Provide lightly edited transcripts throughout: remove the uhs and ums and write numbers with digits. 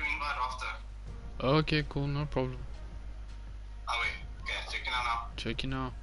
invite after. Okay, cool, no problem. Oh wait, okay, checking out now. Checking out.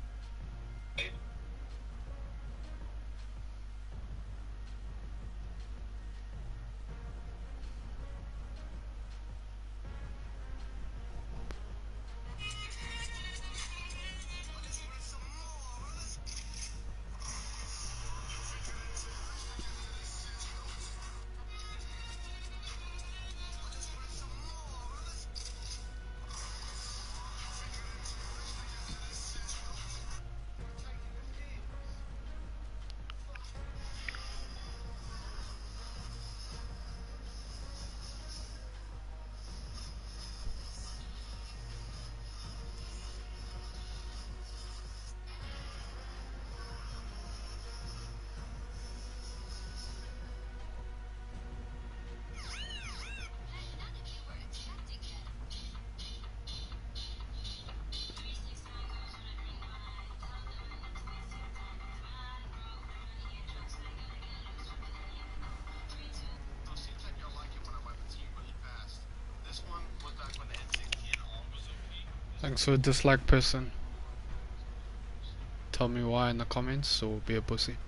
Thanks for a dislike person. Tell me why in the comments or be a pussy.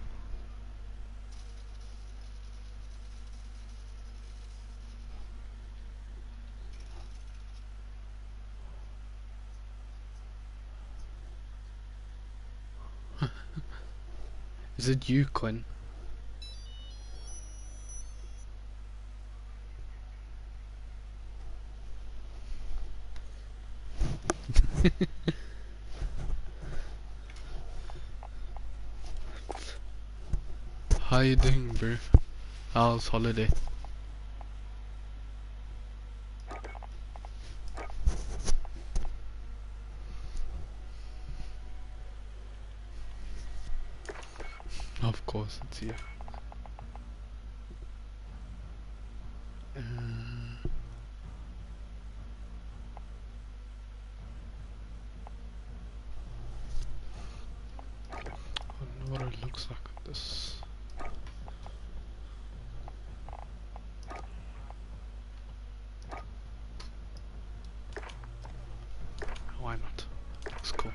Is it you, Quinn? How you doing, bro? How's holiday? Of course, it's you. I don't know what it looks like with this. Why not? Looks cool.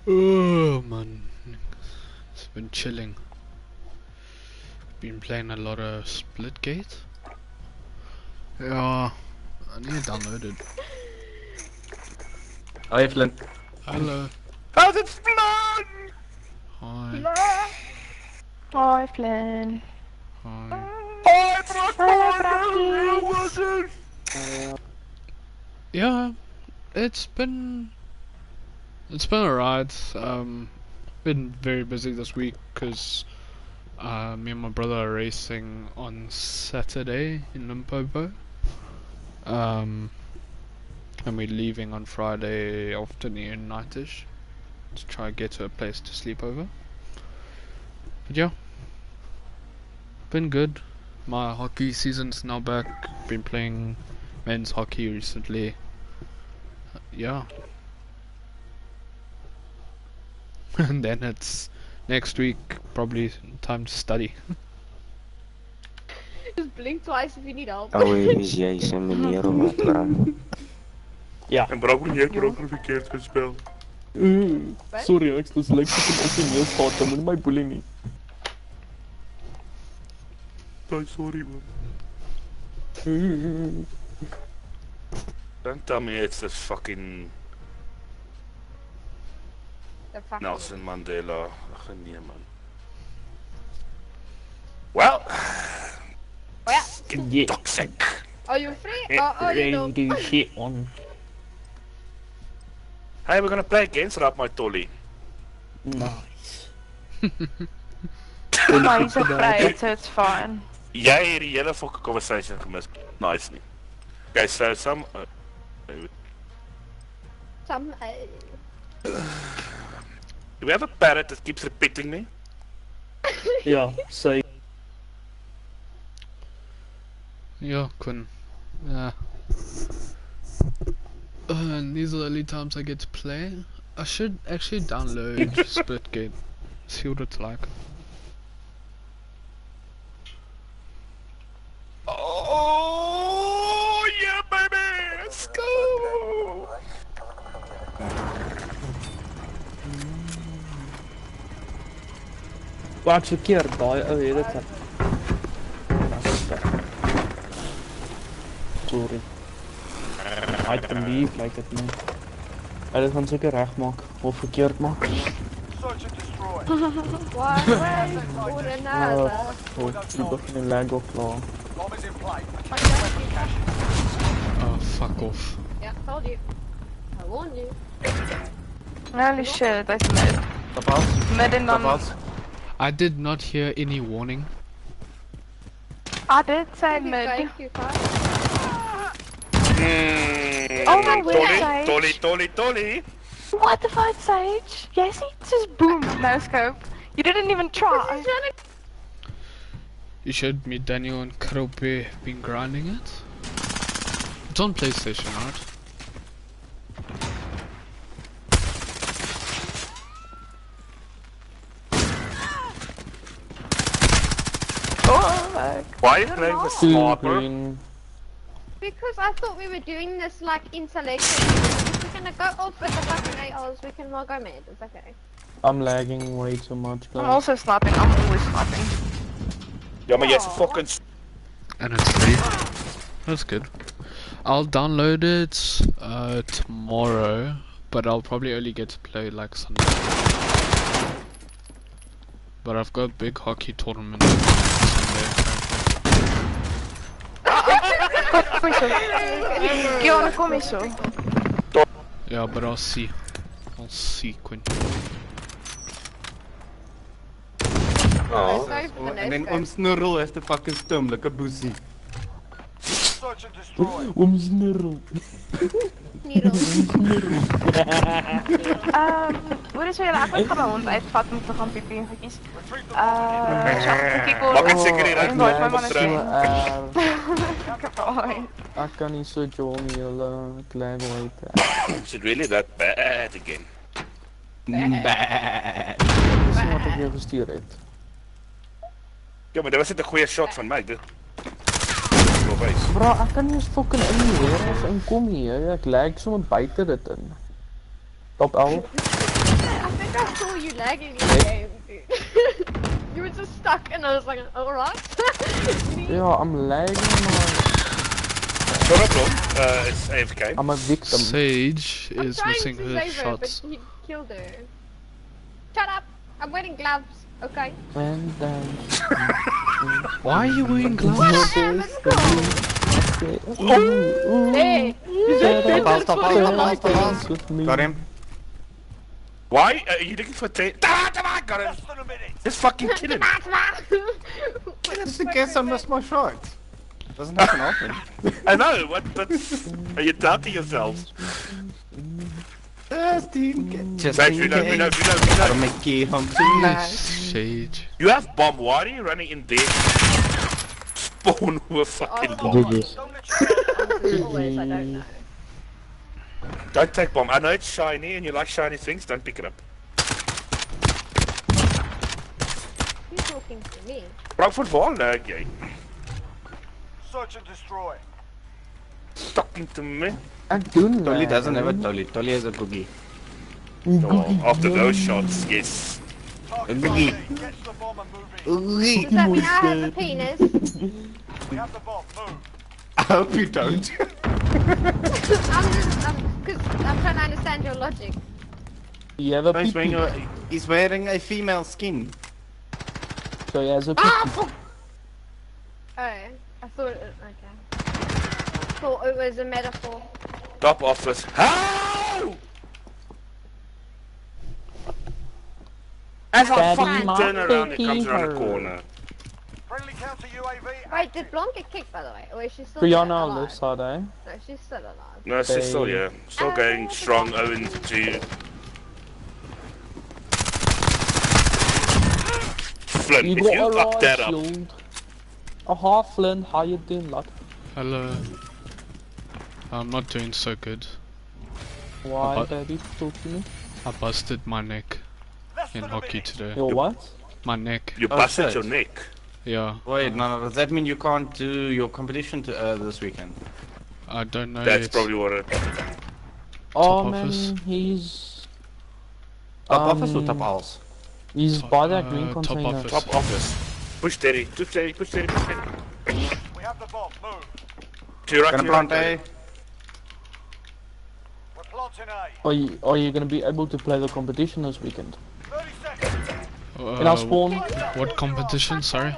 Oh man, it's been chilling. Been playing a lot of Splitgate. Yeah, I need to download it. Hi, Flynn. Hello. How's it, Flynn? Hi. Hi, Flynn. Hi. Hello, Brockies. Yeah, it's been alright. Been very busy this week because me and my brother are racing on Saturday in Limpopo. And we're leaving on Friday afternoon, nightish, to try and get to a place to sleep over. But yeah, been good. My hockey season's now back. Been playing men's hockey recently. Yeah. And then it's next week, probably time to study. Just blink twice if you need help. Oh, is jij zijn meneer of wat klaar? Ja. En Brakkel, jy het Brakkel verkeerd gespel. Sorry, ek was like op die neus gehad, dan moet my bully nie. Sorry man. Don't tell me it's this fucking Nelson Mandela. Ach nee man. Well, Oh ja. Yeah. toxic. Are you free? Oh, you know. Do shit on. Hey, we're gonna play against Rap My Tolly. Nice. Maar he's afraid, so it's fine. Jy het die hele fucking conversation gemis. Nice nie. Okay, so some do we have a parrot that keeps repeating me? Ja, sy. Yeah, Quinn. And these are the only times I get to play. I should actually download Splitgate. See what it's like. Oh yeah, baby! Let's go! Wat verkeerd, daai ou het dit. Sorry. I believe like dit nie. Hulle gaan seker regmaak of verkeerd maak. Search and destroy. One way or another. Die begin lag op klaar. Bomb is in play. Oh, fuck off. Yeah, told you. I warned you. Holy shit, I mid. Mid and on. I did not hear any warning. I did say mid. Thank you, Oh my word, Tolly. What the fuck, Sage? Yes, he just boom, no scope. You didn't even try. You showed me Daniel and Karope been grinding it. It's on PlayStation, right? Oh my. Why are you playing the sniper? Green. Because I thought we were doing this like in selection. If we're gonna go off with the fucking ARs, we can well go mid. It's okay. I'm lagging way too much, I'm guys. also sniping. I'm always sniping. Ja, maar jy's 'n fucking And it's free. That's good. I'll download it tomorrow, but I'll probably only get to play like Sunday. But I've got a big hockey tournament Sunday. Kom hier zo. Yeah, but I'll see. I'll see, Quentin. Oh, Sorry for the and then no Snurrel has to fucking stum like a boesie. Search and destroy. Snurrel. Hoe is jullie eigenlijk gewoon uitvat om te gaan pipi en goedjes? Maak het seker hier uit, Nooit my man, man wat Ek kan nie so join nie, hulle klein uit. Is it really that bad again? Bad. Dis nie wat ek jou gestuur het. Ja, maar dit was net 'n goeie shot van my, dit. Bro, ek kan nie eens fucking in die wereld inkom hier, ek lag sommer buite dit in. Top 11. I think I saw you lagging in the game, dude. You were just stuck and I was like, alright. Ja, I'm lagging, man. No problem, it's AFK. I'm a victim. Sage is I'm missing trying to her save her, but shots. he killed her. Shut up! I'm wearing gloves. Okay. When then... Why are you wearing gloves? Hey! Got him. Why are you looking for got him! Just fucking kill him! Just in case I missed my shot. Doesn't happen often. I know, what, but are you doubting yourselves? Just Sage, in we know. case. Gotta make it home tonight. Sage. You have bomb, why are you running in there? Spawn with fucking bomb. GG's. Always, I don't know. Don't take bomb. I know it's shiny and you like shiny things, don't pick it up. You're talking to me. Bro, voor waar lag jy? Search and destroy. Talking to me? Ek doen Tolly lag. doesn't have a Tolly. Tolly has a boogie. Oh, after those shots, yes. A boogie. Catch the bomb and move in. Does that mean I have a penis? We have the bomb. Move. I hope you don't. Because I'm trying to understand your logic. You have a He's pee-pee. wearing a female skin. So he has a pee-pee. Oh, I thought it, okay. Thought it was a metaphor. Top office. How? As I Daddy, fucking my turn around, it comes around the baby. corner. Friendly counter UAV. Wait, did Blonde get kicked by the way? Or is she still Brianna alive? on left side, eh? No, she's still alive. No, she's still here. Still going strong, Owen to Flynn. You If got you a fuck that right up, shield. Aha, Flynn, how you doing, lad? Hello. I'm not doing so good. Why, What? daddy, talk to me? I busted my neck Less in than a hockey minute. today. Your what? My neck. You Oh, busted shit. your neck. Yeah. Wait, no, does that mean you can't do your competition this weekend? I don't know That's yet. probably what it. Oh office? man, he's Top office or top owls? he's by that green top container. office. Top office. Push steady, push steady, push steady, push steady. We have the bomb. Move. To your right, Gonna to your right. plant A. We're planting A. Are you gonna be able to play the competition this weekend? 30 seconds. In our spawn? What competition? Sorry.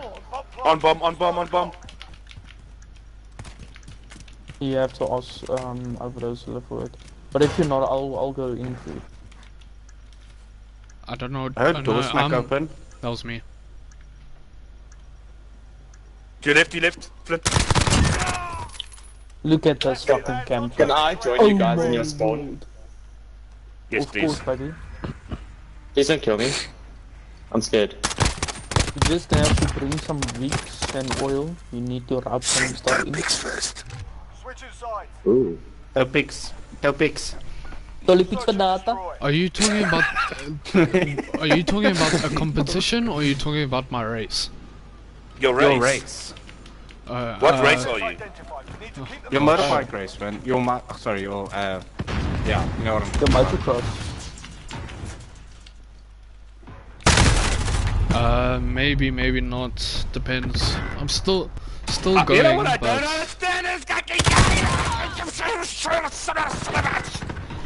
On bomb, on bomb, on bomb. You have to ask Alvarez for it. But if you're not, I'll go in for you. I don't know. I heard doors smack open. That was me. To your left, flip. Look at this fucking camp. Can I join you guys in your spawn? Yes, Of please. course, buddy. Please don't kill me. I'm scared. You just have to bring some Vicks and oil. You need to rub some stuff in. Picks first. Switching sides. Ooh. Toe picks. Toe picks. Dolly picks Search for and data. destroy. Are you talking about? Are you talking about a competition or are you talking about my race? Your race. Your race. What race are you? Identified. We need to keep them Your motorbike race, man. Your sorry, your yeah, you know what I'm The motocross. Maybe, maybe not. Depends. I'm still You know going, what I but don't understand is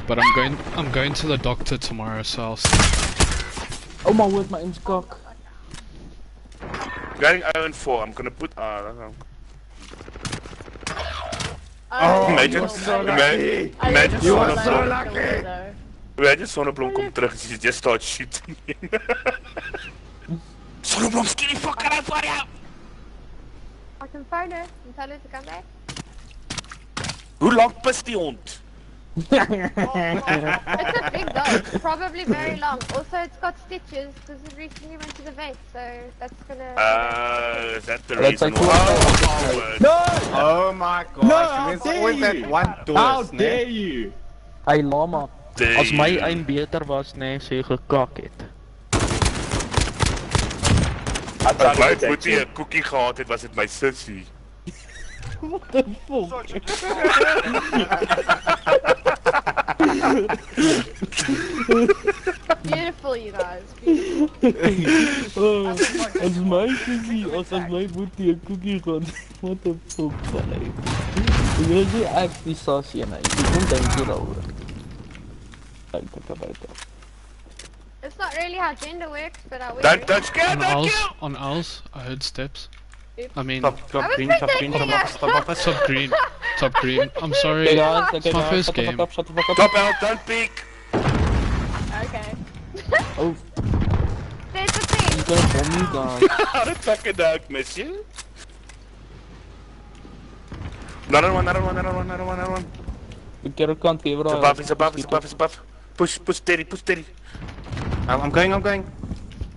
but I'm going to the doctor tomorrow, so I'll see. Oh my word, my aim's cock. Going 0-4. I'm gonna put. Oh, Imagine, you're so imagine, lucky. imagine You are Sonneblom. so lucky. Imagine Sonneblom komt terug and she just starts shooting him. Sonneblom, skinny fuck out for you! I can phone her and tell her to come back. Hoe lang pist die hond? It's a big dog, probably very long. Also, it's got stitches because it recently went to the vet, so that's gonna. Is that the That's reason like why? No! Oh my gosh. No, how There's dare always that you? one How doors, dare né? you? Hey lama, Dare as my you. aim beter was, nee, sê jy gekak het. I tried As to my protect boetie you. 'n koekie gehad het, was dit my sussie. What the fuck? Search and Beautiful, you guys. Beautiful. As my cookie, as my boetie 'n cookie gaan. What the fuck, man. Jy sê ek die sasie en hy. Jy kom dink hieroor. Buite. It's not really how gender works, but I will. Don't scare, on don't owls, kill! on owls, I heard steps. I mean, Stop I was green, top protecting green, her. top office. top green, top green. I'm sorry. Hey guys, It's my first shut the game. fuck up, shut the fuck up. Top out, don't peek! Okay. Oh, There's the he's thing. gonna bomb you guys. How the fuck did I miss you? Another one. The carrot can't give it It's above. Push steady. I'm going.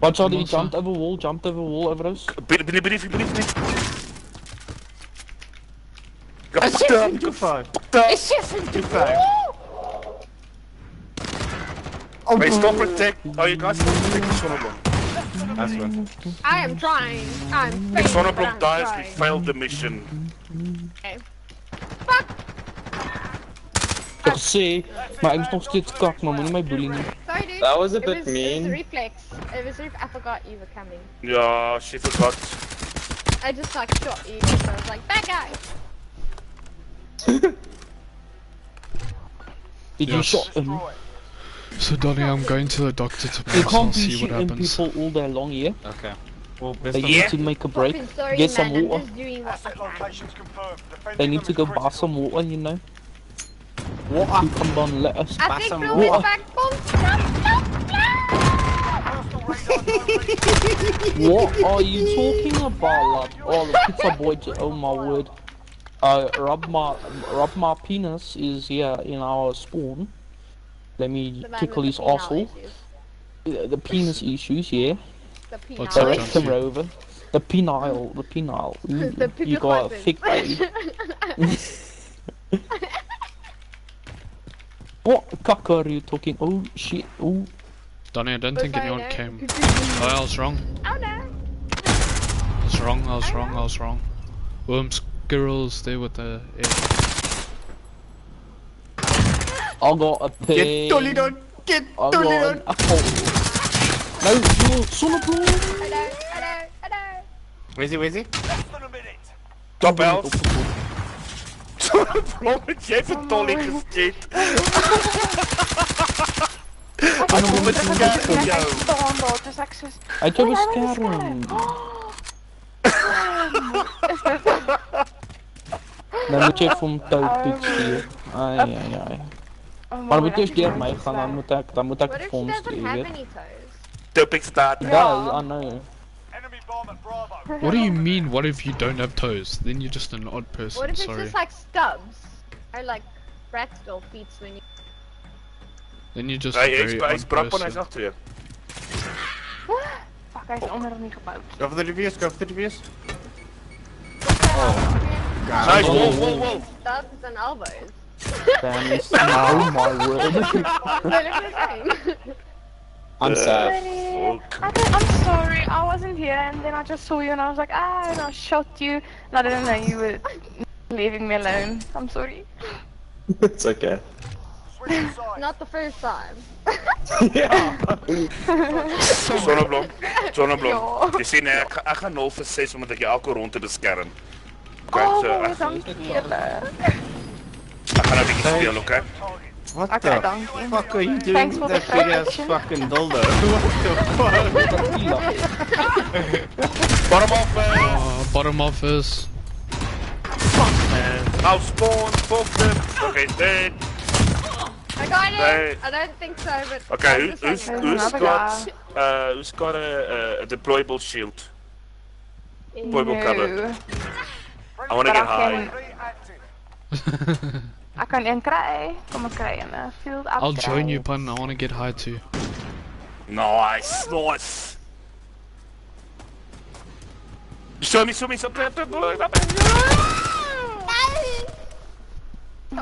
Watch out, he Monster. jumped over wall, Everest. Believe me. It's 6-5. It's 6-5. Oh, wait, stop protect. Oh, you guys stop protecting Sonneblom. That's one. I am trying. I'm If failing, but Sonneblom I'm dies, we trying. failed the mission. Okay. Fuck! Ek sê, maar ek is nog steeds kak, maar moenie my bully nie. Sorry, dude. That was a It bit It was mean. a reflex. It was I forgot you were coming. Yeah, she forgot. I just like shot you because I was like, bad guy. Did you Yes. shot him? destroy. So Donnie, I'm going to the doctor You tomorrow, so I'll can't be see what shooting happens. people all day long, yeah? Okay. Well, best They of need to make a break, Fucking sorry, get man. some I'm water. just doing what I Asset can. locations confirmed. Defending They need them to is go critical. buy some water, you know? Water. You come down, let us. I Pass think some Bill water. went back. Boom, stop. Personal radar, no reach. What are you talking about, lad? Oh, the pizza boy, oh my word. Rob my penis is here in our spawn. Let me The man tickle with his the penile asshole. issues. The penis issues, yeah. The What's penile that, Direct John? him over. The penile. Ooh, The you got a thick poison. belly. What cocker are you talking? Oh shit, oh. Donnie, I don't think anyone came. Oh, I was wrong. Oh no! I was wrong. Squirrels there with the I got a pig. Get Dolly done! Get I Dolly got done! an apple. No, zonneblom! Hello. Where's he? Less than a minute. Top elf. Bro, jy het Dolly geskiet. Ek kom met 'n skerm jou. Uit jou beskerm. Dan moet jy vir hom touwpiet stuur. Ai. Maar moet jy eers deur my gaan, dan moet ek What vir if hom she doesn't stuur, have weet. any toes? Topic start. Does, I know. Enemy bomb at Bravo. What do you mean, what if you don't have toes? Then you're just an odd person, What if it's sorry. just like stubs? Or like ragdoll feet when you... Then you're just a Hy very is odd brap en hy's person. agter jou. Fuck, hij is onder niet gebouwd. Go for the reviews, go for the reviews. Nice, wall. Stubs and elbows. Damn, it's oh my word. They look the same. I'm sad. I'm sorry, I wasn't here and then I just saw you and I was like, and I shot you and I didn't know you were leaving me alone. I'm sorry. It's okay. Switching sides. Not the first time. Zonneblom. Jy sien ek gaan 0 vir 6 omdat ek jou elke rond te beskerm. Okay, Oh, so ek dankie julle. gaan nou 'n bietjie speel, okay? What Okay, the dank you. fuck are you doing Thanks with for that the big ass protection. fucking dildo? What the fuck? Bottom off, Bottom office. I'll spawn, focus. Okay, dead. I got it! Hey. I don't think so, but... Okay, that's the second who's got a deployable shield? one. Purple cover. No. I wanna get high. Reactive. Ek kan een kry. Kom ek kry een. Field upgrade. I'll join you, Pun. I want to get high too. Nice. Show me something. Stop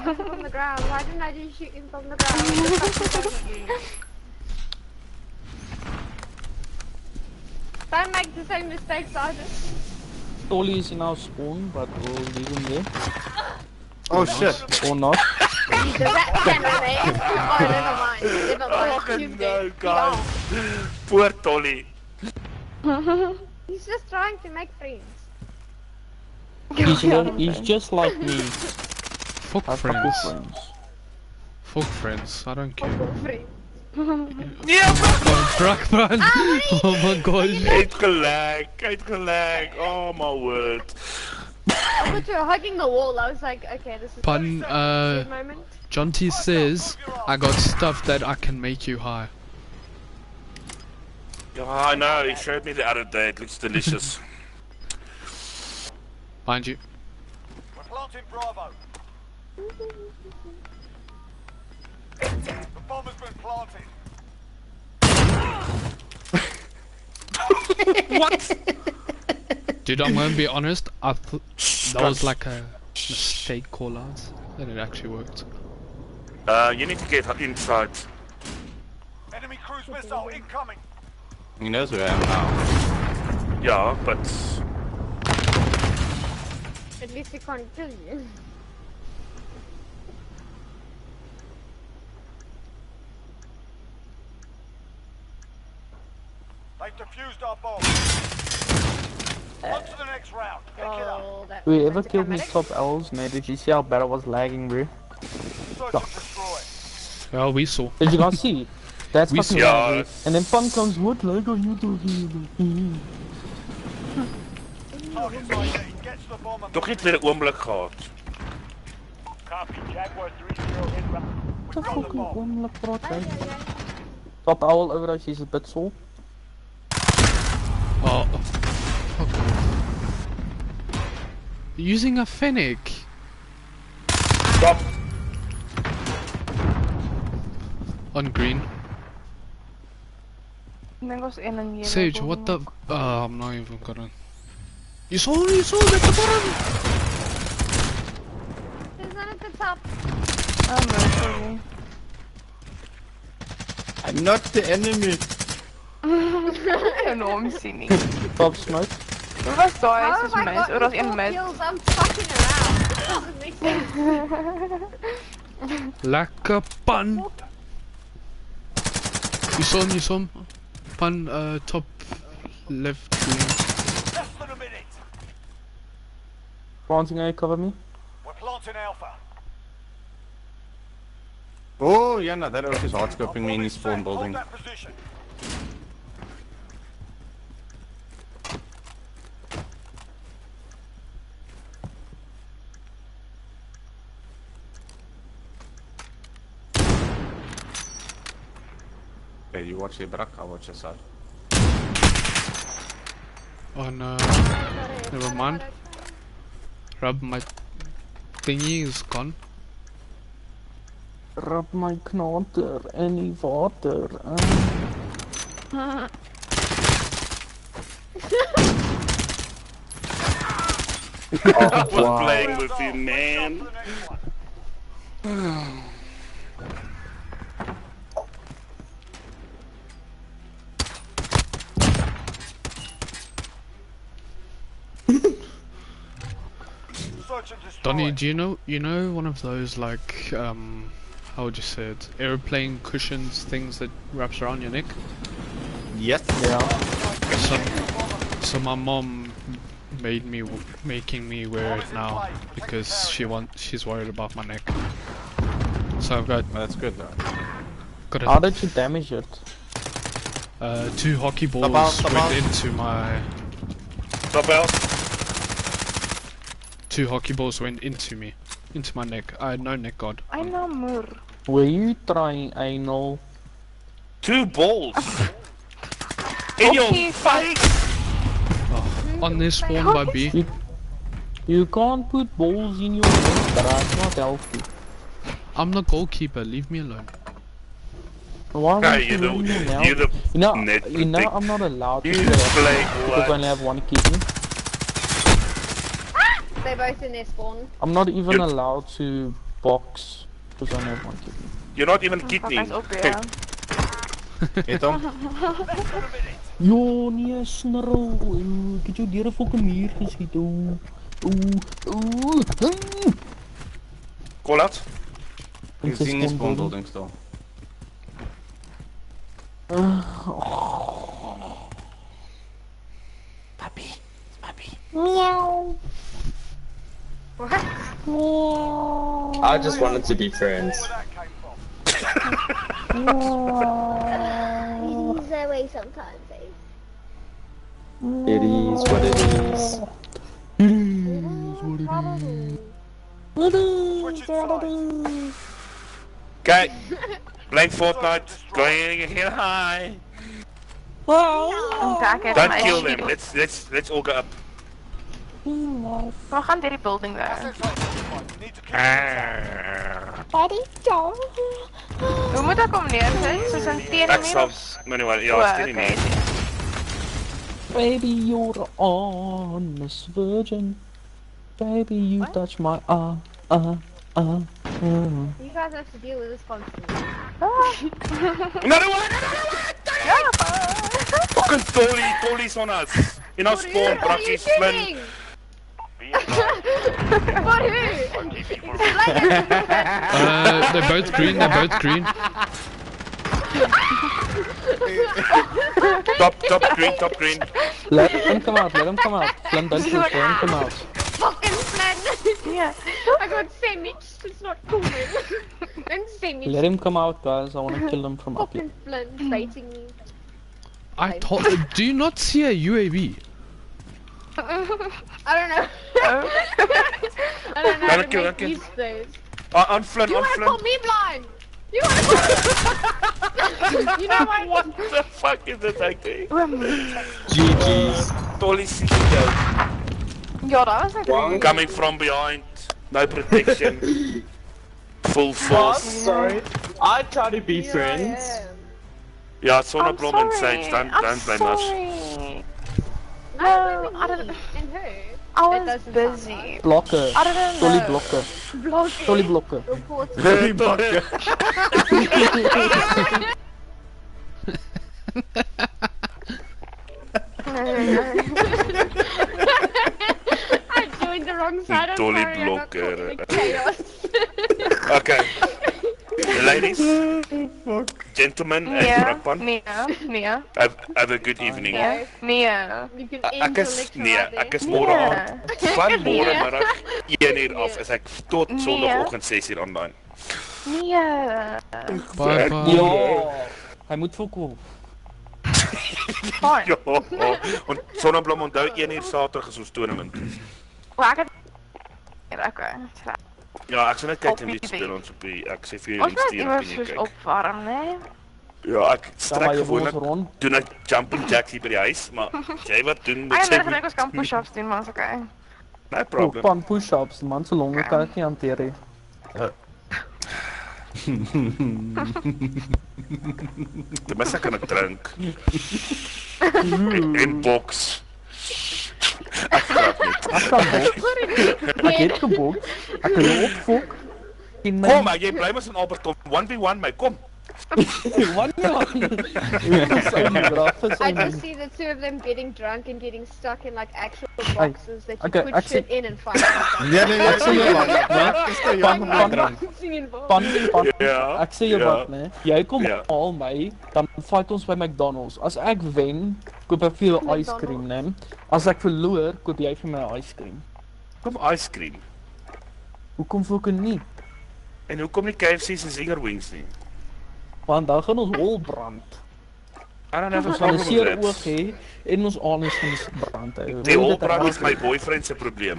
from the ground. Why didn't I just shoot him from the ground? Don't make the same mistakes, Sergeant. Dolly is in our spawn, but we'll leave him there. Oh shit. Or not. Does that can remain? Oh, never mind. Never mind. He's dead. guys. Poor Tolly. He's just trying to make friends. He's just like me. Fuck I have couple friends. friends. Fuck friends. I don't care. Friends. Brak, man. Oh my god. Kijk gelijk. Oh my word. I thought you were hugging the wall. I was like, okay, this is Pun, a good moment. John T says, I got stuff that I can make you high. Yeah, I know. He showed me the other day. It looks delicious. Find you. We're planting Bravo. The bomb has been planted. Dude, I'm gonna be honest, I that was like a mistake call out, and it actually worked. You need to get inside. Enemy cruise missile incoming. He knows where I am now. Yeah, but At least he can't kill you. They've defused our bomb. On to the next round. Pick it up. Oh, that Whoever was a killed me dramatic. top L's, man, did you see how bad I was lagging, bro? Search and destroy. Well, we saw. Did you guys see? That's We fucking saw- lag, bro. And then Fun comes, what lag are you doing? Target's ID. Get to the bomb and toch niet weer een ogenblik gehad. copy. Jaguar 3-0 inbound. What We've the got the fuck bomb. one look for Ay, that? ay, ay. Top owl over as he's a bit soul. Oh, fuck off. Using a fennec. Stop. On green. Ik denk was in een Sage, what the? I'm not even gonna. You saw at the bottom. There's one at the top. Oh no, sorry. I'm not the enemy. Enorm sien nie. Top smoke. Hoe was daai How soos have I mens? got Oor was een four mid. kills? I'm fucking around. It doesn't make sense. Lekker pan. You saw him. Pan, top left green. Less than a minute. Planting A, cover me. We're planting Alpha. Oh, yeah, no, that elf is hard scoping me in his spawn building. Hold that position. Okay, you watch your back, I'll watch your side. Oh no. Never mind. Rub, my thingy is gone. Rub my knotter in the water. I was playing with you, man. Search and destroy. Donnie, do you know one of those like how would you say it? Airplane cushions things that wraps around your neck? Yes. Yeah. So my mom making me wear it now because she's worried about my neck. So I've got Well, that's good though. How did you damage it? 2 hockey balls Top out. went into my Top out. 2 hockey balls went into my neck. I had no neck guard. I know moer. Were you trying anal? 2 balls. In your Okay, face. On this spawn by B. You can't put balls in your neck, that's not healthy. I'm the goalkeeper. Leave me alone. Why Nah, won't you're you ring me now? the net You know protect- I'm not allowed to You play play because I what? only have 1 kidney. They're both in their spawn. I'm not even Yep. allowed to box because I only have 1 kidney. You're not even Papa kidney. is op ja. Hey Tom. Jo, nee, snurrel. Ek het jou deur 'n fucking muur geskiet. Call out. He's in his spawn building still. Puppy. Meow. What? Meow. I just wanted to be friends. Where that came from. He's that way sometimes, eh? It is what it is. Switch sides. Okay. Playing Fortnite. Going here high. Ontdek het Don't my kill shield. them. Let's all go up. We gaan deur die building daar. Assets identified. You need to keep it Hoe moet ek hom neersit? Soos in teen Ek die sal. muur? Anyway, ja, O, it's getting okay. Baby, you're an honest virgin. Baby, you touch my You guys have to deal with this constantly. Another one! Fucking Tolly's on us. In our spawn, What are you Brackies, Flynn. doing? For who? Explain it. They're both green. Top green. Let him come out. Flynn, don't push, let him come out. Fucking Flynn. Yeah. I got sandwiched. It's not cool, man. I'm sandwiched. Let him come out, guys. I want to kill him from up here. Fucking Flynn baiting me. I told. Do you not see a UAV? I don't know. I don't know how to make use of those. On Flynn, You on wanna Flynn. call me blind? You wanna call me You know what? What the fuck is this acting? GG's. Tolly's CEO. Ja, dat was ek. Coming from behind. No protection. Full Oh, force. sorry. I try to be friends. Yeah, Sona I'm Blom and sorry. Sage, don't blame us. No, I don't. And her. I That was doesn't busy. Blokker. I don't Tolly know. blokker. Blog. Tolly blokker. Reports. I joined the wrong side. I'm Dolly sorry, I got caught in blocker. the chaos. Okay. Ladies, gentlemen, en brakpan. Nee. Have a good evening. Nee. You can Ek is nee, ek is Nee. môre aand van môre middag 1 uur af is ek tot Nee. Sondagoggend 6 uur online. Nee. Bye bye. Ja, hij moet voorkomen. Fine. Ja. En Sonneblom onthou 1 uur Saterdag is ons tournament. O, ek het... Okay. Ja, ek sal net kyk Op en wie die speel ons op die ek sê vir jou Ons moet stuur iemand en jy soos kyk. opwarm, nee? Ja, ek Dan strek maar je gewoonlik ons rond. doen ek jumping jacks hier by die huis, maar jy wat doen Ek met het sy gedink ons kan push-ups doen, maar is okay. no Oh, problem. pan push-ups, man, zo lang kan ik niet hanteren. Ten minste kan ek drink. En boks. Ek grap net. Ik kan bok. Ik heb gebokt. Ik kan je opfok. Kom maar, jy bly mos in Albert kom 1v1 my, kom. Wanneer? I just see the two of them getting drunk and getting stuck in like actual Hey, boxes that you okay, put actually- shit in and find out. Nee, ek sê jy wat. Ek is te jong om te drink. Pan, Ja, ik zeg je ja. wat, nee. Jij komt Ja. al mij, dan fight ons bij McDonald's. Als ik win, koop ik veel ice cream, nee. Als ik verloor, koop jij voor mij ice cream. Kom ice cream. Hoe komt fucking niet? En hoekom nie KFC's en Zinger Wings nie? Want dan gaan ons hol brand. I don't have a Ons gaan een problem zeer with oog that. hê en ons anus gaan brand hou. Die holbrand is my boyfriend se probleem.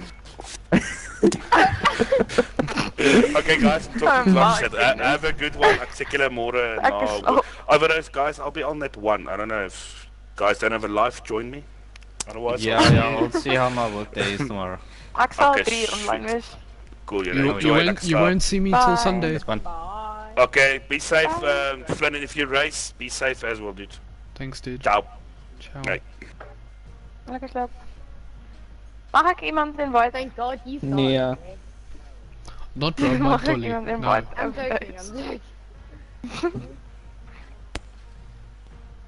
Okay guys, Oh talk my to shit. Have a good one. Ek sê julle môre Ek is na. Otherwise guys, I'll be on at 1. I don't know if guys don't have a life, join me. Otherwise, We'll see how my workday is tomorrow. Ek sal Okay, 3 online wees. cool, You, julle enjoy lekker you slaap. won't see me Bye. till Sunday. This one. Okay, be safe, Flynn, and if you race, be safe as well, dude. Thanks, dude. Ciao. Ciao. Nee. Lekker slaap. Mag ek iemand invite? Thank God you've gone. Nee. Not Rob Mag ek Dolly. iemand No. invite? I'm joking, I'm joking.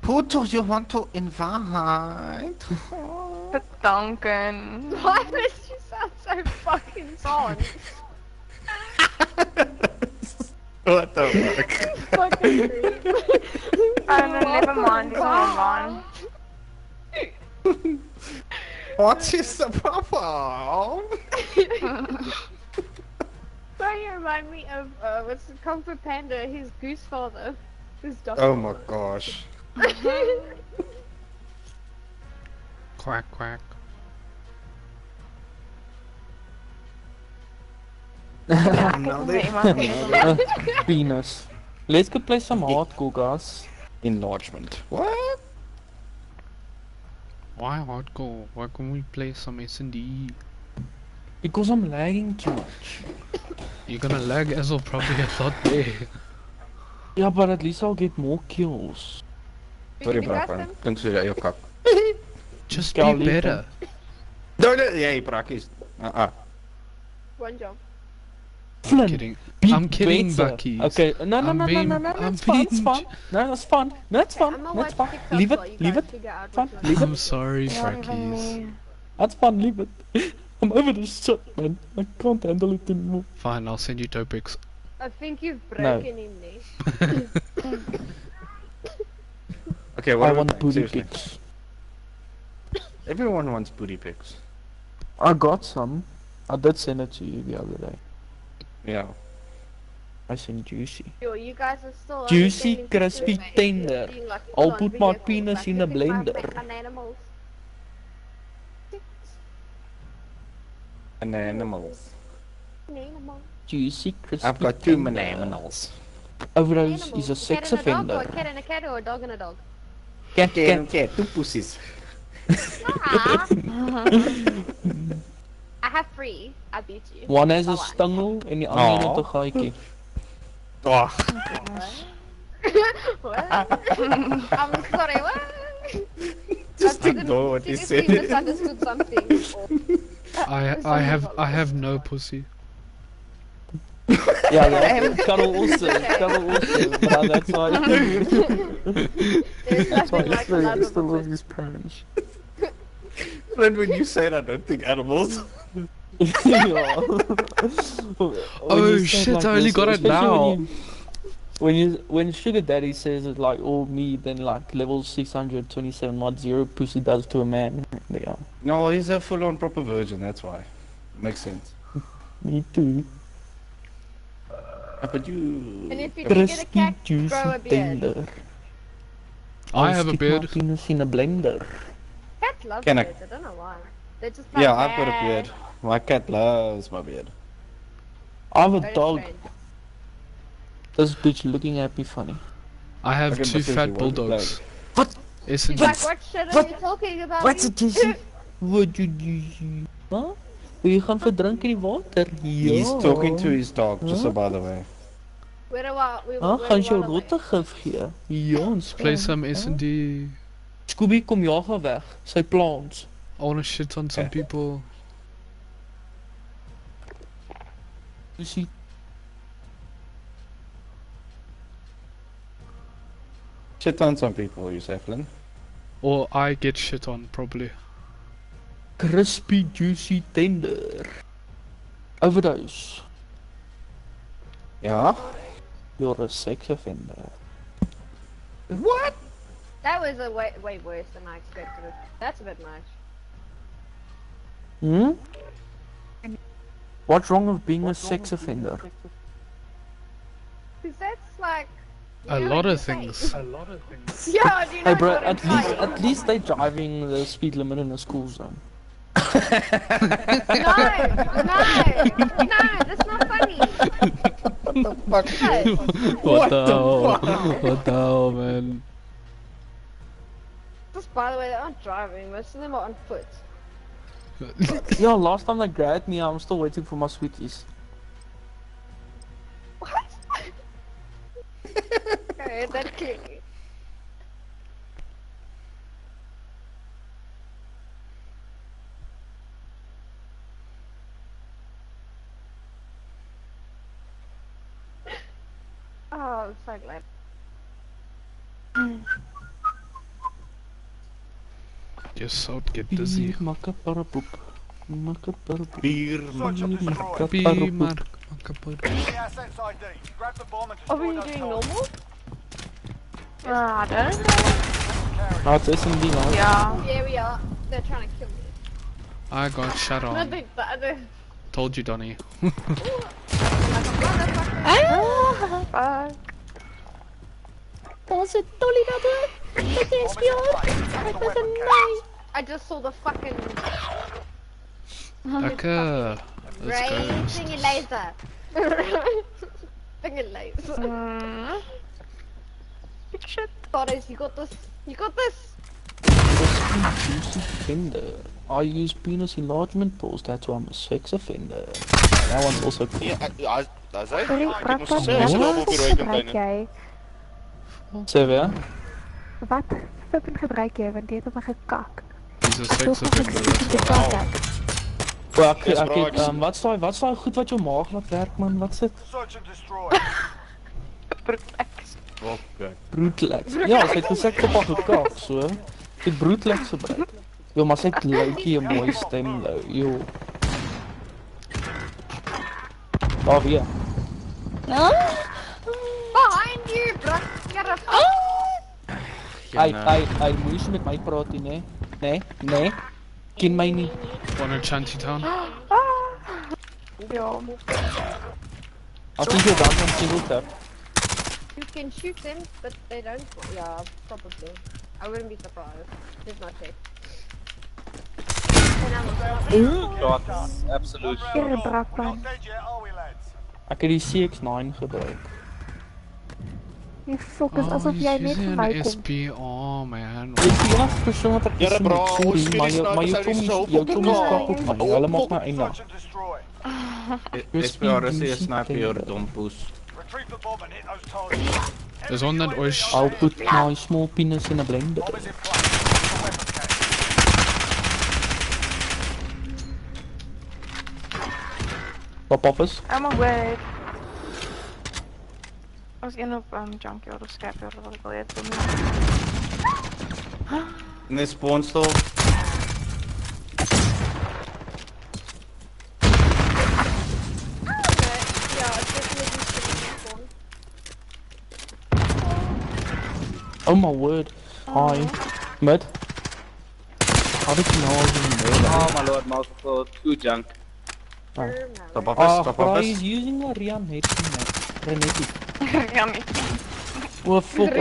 Who do you want to invite? Bedanken. Why does she sound so fucking gone? What the fuck? Fucking creep. Oh no, never mind, it's online. What is the problem? Why you remind me of, what's the Kung Fu Panda, his goose father. His dog. Oh my gosh. Quack, quack. Penis. Let's go play some hardcore, guys. Enlargement. What? Why hardcore? Why can't we play some SND? Because I'm lagging too much. You're gonna lag as well, probably a lot there. Yeah, but at least I'll get more kills. Sorry, Can you Brakpan. custom? Klink so jy jou kak. Just Gal be leave better. No, jy Brakkies. One job. Flynn, Kidding. be I'm kidding, better. Buckies. Okay, no, I'm being- I'm it's fun, it's being fun. No, that's fun. No, it's fun. I'm gonna That's watch fun. TikTok Leave while it, you leave guys it. figure out Fun, what leave I'm it. sorry, Not even Frakkies. me. That's fun, leave it. I'm over this shit, man. I can't handle it anymore. Fine, I'll send you topics. I think you've broken him there. Okay, what I are we want playing? booty Seriously. pics. Everyone wants booty pics. I got some. I did send it to you the other day. Yeah. I sent Juicy. Yo, you guys are still Juicy, only sending crispy, pictures, mate. tender. Being like I'll full-on put my video calls, penis like, in a look at my blender. fucking animals. And animals. An animal. Juicy, crispy, I've got two tender. animals. Overdose Animal. is a sex cat and a dog, offender. or a cat and a cat, or a dog and a dog. Cat, Cat, two pussies. Ah. I have three. I beat you. One has a By one. stangel en die ander Aw. het 'n gaatjie. Oh, What? I'm sorry, what? just I didn't ignore what he seriously said. misunderstood something. I have no pussy. Yeah, cuddle also, but that's why. There's That's why nothing like Israel love still of a loves his parents. Friend, when you say it, I don't think animals. Yeah. Oh shit, I only got it now. When Sugar Daddy says it like all me, then like level 627 what 0 pussy does to a man. Yeah. No, he's a full-on proper virgin, that's why. Makes sense. Me too. But you... And if you get a cat, juicy, grow a beard. tender. I have a stick beard. My penis in a blender. Cats love Can I- beards, I don't know why. They're just like, Yeah, I've got a beard. My cat loves my beard. I have a Very dog. strange. This bitch looking at me funny. I have Okay, two but fat seriously, bulldogs. What? SND. She's like, what shit are you talking about? What's it, Jesse? What you do? Huh? Wil je gaan verdrinken in die water? Ja. He's talking to his dog, just so by the way. Where do I... Huh? Gaan ze jou rotte gif gee? Ja, ons Play some SND. Scooby, kom Java weg. Sy plants. I wanna shit on some people. You see? Shit on some people, you say, Flynn. Or I get shit on, probably. Crispy, juicy, tender. Overdose. Yeah? You're a sex offender. What? That was a way worse than I expected. That's a bit much. Hmm? What's wrong with being a sex offender? Because that's like... A you know lot what of you say. things. Yeah, do you know Hey bro, what it's like? at least they driving the speed limit in a school zone. No, that's not funny. What the fuck? What the hell? What the hell, man? Just by the way, they aren't driving. Most of them are on foot. Yeah, last time they grabbed me, I'm still waiting for my sweeties. What? I heard that clearly. Oh, I'm so glad. Just so get dizzy. Makaparapoep. Makaparapoep. Beer. Be Mark. The assets ID. Grab the bomb and Are destroy we those doing targets. normal? I don't know. Oh, it's SND now. Yeah. Yeah, we are. They're trying to kill me. I got shut on. Nothing bad. Told you, Donnie. Like a motherfucker. Fuck. Was it Dolly Double? It was a nice. I just saw the fucking Lekker. Let's ray go. thingy laser. Thingy laser. Shit. Boris, you got this. You got this. Crispy, juicy, tender. I use penis enlargement tools, that's why I'm a sex offender. That one's also cool. Ja, daar zei Sorry, ik. Ik moest wat zeggen, ze lopen op je rug gebruik bijna. jij? Zeg ja? Wat fucking gebruik jij? Want die heeft op me gekak. He's a sex offender, that's why. Wat staan goed wat jou maag laat werk man, wat sit? Search and destroy. Okay. Broodlex. Ja, sy het gesê op haar gekak, so. Sy het broodlex gebruik. Jo, maar sy het loukie 'n mooi stem nou, jo. Daar weer. Behind you, bro. Get a fuck. Hy moes met my praat nie, né? Nee. Ken my nie. Wanna Chanty Town? Ja. As jy jou dan single tap. You can shoot them, but they don't. Yeah, probably. I wouldn't be surprised. It's not safe. Shots, absolute. Hier We're brakman. not dead yet, are we, lads? Ek het die CX9 gebruik. Je focus Oh, alsof he's jij net using van an mij komt. SP. Oh man. Dit is die enigste persoon wat ek Ja, gesien bro, het, sorry, ons maar video's nou, jou zijn die zo tommies kak op my, hulle maak my eindig. Search and destroy. SPRC is sniper your dompoes. Retrieve the bomb and hit those targets. There's one that was. I'll put my small penis in a blender. Bomb is in place. The weapon cache. Pop office. I'm away. was één op junkyard of scrapyard wat ik al het doen. In this spawn store. Oh my word. Hi. Mid. How did you know I was in there? Oh my lord, multiple 2 junk. Top of us, Ah, top but of he's us. using a Rian Renetti. Ja, niet. Well, fuck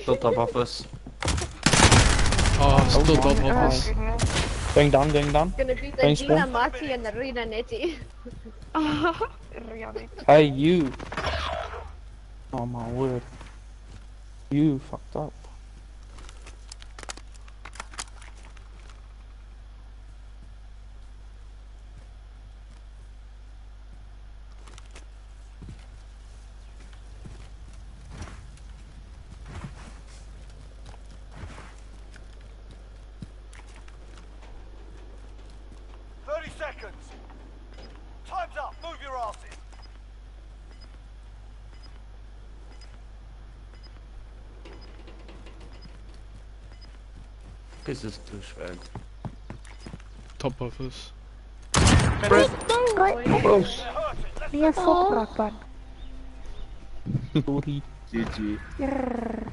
Still top of us. Oh, still top of us. Going down, going down. Gonna be the Thanks, Gina Paul. Marty and the Rina Netty. Hey, you. Oh my word. You fucked up. Seconds. Time's up. Move your asses. This is douchebag. Top of us. Meer fokbrakpan. Sorry. GG. Ik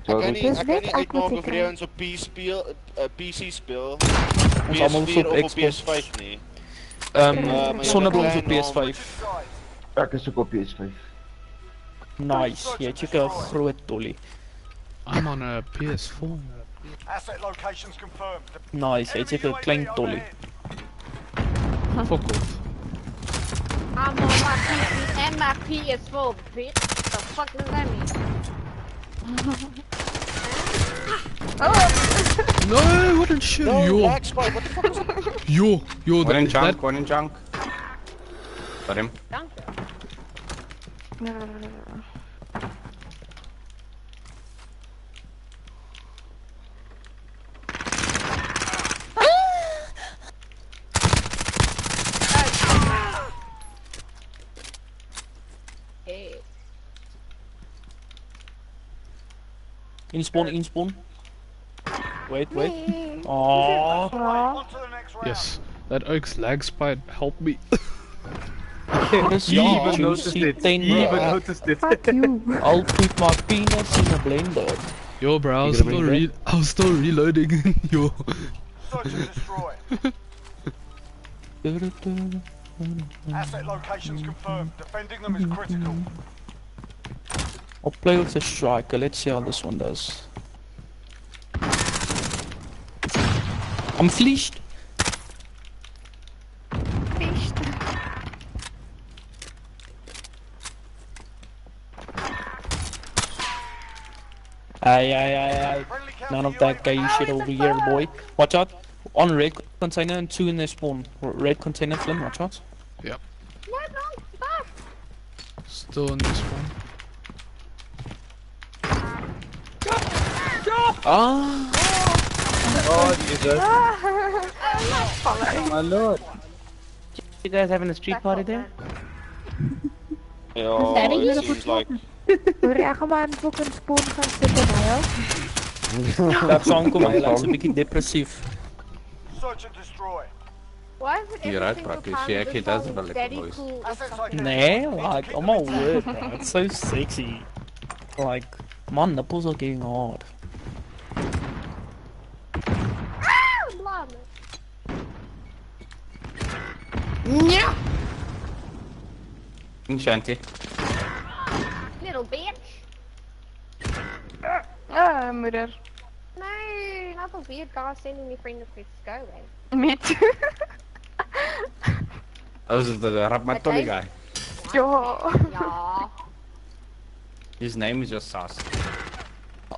kan niet uit uitmaken moeten of jij ons op PC speel. Ons allemaal PS4 op of op Xbox. PS5 nee. Zonneblom op klein PS5. Ja, ik is ook op PS5. Nice. Jy het seker 'n groot dolly. I'm on a PS4. Asset locations confirmed. Nice, jy het seker 'n klein dolly. Fuck off. I'm on my PC and my PS4, bitch. The fuck does that mean? No, what did shit? No, Yo, Black Spy, what the fuck was that? yo, One in that, junk, one in junk. Got him. Hey. In spawn. Wait. Oh. On to the next round. yes, that Oak's lag spite helped me. He even noticed it. He even noticed it. Fuck you. I'll put my peanuts in a blender. Yo, bro, I was You gonna bring I was still reloading. Yo, Search and destroy. Asset locations confirmed. Defending them is critical. I'll play with the striker. Let's see how this one does. I'm fleeched. Aye. None of that gay shit over here, boy. Watch out. On red container and 2 in their spawn. Red container, Flynn, watch out. yep, No, stop. still in this one. Ah! Oh, Jesus. Follow. My lord. You guys having a street party there? Ja, Daddy? it seems like... Hoor jy gaan maar in fucking spawn gaan sit en huil? Dat song kom hy laat 'n bietjie depressief. Search and destroy. Why is it You're every right, single Practice. time She this actually does song have a is little Daddy voice. cool or Assets something? Nee, like, oh my word, bro. It's so sexy. Like, my nipples are getting hard. Ah, blimey. Shanty. Little bitch. Ah, moeder. No, not the weird guy sending me friend requests. Go away. Me too. That was the Ramatoli guy. Ja. Ja. His name is just Sass.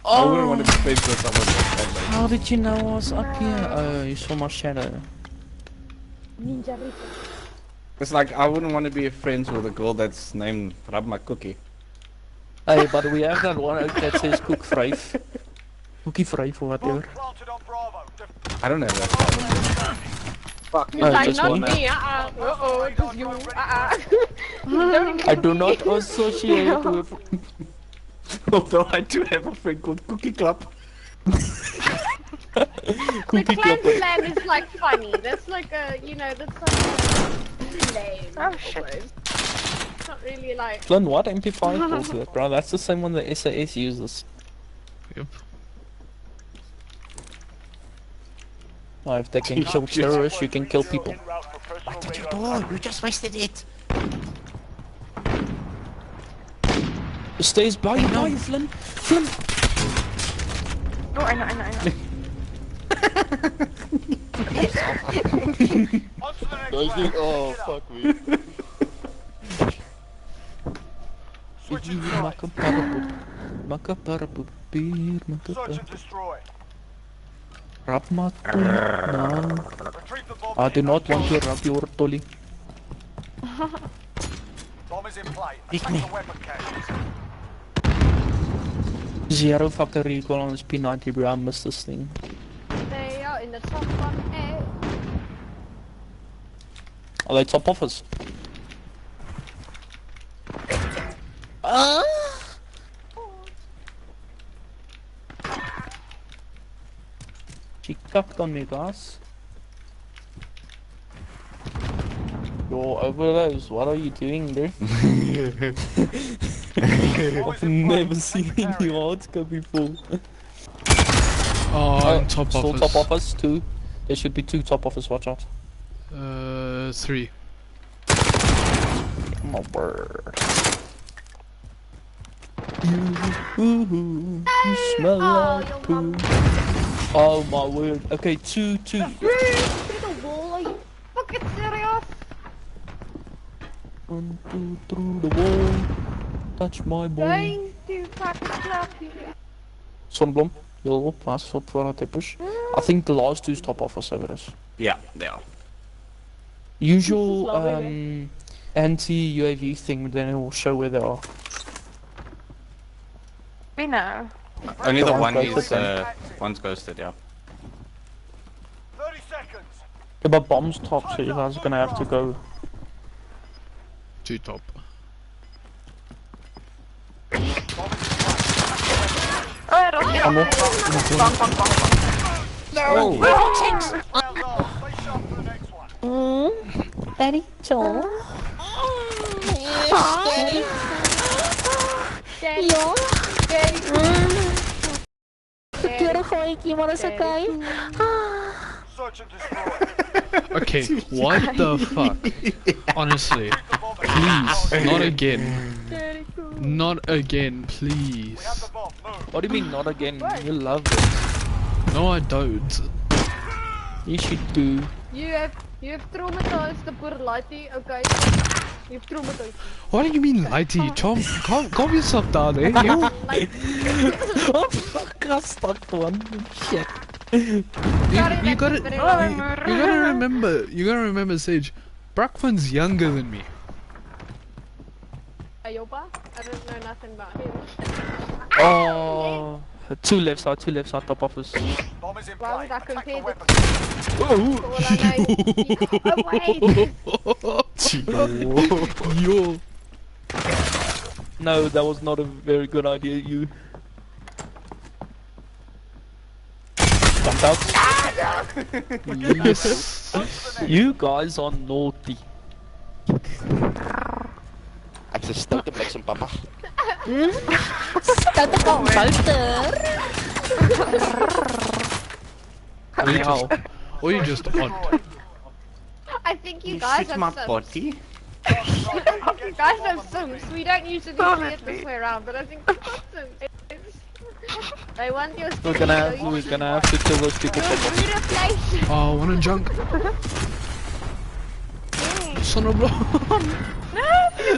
I wouldn't want to be friends with someone like that. Like. How did you know I was up here? Oh, you saw my shadow. Ninja Reaper. It's like I wouldn't want to be friends with a girl that's named Rabma Cookie. Hey, but we have that one out that says cook vryf. Cookie vryf or whatever. Bomb planted on Bravo. I don't have that. Fuck. He's like, just not one. me, uh-oh, it was you, I do not associate with. Although I do have a friend called Cookie Club. The clan slang is like funny. That's like a, you know, that's like a lame. Oh shit. almost. It's not really like. Flynn, what MP5 bullshit, bro? That's the same one that SAS uses. Yep. Oh, if they can kill terrorists, you can kill people. Oh, you just wasted it. It stays by you, Flynn. Flynn. Oh, I know. Oh, fuck me. Switch and destroy. Rub my tolly. No. Retrieve the bomb. I do not want to rub your tolly. Bomb is in play. Attack the weapon caches. Zero fucking recoil on this P90, bro. I missed this thing. They are in the top one, eh? Are they top offers? She cucked on me, guys. Yo, overloads, what are you doing there? I've never seen any odds go before. Oh, top still offers. top offers, 2. There should be 2 top offers, watch out. 3. My word. You smell like poo. Oh my word. Okay, 2. Through the wall, are you fucking serious? 1, 2, through the wall. Touch my ball. Going to fucking slap you. Sunblom, heel op, pass op voor het push. I think the last 2 stop offers over this. Yeah, they are. Usual anti-UAV thing, then it will show where they are. We know. Only the One's one ghosted is, then. one's ghosted, yeah. 30 seconds. Yeah, but bombs top, so you guys are gonna have to go. 2 top. Oh, Rocky. Ammo. Rounds off. Stay sharp for the next one. Daddy, chill. Daddy, Ja. daddy, Verkeerde gooitjie, maar dat is oké. Search and destroy. Okay, what the fuck? Honestly, please, not again. daddy, cool. Not again, We have please. the bomb. Move. What do you mean not again? You love it. No, I don't. You should do. You have traumatized the poor lighty, okay? You've traumatized me. What do you mean, Lighty? Calm yourself down, eh? You, Oh fuck, I stuck one. Shit. you gotta remember, Sage. Brackman's younger than me. Ayopa? I don't know nothing about him. Oh. 2 left side, top offers. Bomb is in Why play. would I Attack the compare the weapon. all I know is Yo. No, that was not a very good idea, you. Jump out. Yes. You guys are naughty. Ek is 'n stoute bliksem, papa. Dat is een buiten. Or you just odd. I think you guys have some. potty? You guys have some. We don't usually see it this way around, but I think you got some. I want your We're gonna have to kill those people. Oh, I wanna junk. Son of a...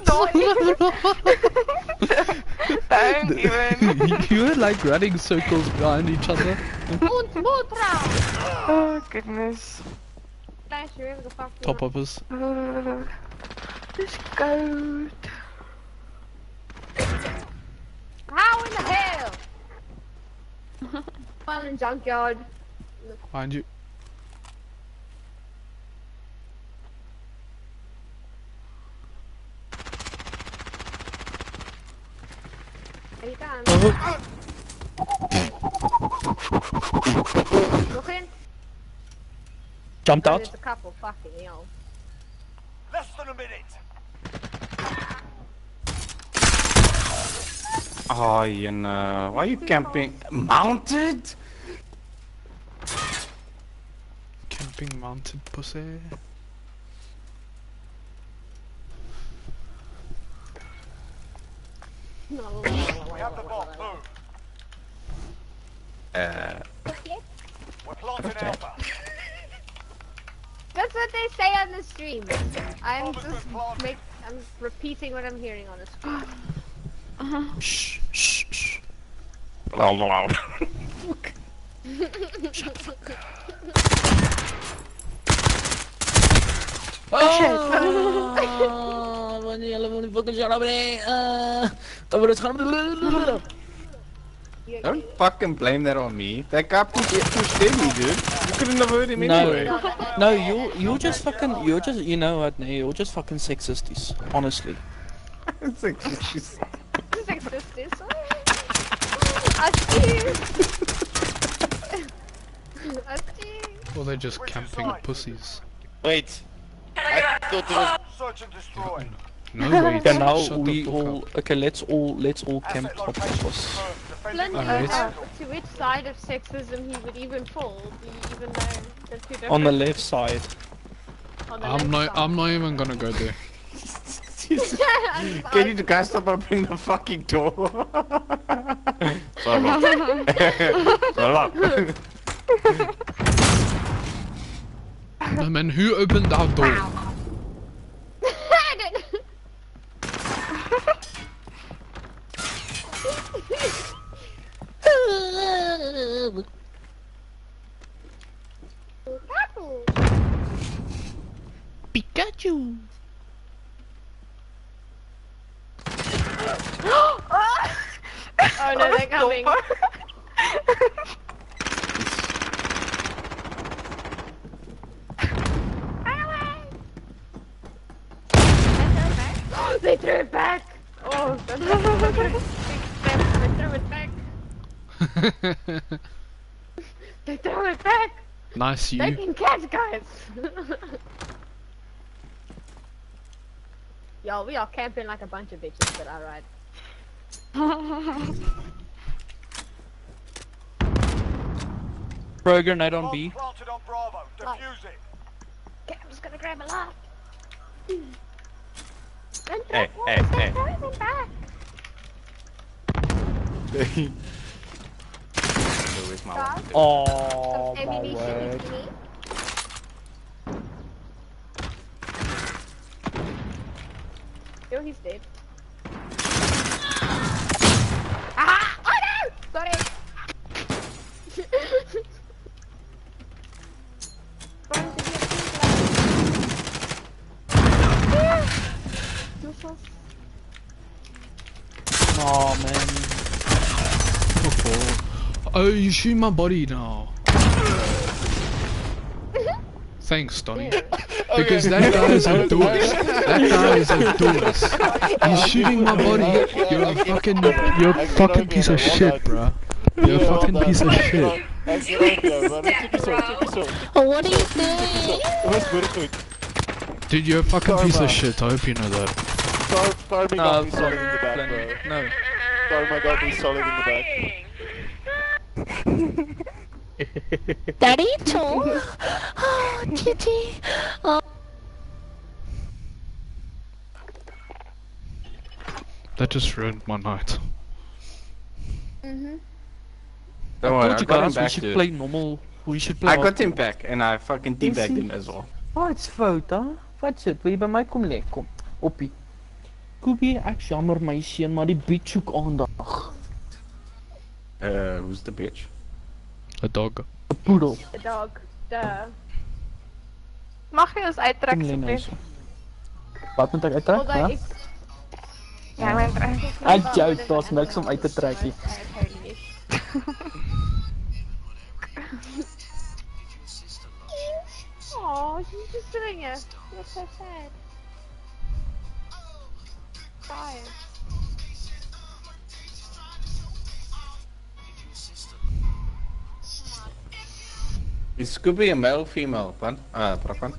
Don't even. You were like running circles behind each other. Oh goodness. Top uppers. Let's go. How in the hell? Well, in junkyard. Behind you. Look in. Jumped Oh, out. there's a couple. Fucking hell. Less than a minute. Oh, you know. Why are you camping? Mounted? Camping mounted pussy. We have the bomb. Move. We're planting Alpha. That's what they say on the stream. I'm repeating what I'm hearing on the stream. Shh, shh, shh. Wanneer jullie van die fucking shut up, nee. Dan wordt het gewoon. Don't fucking blame that on me. That guy pushed in me, dude. You couldn't have heard him anyway. No, you're just fucking, you know what, nee, you're just fucking sexisties, honestly. Sexisties. Sexisties. I see. I see. Or they're just camping pussies. Wait. I thought it was... Search and destroy. No wait. Okay, now shut we the fuck all, up. okay, let's all camp top of us. Flynn, Alright. to which side of sexism he would even fall? Do you even know the two different? On the left side. On the I'm left not even gonna go there. side. Can you guys stop opening the fucking door? Sorry. No man, who opened that door? I didn't. Pikachu! Oh no, they're coming. They threw it back! Oh, that's a big step. They threw it back. They threw it back! Nice They you. can catch, guys! Yo, we are camping like a bunch of bitches, but alright. Throw a grenade on B. Planted on Bravo. Defuse it. Okay, I'm just gonna grab a lot. Hey. Where's my one? Oh my Ammunition word. if you need. Yo, he's dead. Ah! Oh no! Sorry. Oh man. Oh, you shoot my body now. Thanks, Donnie. Because that guy is a douche. That guy is a douche. He's shooting my body. You're a fucking piece of shit, bro. You're a fucking piece of shit. What are you doing? Dude, you're a fucking piece of shit. I hope you know that. Stormy got me solid in the back, bro. No. Stormy got me solid in the back. Daddy too? Oh, kitty. Oh. That just ruined my night. Don't I worry, told I you got him guys we back, should dude. play normal. We should play. I got him back and I fucking teabagged him as well. Wat's fout, hè? Wat shit? Wil jy by my kom lê? Kom. Oppie. Koopie, ek jammer my seun, maar die bitch soek aandag. Who's the bitch? A dog. 'n Poedel. The dog. Duh. Mag je ons uittrekken, Kom lê nou alsjeblieft? so. Wat moet ek uittrek? Although Ja? ik... Ja, mijn trein. Ek joke, daar's niks om uit te trek nie. Oh, she's just doing it. That's so sad. Tired. Is Scooby a male or female, Pan? Brakpan?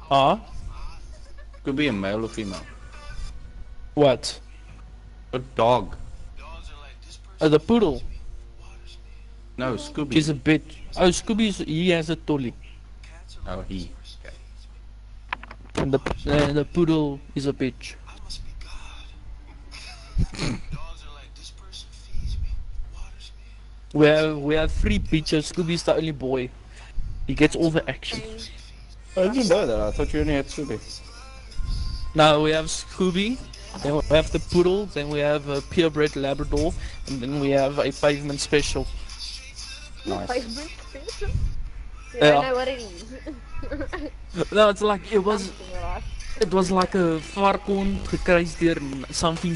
Huh? Scooby a male or female? What? A dog. The poodle. No, Scooby. He's a bitch. Oh, he has a tolly. Oh, he. Okay. And the poodle is a bitch. we have 3 bitches. Scooby's the only boy. He gets all the action. I didn't know that. I thought you only had Scooby. Now we have Scooby, then we have the poodle, then we have a purebred Labrador, and then we have a pavement special. Nice. Pavement special? Yeah. I know what it is. No, it's like it was like a varkon gekruis deur something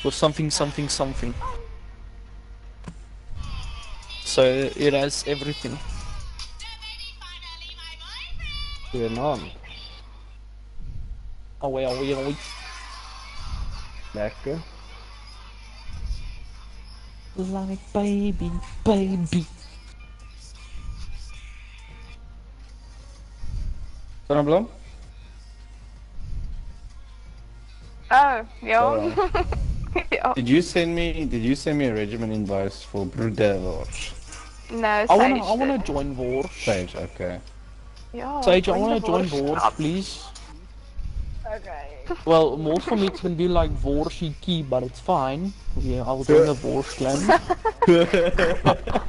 or something. So it has everything. Goeienaand. Away. Lekker. Like baby. Sonneblom? Oh, yeah. Yeah. Did you send me a regimen invite for Broederwars? No, I Sage wanna did. join Wars. Sage, okay. Yeah, Sage, I join wanna the join Wars Wars, club. please. Okay. Well, more for me it's gonna be like Warsy key, but it's fine. Yeah, I'll join the Wars clan.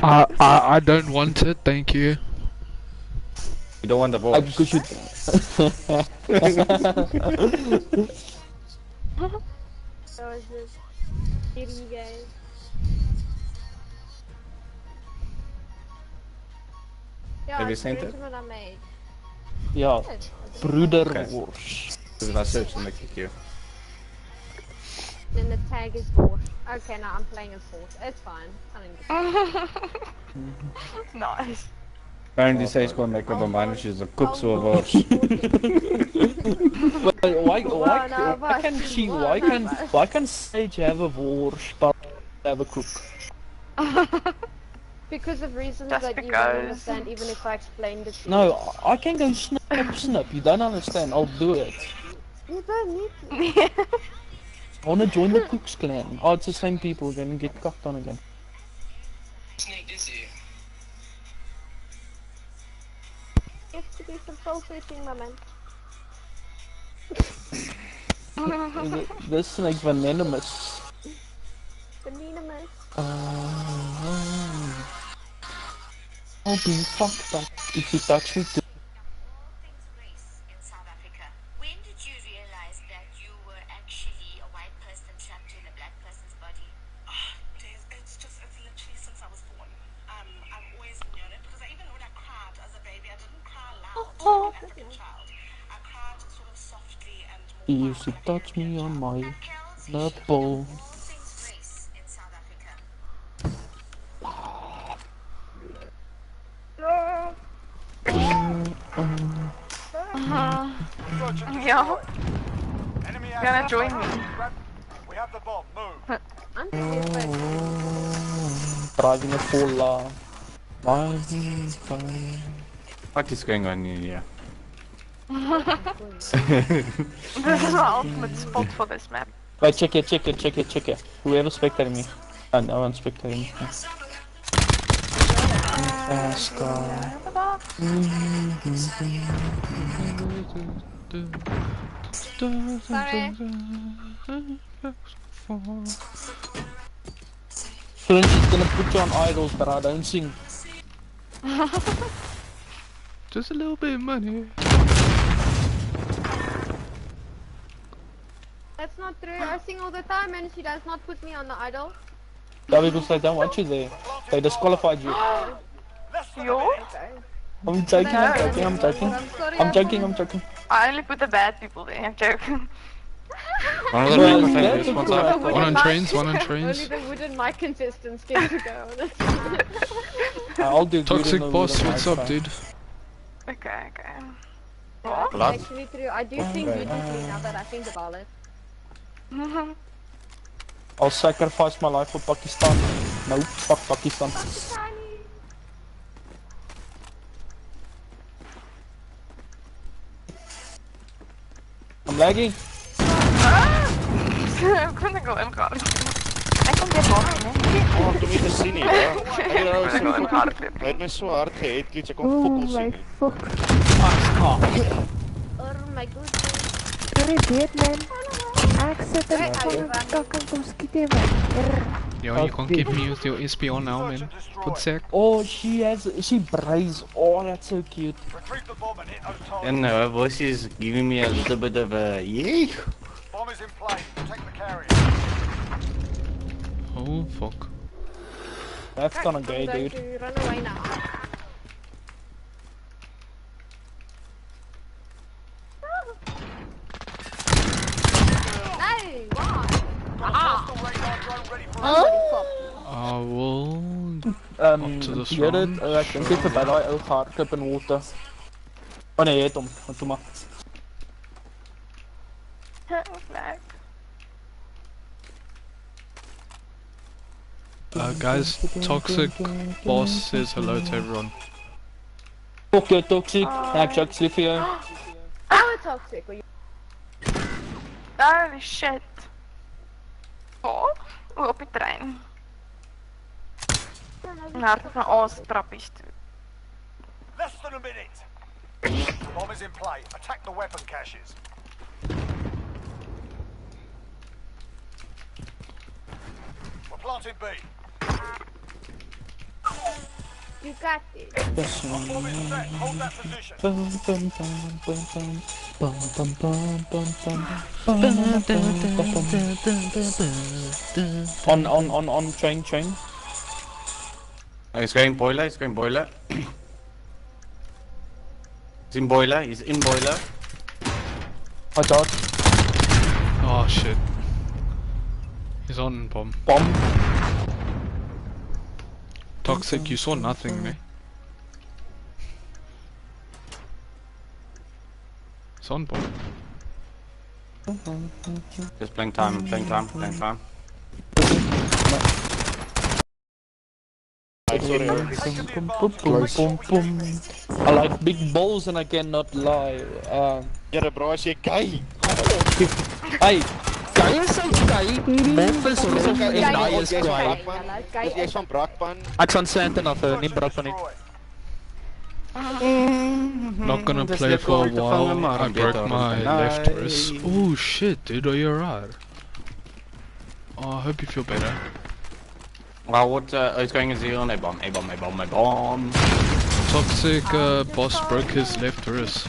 I don't want it, thank you. You don't want the voice? Because you... So is this kitty guys? Yeah, Have you it's sent it? what I made. Ja, Yes. Broederwars. Because if I search, then I kick you. Then the tag is Force. Okay, now I'm playing as Force. It's fine. I don't Nice. Apparently Sage kan lekker bij mij, dus is een koepswars. Why can Sage have a Wars but have a cook? Because of reasons Just that you because. don't understand, even if I explained it to you. No, I can go snip. You don't understand. I'll do it. You don't need to. I wanna join the Cooks clan. Oh, it's the same people again and get cocked on again. You have to do some soul searching, my man. This snake venomous. Venomous. I'll be fucked up if you touch me too. When did you realize that you were actually a white person trapped in a black person's body? It's literally since I was born. I've always known it because even when I cried as a baby, I didn't cry loud like an African child. I cried sort of softly and more. You used to touch me on my nipple. Yeah. You're gonna join me. We have the bomb. Move. Driving a Pola. What is going on in here? This is my ultimate spot for this map. Wait, check it. Whoever spectating me. No one's spectating me. Sorry. French is gonna put you on idols, but I don't sing. Just a little bit of money. That's not true. I sing all the time and she does not put me on the idol. Yeah, because they don't want you there. They disqualified you. You? Okay. I'm joking. I only put the bad people there, I'm joking. One of the Well, people that's think a one good on idea. trains, one on Only trains. the wooden mic contestants get to go on it. I'll do good Toxic in the boss, wooden what's up, mic, dude? Okay. That's Blood? actually true. I do sing beautifully now that I think about it. I'll sacrifice my life for Pakistan. No, fuck Pakistan. lagging. I'm gonna go in car. I can get off, Oh, ek het hom nie gesien nie, bro. Hy het my so hard gehad, glitch, ek kon fokol sien nie. Fuck. Oh my goodness. Sorry, dead man. Ek sit in die kak en kom skiet jy my. Yo, you can't give me with your SP on now, man. What the heck? Oh, she brays. Oh, that's so cute. Retrieve the bomb and hit those targets. And her voice is giving me a little bit of a yay. Bomb is in play. Protect the carrier. Oh, fuck. That's kinda gay, I'm going dude. to run away now. Hey, why? I will Up to the jy het front. ek dink dit verby daai ou hardloop in water. Oh nee, jy het hom. Wat toe maar. Flag. Guys, Toxic Boss says hello to everyone. Fuck you, Toxic. Ek actually vir jou. How toxic were you? Holy shit. Oh, op die trein. Naar van ons trappies toe. Less than a minute. Bomb is in play. Attack the weapon caches. We're planting B. You got this. Bomb is set. Hold that position. On, train. He's going boiler, he's in boiler. He's in boiler. Watch out. Oh shit. He's on bomb. Bomb. Toxic, you saw nothing, ne? He's on bomb. Just playing time. I like big balls and I cannot lie. Jere bro, as jy gay. Hey, kan jy so gay? Memphis rof en daai is kwaai. Jy's van Brakpan. Ek van Sandton af, nie Brakpan nie. Not gonna play for a while. I broke my left wrist. Oh shit, dude, are you alright? Oh, I hope you feel better. Well, what is going to zero? A bomb. Toxic boss broke his left wrist.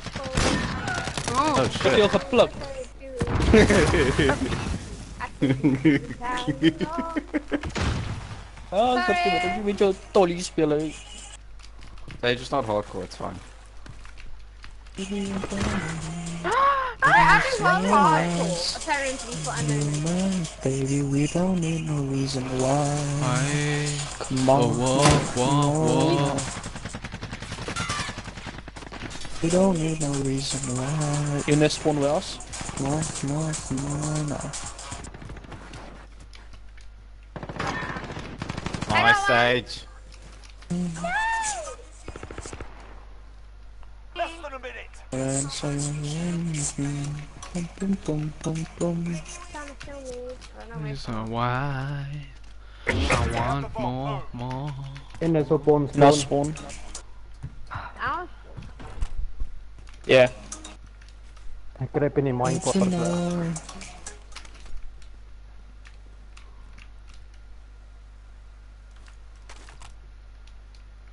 Oh shit. Jy al gepluk. Oh, ek het met jou tollie speel. They're just not hardcore, it's fine. I just want hardcore, apparently, for unknown. Baby, we don't need no reason why. Come on. Whoa. We don't need no reason why. In this spawn with us? Come on. Nice stage. Less than a minute. Reason why I want more. In this spawn. Last spawn. Ow. Yeah. Ek kruip in die mine quarter.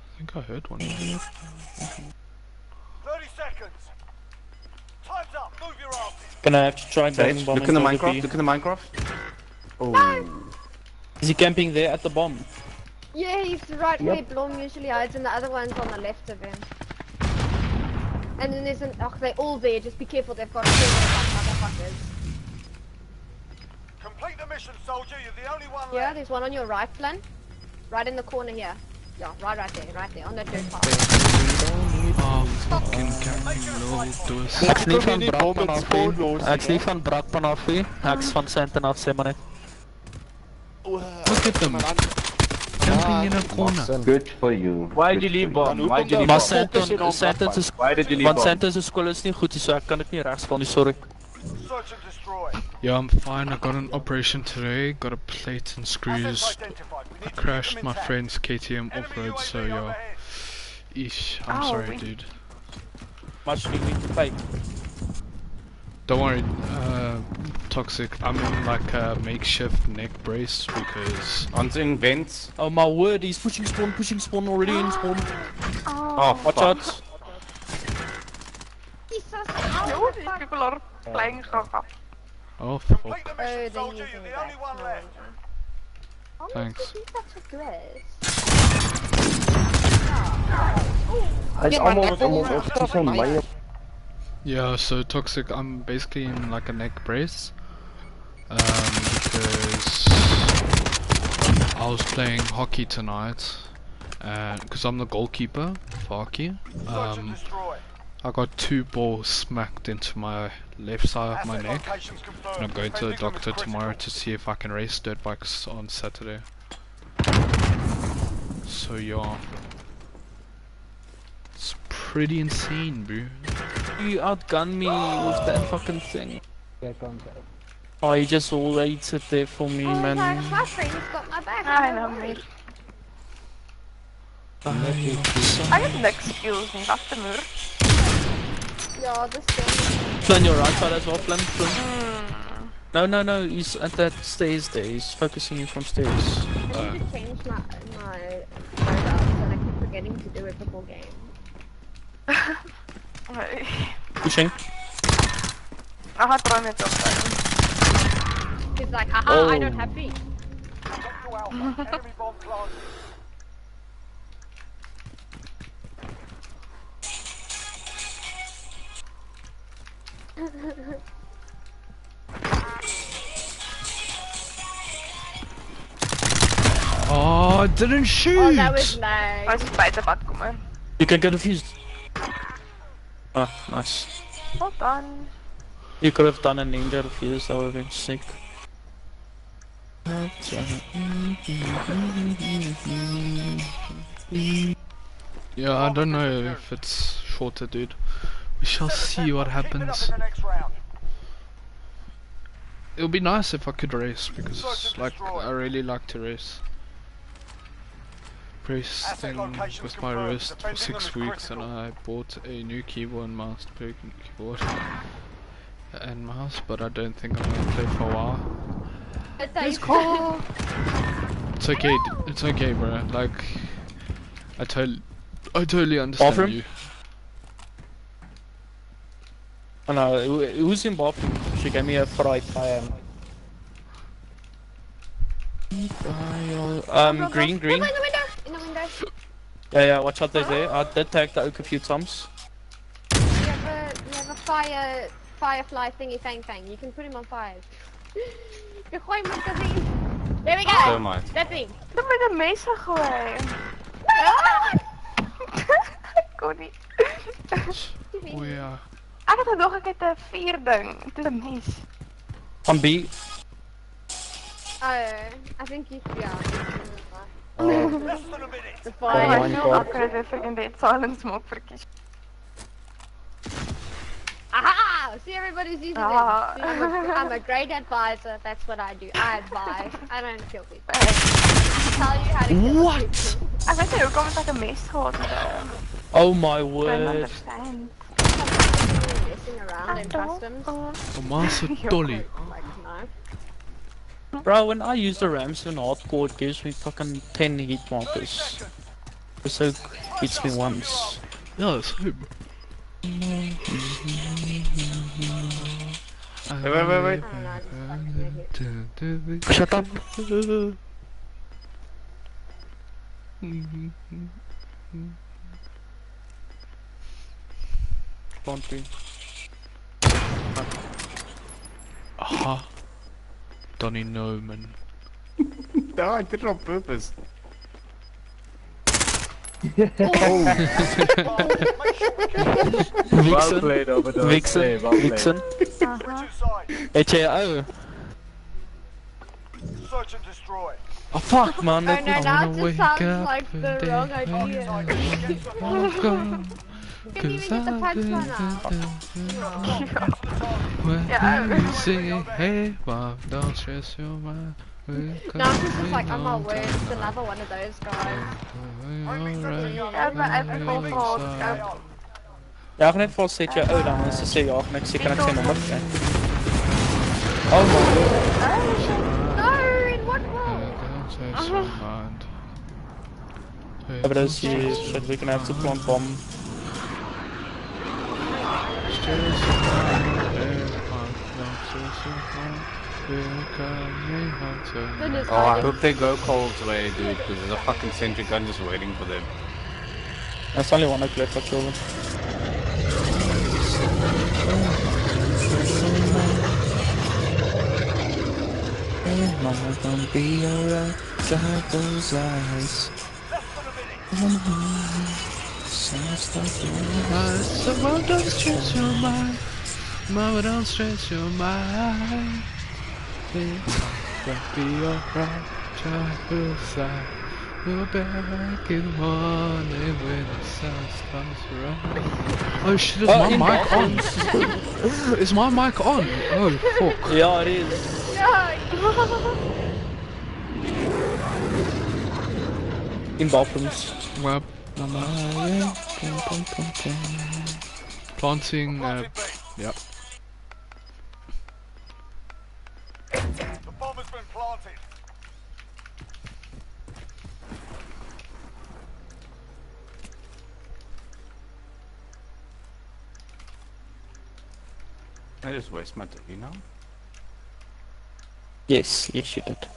I think I heard one. 30 seconds. Time's up. Move your asses. Gonna have to try and bomb. Look in the Minecraft. Oh. Is he camping there at the bomb? Yeah, he's right where Blom usually hides, and the other one's on the left of him. And then there's they're all there, just be careful, they've got motherfuckers. Complete the mission, soldier. You're the only one Yeah, left. there's one on your right flank. Right in the corner here. Yeah, right there, on that dirt path. Oh, fucking camping low to us. Ek's nie van Brakpan af nie. Ek's nie van Brakpan af nie. Ek's van Sandton af, sê maar net. Look at them. Camping in a corner. Good for you. Why did you leave bomb? Why did you leave Maar bomb? Sandton is Why did you leave want bomb? Sandton se skool is nie goed nie, so ek kan dit nie regs van nie, sorry. Search and destroy. Yeah, I'm fine. I got an operation today. Got a plate and screws. I crashed my friend's KTM off-road, so yeah. Eesh, I'm sorry, dude. Much do you need to pay? Don't worry, Toxic. I'm in like a makeshift neck brace because... On in vents. Oh my word, he's pushing spawn already in spawn. Oh, watch out. No, these people are playing Gaga. Oh, fuck. Oh, they're using that. Thanks. Hij is allemaal op zijn mij. Yeah, so Toxic, I'm basically in like a neck brace. Because I was playing hockey tonight. And because I'm the goalkeeper for hockey. I got 2 balls smacked into my left side of my neck. And I'm going to the doctor tomorrow to see if I can race dirt bikes on Saturday. So yeah. It's pretty insane, bro. You outgunned me with that fucking thing. Yeah, contact. Oh, you just all waited there for me, man. My friend's got my back. I know, mate. I have next skills in customer. Yeah, this thing. Flynn, your right side as well, Flynn. No, he's at that stairs there. He's focusing you from stairs. I need to change my loadouts and I keep forgetting to do it before game. Pushing. I had run it off. He's like, haha, I don't have feet. Enemy bomb planted. Oh, I didn't shoot! Oh, that was nice. I was buitenpad komen. You can get defused. Ah, nice. Well done. You could have done a ninja defuse, that would have been sick. Yeah, I don't know if it's shorter, dude. We shall see what happens. It would be nice if I could race, because like I really like to race. Racing with my wrist for 6 weeks, and I bought a new keyboard and mouse, keyboard and mouse, but I don't think I'm gonna play for a while. It's cool. It's okay, bro. Like, I totally understand Bathroom? you. Oh no, who's in bathroom? She gave me a fright. Green. In the window. Yeah, watch out there. I did tag that ook a few times. You have a firefly thingy thing. You can put him on fire. You gooi him met dat ding. There we go. So much. That thing. Ik heb met een mes gegooid. Ik kon niet. Oh yeah. Ik had nog een keer 4 ding. Het is een mes. On B. I think you should, Less than a minute. The Oh, fire. I feel awkward if I can dead silence smoke verkies. Aha! See, everybody's using it. See, I'm a great advisor. That's what I do. I advise. I don't kill people. I tell you how to kill people. Ik weet niet hoe kom ik een mes gehad. Oh my I don't word. understand. Messing around in customs. Oh, Master Dolly. Like, no. Bro, when I use the Rams in hardcore, it gives me fucking 10 hit markers. It so hits me once. Yeah, that's him. Wait. Shut up. Pantry. Aha. Donnie no, man. No, I did it on purpose. Well played over those. Vixen. Hey, well played. Vixen. HAO. Search and destroy. Oh fuck, man. Oh no, now it wake just sounds up like the wrong idea. Oh god. Didn't even get the punchline out. Yeah. You sing, hey, mom, don't stress your mind. No, this is like, I'm not worried. It's another one of those guys. Ja, maar even vol vol. Ja, net voor zit je. Oh, dan is het zeker ook niks. Je kan ik geen nummer krijgen. Oh man. No, in what world? Ja, but those shit, we're gonna have to plant bomb. Oh, I hope they go Cole's way, dude, because there's a fucking sentry gun just waiting for them. There's only one left, I killed him. Mama, gonna be alright, dry those eyes. Mama, don't stress your mind. Mama, don't stress your mind. It's gonna be alright, try those eyes. We'll be back in the morning when the sun starts to rise. Oh shit, is my mic on? Is my mic on? Oh fuck. Yeah, it is. In bathrooms. Well, planting, yep. The bomb has been planted. I just waste my day, you know? Yes, yes you did.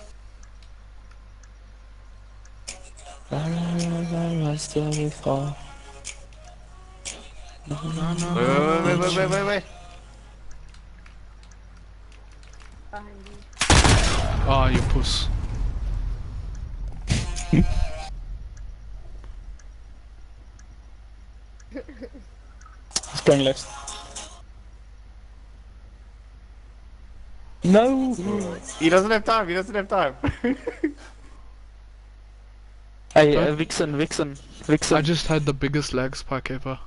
Still we fall. Wait. Ah, you puss. It's going left. No! He doesn't have time, he doesn't have time. Hey, Vixen. I just had the biggest lag spike ever.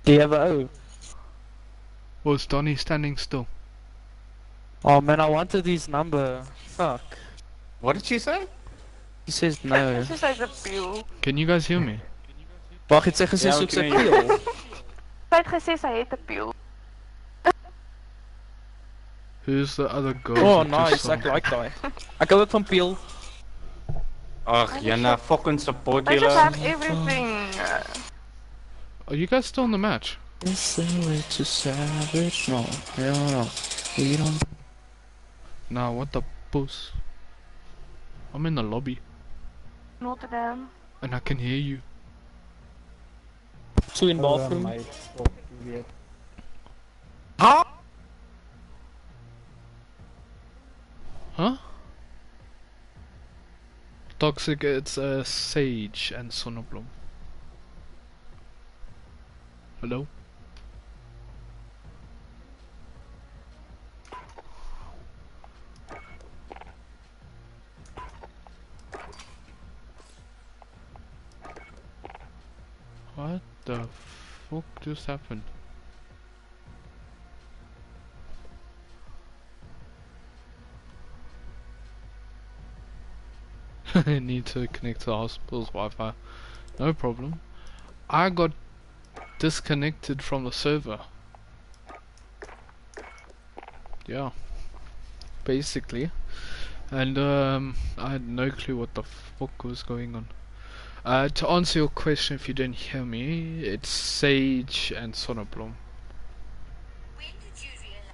Do you have a O? Was Donnie standing still? Oh man, I wanted his number. Fuck. What did she say? He says no. She says a pill. Can you guys hear me? Wacht, het zeggen ze Ja, zoekt we zijn kunnen pil. Sy het gesê sy het 'n pill. Who's the other girl? Oh that just nice, ek saw? like daai. Ek hou ook van pil. Ach, Jana, fucking support They just julle. have everything. Are you guys still in the match? It's a way to savage, no, we don't. Nah, what the puss? I'm in the lobby Rotterdam. and I can hear you. Two in bathroom. Huh? Huh? Toxic, it's Sage and Sonneblom. Hello? What the fuck just happened? I need to connect to the hospital's Wi-Fi. No problem. I got disconnected from the server. Yeah. Basically. And I had no clue what the fuck was going on. To answer your question, if you didn't hear me, it's Sage and Sonneblom. When did you realize?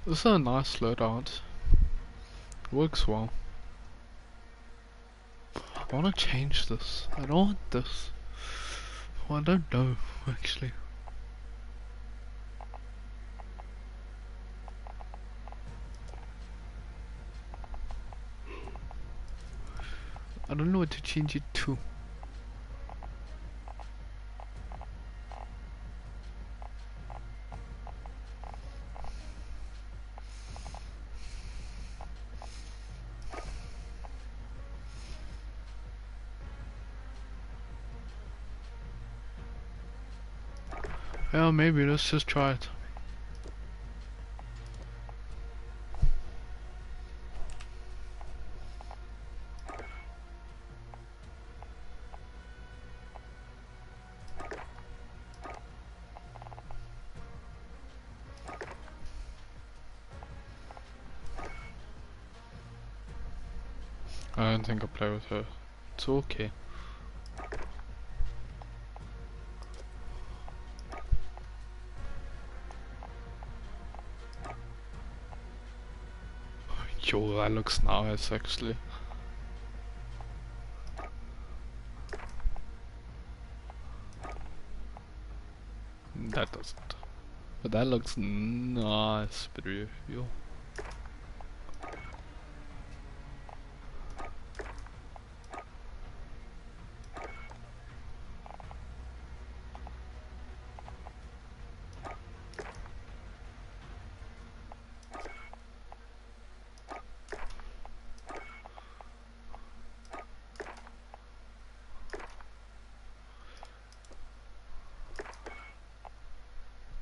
This is a nice loadout. Works well. I want to change this. I don't want this. Well, I don't know, actually. I don't know what to change it to. Yeah, maybe, let's just try it. I don't think I'll play with her. It's okay. Yo, that looks nice actually. That doesn't. But that looks nice, bro. Yo.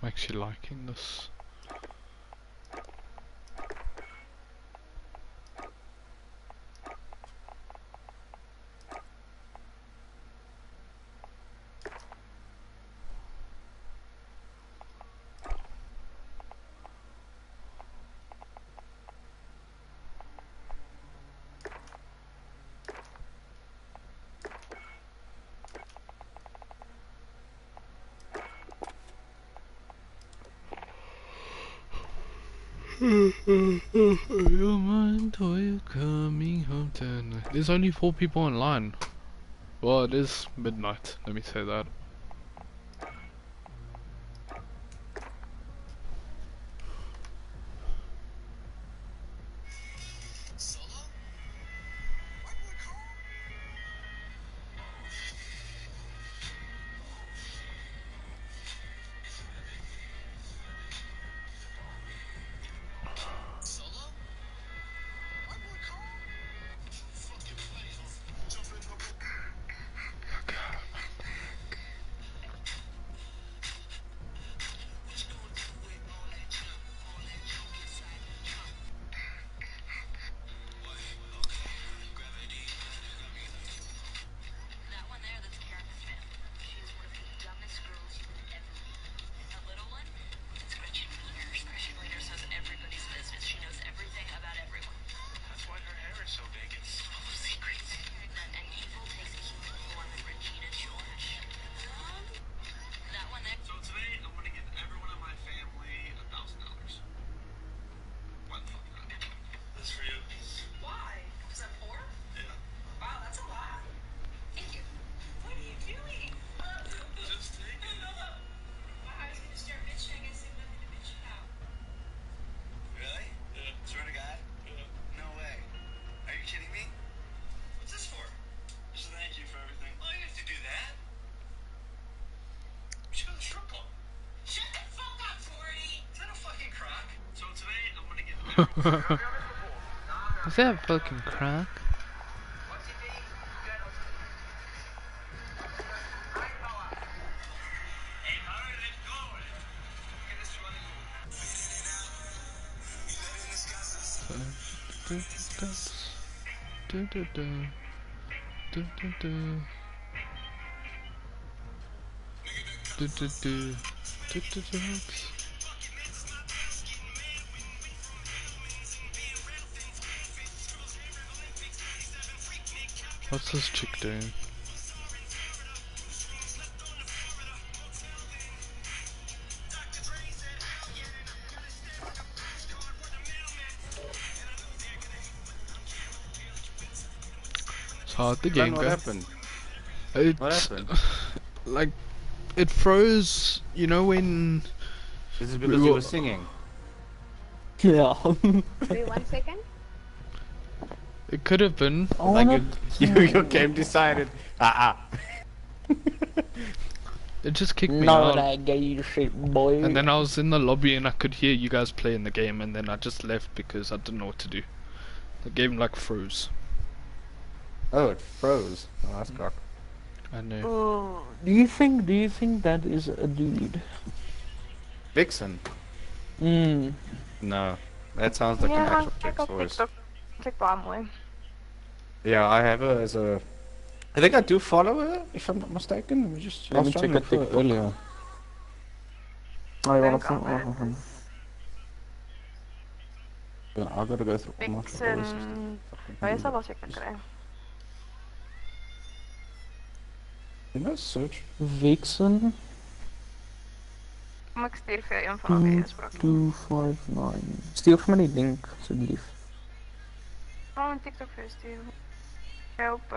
I'm actually liking this. Your mind, are you coming home tonight? There's only 4 people online. Well, it is midnight, let me say that. Is that a fucking crack? What's this chick doing? So how'd the game What go? happened? What happened? Like, it froze, you know when... Is it because you were singing? Yeah. Wait 1 second. It could have been. Oh, Like your game decided, It just kicked me None out. of that gay shit, boy. And then I was in the lobby and I could hear you guys playing the game, and then I just left because I didn't know what to do. The game like froze. Oh, it froze. Oh, that's cock. I know. Do you think that is a dude? Vixen? Mm. No. That sounds like an Ja, actual kijk chick's op voice. TikTok. Kijk baie mooi. Yeah, I have her as a... I think I do follow her, if I'm not mistaken. Let me just... I was trying to look for her earlier. Oh, you wanna Denk aan mij. I gotta go through all my followers. Vixen... Waar is dat wel checken krijgen? You know, search. Vixen. Kom, ik stuur vir jou een van haar video's, bro. 259. Stuur vir my die link, asseblief. Oh, een TikTok vir jou stuur. Jy op,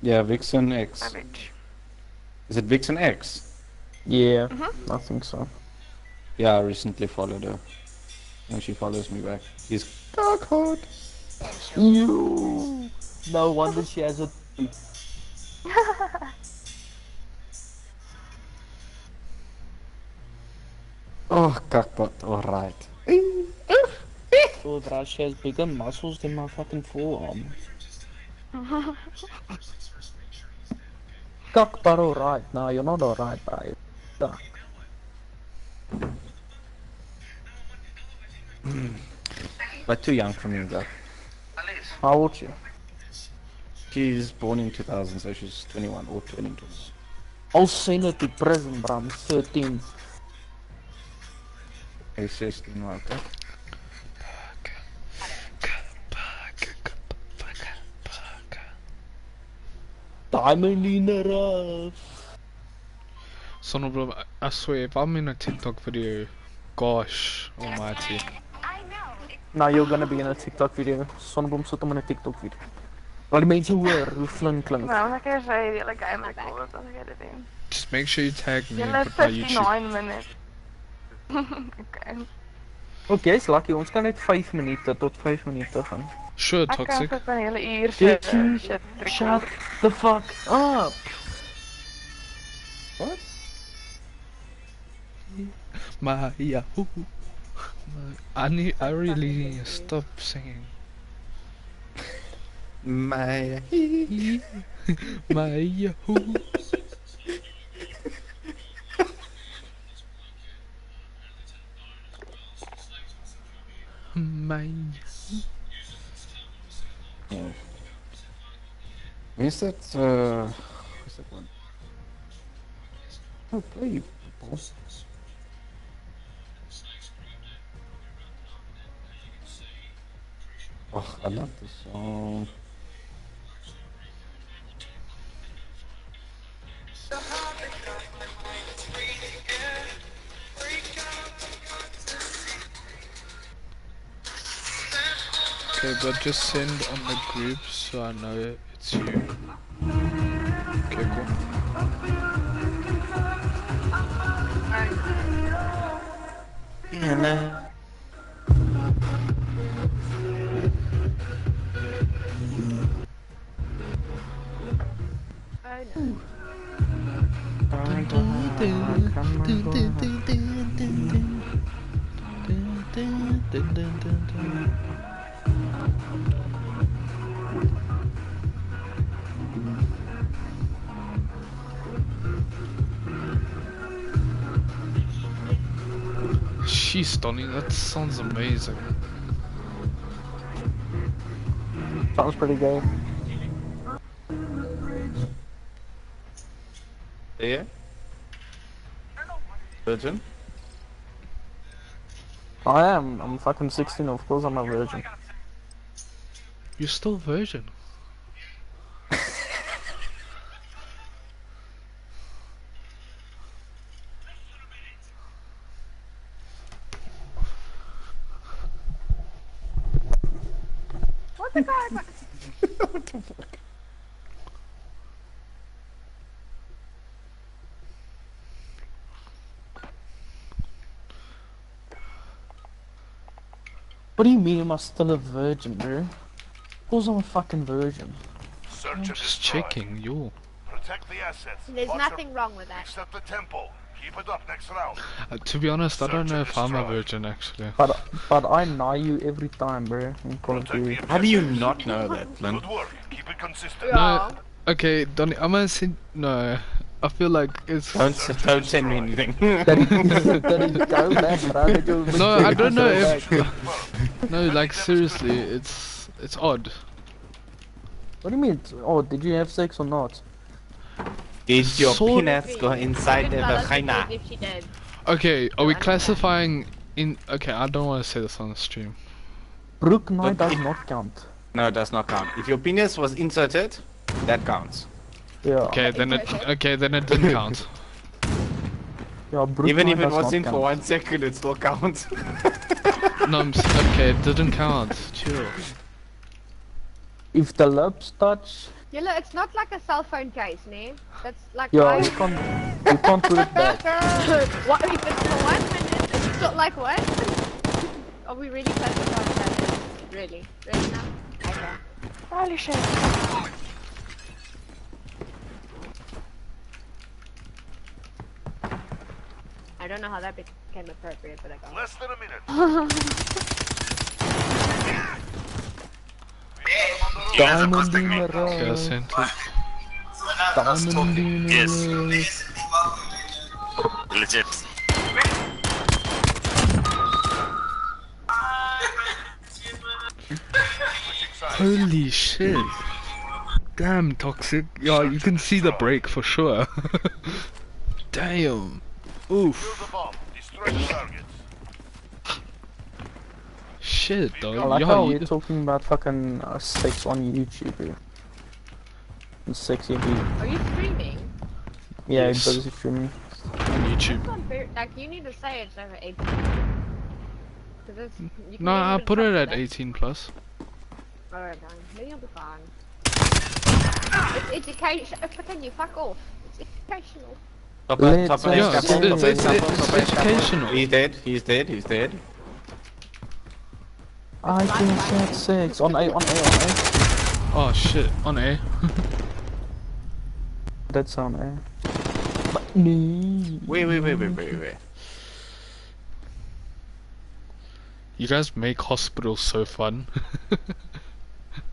Yeah, Vixen X. Savage. Is it Vixen X? Yeah, I think so. Yeah, I recently followed her. And she follows me back. He's dark hot. You. No wonder she has a. Oh, cockpot, alright. Oh, bro, she has bigger muscles than my fucking forearm. Cockpot, alright. No, you're not alright, bro. Duck. But too young for me, though. How old is she? She's born in 2000, so she's 21 or 22. I'll send her to prison, bro. I'm 13. Hey, 16, okay. Diamond in the rough. Son of a, I swear, if I'm in a TikTok video, gosh almighty. Now you're gonna be in a TikTok video. Sonnebloem sit om in 'n TikTok video. Al die mense hoor hoe flink klink. Nou, ek kan sê die hele game record as ek dit doen. Just make sure you tag me and Julle put my YouTube. 59 minutes. Okay. Okay, is lucky. Ons kan net 5 minute tot 5 minute gaan. Sure, Ek kan toxic. tot 'n hele uur Did sit. you Shit, shut the fuck up? What? My Yahoo. I really need to stop singing. My My Yahoo. My Yeah. Where's that, where's that one? Oh, play, boss. Oh, I love this song. Okay, but just send on the group so I know it's you. Okay, cool. Yeah, Sheesh, Donnie, that sounds amazing. Sounds pretty gay. Yeah? Virgin? I am. I'm fucking 16. Of course, I'm a virgin. You're still virgin. What the fuck? What the fuck? What do you mean am I still a virgin, bro? Of course I'm a fucking virgin. Search I'm and just destroy. checking, yo. Protect the assets. There's Watch nothing wrong with that. Except the temple. Keep it up next round. To be honest, I don't Search know and if I'm a destroy. virgin actually. But I know you every time, bro. In Call of Protect the Duty. How do you objectives. not know that, Flynn? Good work. Keep it consistent. No, Okay, Donny, I'm gonna send. No, I feel like it's. Don't send me anything. No, I don't know if. No, like seriously, it's odd. What do you mean? Oh, did you have sex or not? Did your So- penis go inside the vagina? If she did. Okay, are we classifying in? Okay, I don't want to say this on the stream. Brook night does not count. No, it does not count. If your penis was inserted, that counts. Yeah. Okay, then it didn't count. Yeah, Brook Even night if it does was not in count. for 1 second, it still counts. No, okay, it didn't count. Chill. If the lips touch, Yeah, look, it's not like a cell phone case, ne? That's like. yeah, you can't put it back. What if it's for 1 minute? It's not like what? Are we really classifying that? Really? Really now? Okay. Holy shit. I don't know how that became appropriate, but I got it. Less than a minute. Diamond in the Okay, I rough. sent it. Diamond in the Yes. rough. Legit. Holy shit. Damn, Toxic. Yeah, you can see the break for sure. Damn. Oof. Destroy the targets. Shit, I dog. like Yeah, how you we're talking about fucking sex on YouTube. Here. And sexy dude. Are you streaming? Yeah, Yes. it's busy streaming. on YouTube. It's not very, like, you need to say it's over 18. 'Cause it's, you can No, get I even put it touch at that. 18 plus. Alright, fine. Maybe you'll be fine. It's education. Can you fuck off? It's educational. Top Let's top go. Yeah, left, it's, top it's, left, it's, top it's left, top left. educational. He's dead, he's dead, he's dead. I can have sex on A, on A, on A. Oh shit, on A. That's on A. But no. Wait. You guys make hospitals so fun.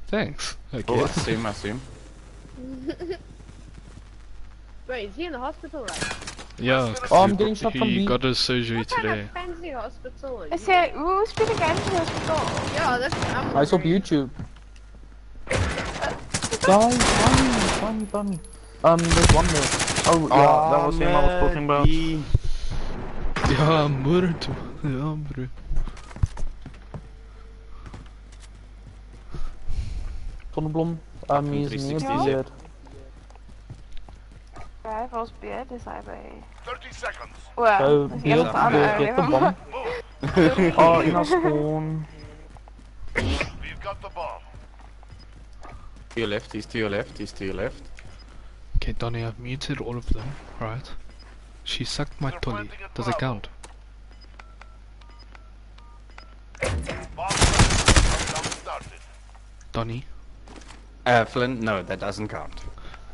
Thanks. I Oh, guess. I assume. Wait, is he in the hospital right? Yeah, Oh, I'm getting shot from he B. got his surgery What kind today. of fancy hospital is I say, who's been again to the hospital? Yeah, that's what I'm I saw wondering. YouTube. Guys, find me. There's one more. Oh, yeah, that was him I was talking about. Ja, moeder. Ja, bro. Zonneblom. He's near 360. BZ. Vijf als beer, dus hij bij... 30 seconds. Wow, So, dat is beer, heel aan get the bomb. Oh, in our spawn. We've got the bomb. To your left, he's to your left, he's to your left. Okay, Donnie, I've muted all of them, right? She sucked my tolly. Does it count? Bomb countdown started. Donnie? Flynn, no, that doesn't count.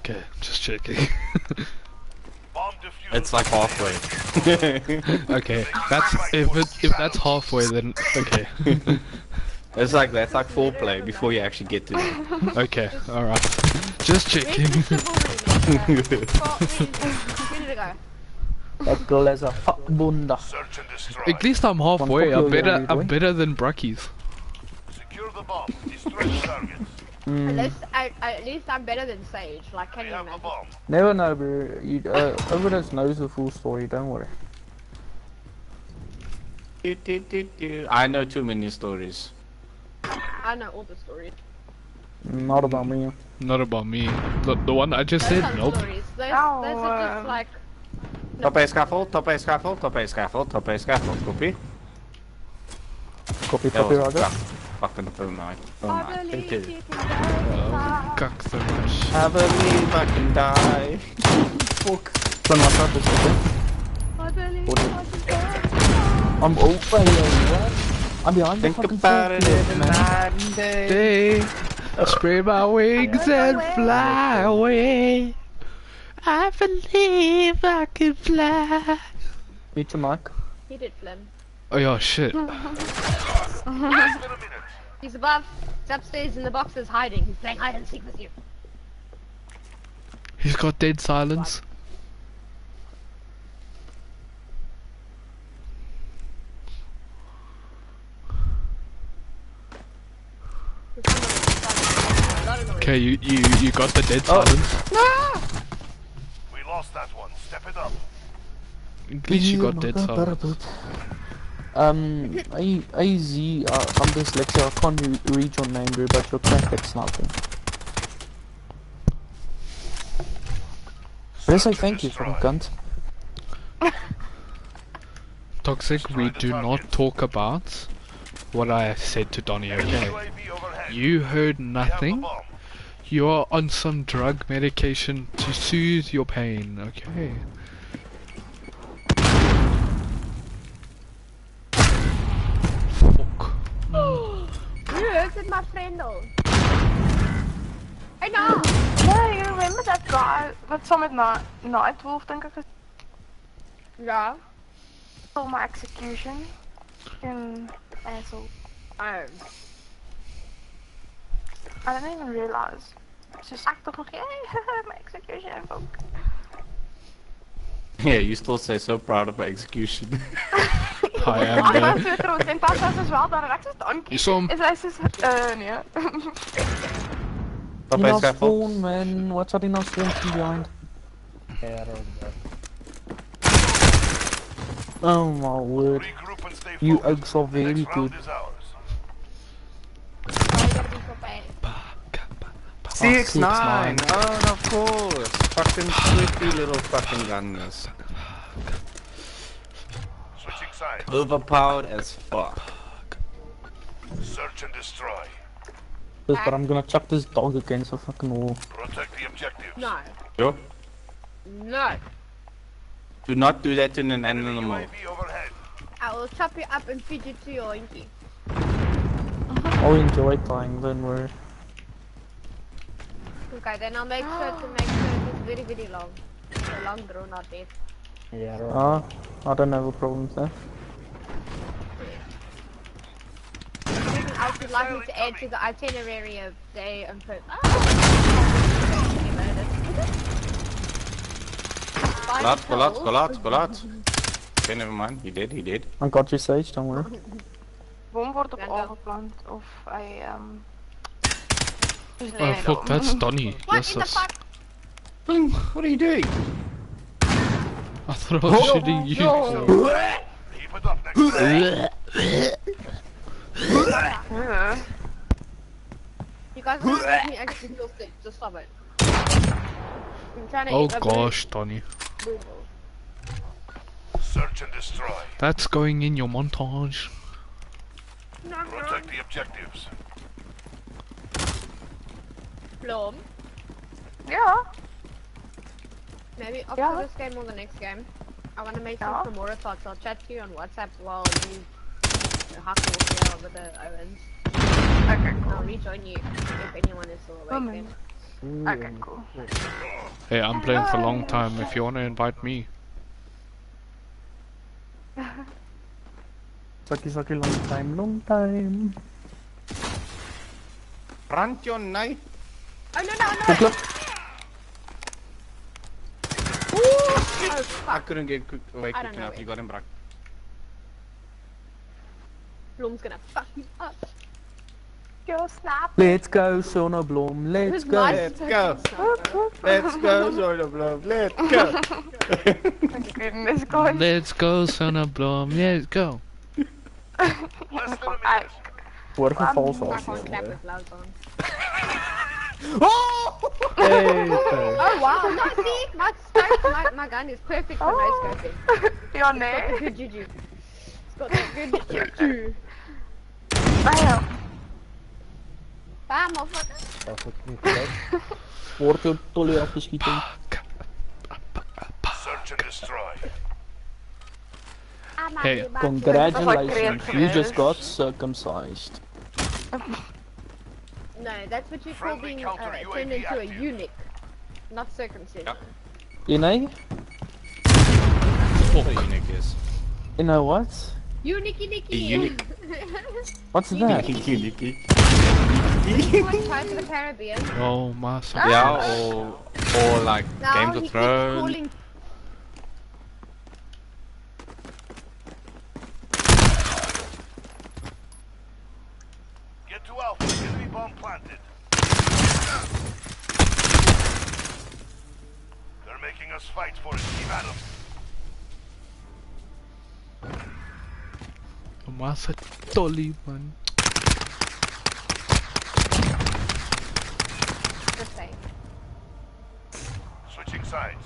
Okay, just checking. Bomb defused. It's like halfway. Okay, that's if that's halfway, then okay. That's like foreplay before you actually get to it. Okay, all right. Just checking. That girl has a fuck bunda. Search and destroy. At least I'm halfway. One I'm copy better. already, I'm boy. better than Brackies. Secure the bomb. Destroy the targets. At least I'm better than Sage. Like, can We you have the imagine? bomb. Never know, bro. You, Overdose knows the full story, don't worry. I know too many stories. I know all the stories. Not about me. Not about me. The one I just Those said. are Nope. stories. Those Oh, are just like. Top A scaffold, top A scaffold, top A scaffold, top A scaffold. Copy? Copy, That copy, was Roger. fucking phone night. I Thank believe you. you can die. Kak so much. I believe I can die. Fuck. From my shot, this okay? I believe I can die. I'm over here, I'm behind the Think fucking about it forklift, every man. night and day. Day, spread my wings and fly away. I believe I can fly. Mute your mic. He did Flynn. Oh yeah, shit. He's above. He's upstairs in the boxes hiding. He's playing hide and seek with you. He's got dead silence. Okay, you got the dead silence. We lost that one. Step it up. At least you got dead silence. AZ, I'm dyslexic, I can't read your name, bro, but you're cracked at sniping. Let's say thank you, fucking cunt. Toxic, we do not talk about what I said to Donnie, okay? You heard nothing. You are on some drug medication to soothe your pain, okay? Fuck. You hurted my friend though. I know! Yeah, you remember that guy wat saam met Nightwolf dink ek is? Ja. Stole my execution. In asshole. Oh. I didn't even realize. Just ek toch nog my execution folk. Yeah, you still say so proud of my execution. I am Ek was so trots en pas as wel dan ek sê dankie. Is hom? Is hy soos nee. In our spawn, man. What's that in our spawn from behind? Oh my word. You oaks are very good. 6-9! Oh, of course! Fucking sweetie little fucking gunners. Switching sides. Overpowered as fuck. Search and destroy. But I'm gonna chuck this dog against the fucking wall. Protect the objectives. No. Yo? No. Do not do that to an animal. I will chop you up and feed you to your inky. I'll enjoy playing, don't worry. Okay, then I'll make sure to make sure it's very, very long. A long drawn out death. Yeah, I don't have a problem with that. Anything else you'd like me to add to the itinerary of day and per- Go out. Okay, never mind. He did. I got your sage, don't worry. Bom wordt op aangeplant of hij Oh fuck, that's Donnie. What in the fuck? What are you doing? I thought I was shooting you. Keep it up next You guys are gonna make me actually feel sick, just stop it. I'm trying to Oh eat a gosh, Donnie. Search and destroy. That's going in your montage. Protect the objectives. Bloom. Yeah. Maybe after this game or the next game, I want to make some more thoughts. I'll chat to you on WhatsApp while you huckle here over the Owens. Okay, cool. I'll rejoin you if anyone is still awake then. Okay, cool. Hey, I'm playing for a long time. If you want to invite me. Sucky, long time. Run your knife. Oh no! Oh, fuck. I couldn't get away I don't quick know enough. You got him, Brock. Bloom's gonna fuck me up. Go snap. Let's go, Sonneblom. Let's go. Let's go. Let's go, Sonneblom. Let's go. Goodness, guys. Let's go, Sonneblom. Let's go. Less than a minute. What a false I off. can't clap with loud on. Oh! Hey, Oh wow, no, see, my gun is perfect for no scoping. Ja, It's got nee. the good juju. It's got the good juju. Bam. Bam, motherfucker. Als het niet lukt. Wordt door Tolly afgeschieten. Search and destroy. Hey, Congratulations, you just got circumcised. No, that's what you call being turned into a eunuch, not circumcision. You know? What a eunuch is. You know what? Eunuchy Nicky! What's that? Eunuchy. Like Pirates of the Caribbean. Oh, massive. Yeah, or like Now Games he of keeps Thrones. calling. Get to Alpha. Enemy bomb planted. They're making us fight for it. Keep at them. Masa Dolly, man. The same. Switching sides.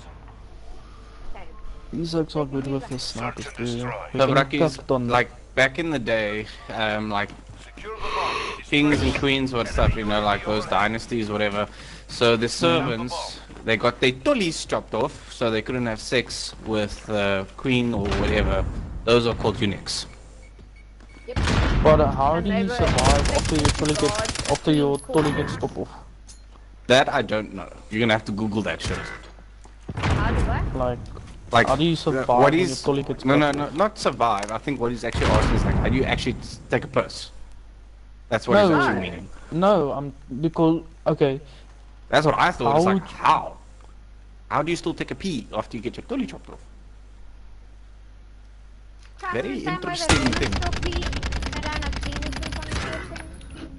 These oaks are good with the snipers too. We So can Brackies, cut on like back in the day, like kings and queens or stuff, you know, like those dynasties, whatever. So the servants, they got their tullies chopped off, so they couldn't have sex with the queen or whatever. Those are called eunuchs. But how do you survive after your tully gets chopped off? That I don't know. You're gonna have to Google that shit. How do I? Like, how do you survive what when is, your tully gets no, chopped off? not survive. I think what he's actually asking is like, how do you actually take a piss? That's what he's actually meaning. No, because, okay. That's what I thought. It's like, How how? How do you still take a pee after you get your tully chopped off? Very interesting thing.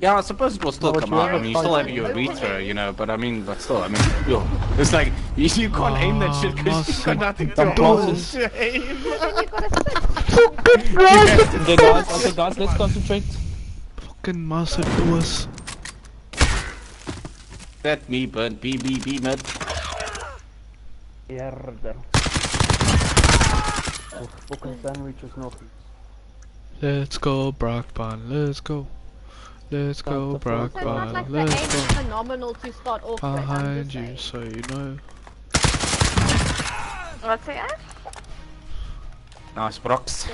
Yeah, I suppose it will still come out. I mean, you still have your urethra, you know, but I mean, but still, I mean, yo, it's like, you can't aim that shit because you've got nothing to hold to aim. Okay guys, let's concentrate. Fucking massive doers. That me, but B, mid. Eerder. Of fucking sandwiches nog iets. Let's go, Brockbon, let's go. Let's go, Brockbon, Like let's the aim is go. phenomenal to start off with. Behind you, so you know. What's it? Nice, Brox.